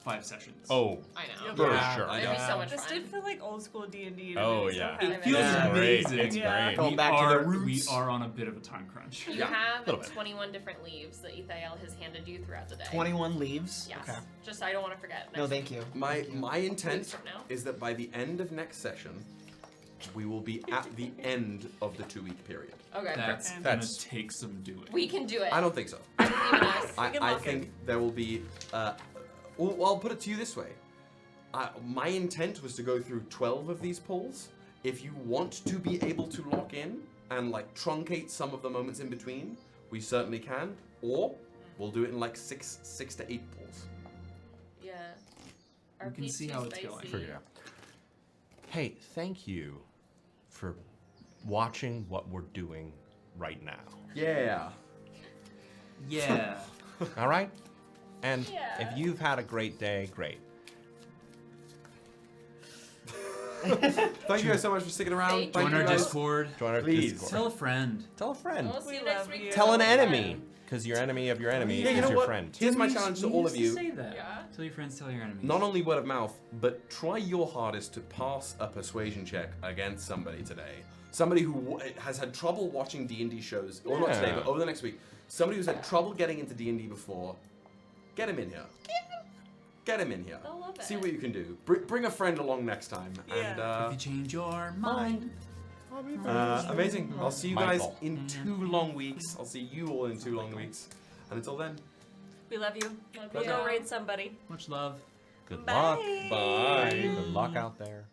5 sessions. Oh, I know. for Yeah. sure. It'd be so much This fun. did feel like old school D&D. Oh, yeah. It feels It's great. amazing. It's great. Going back to their We roots. are on a bit of a time crunch. You Yeah, have little bit. 21 different leaves that Ythae'el has handed you throughout the day. 21 leaves? Yes. Okay. Just I don't want to forget. No, thank you. My intent Weeks from now. is that by the end of next session, we will be at the end of the 2-week period. Okay. That's perfect. gonna take some doing. We can do it. I don't think so. I believe in us. I think there will be. Well, I'll put it to you this way. My intent was to go through 12 of these pulls. If you want to be able to lock in and like truncate some of the moments in between, we certainly can. Or we'll do it in like 6 to 8 pulls. Yeah. We can see how it's going. Figure it out. Hey, thank you for watching what we're doing right now. Yeah. Yeah. All right? And Yeah. if you've had a great day, great. Thank you guys so much for sticking around. Thank Join you our guys. Discord. Join our Please. Discord. Tell a friend. Tell a friend. We'll see you next week. Tell an enemy, because your enemy of your enemy Yeah, you is know your what? friend. Here's my challenge to We all used of to you. Say that. Yeah. Tell your friends, tell your enemies. Not only word of mouth, but try your hardest to pass a persuasion check against somebody today. Somebody who has had trouble watching D&D shows, or not today, Yeah. but over the next week. Somebody who's had trouble getting into D&D before. Get him in here. Get him in here. They'll love it. See what you can do. Bring a friend along next time. if you change your mind. And amazing. I'll see you My guys fault. in 2 long weeks. I'll see you all in 2 long weeks. And until then, We love you. Love We'll you. go raid somebody. Much love. Good Bye. luck. bye. Good luck out there.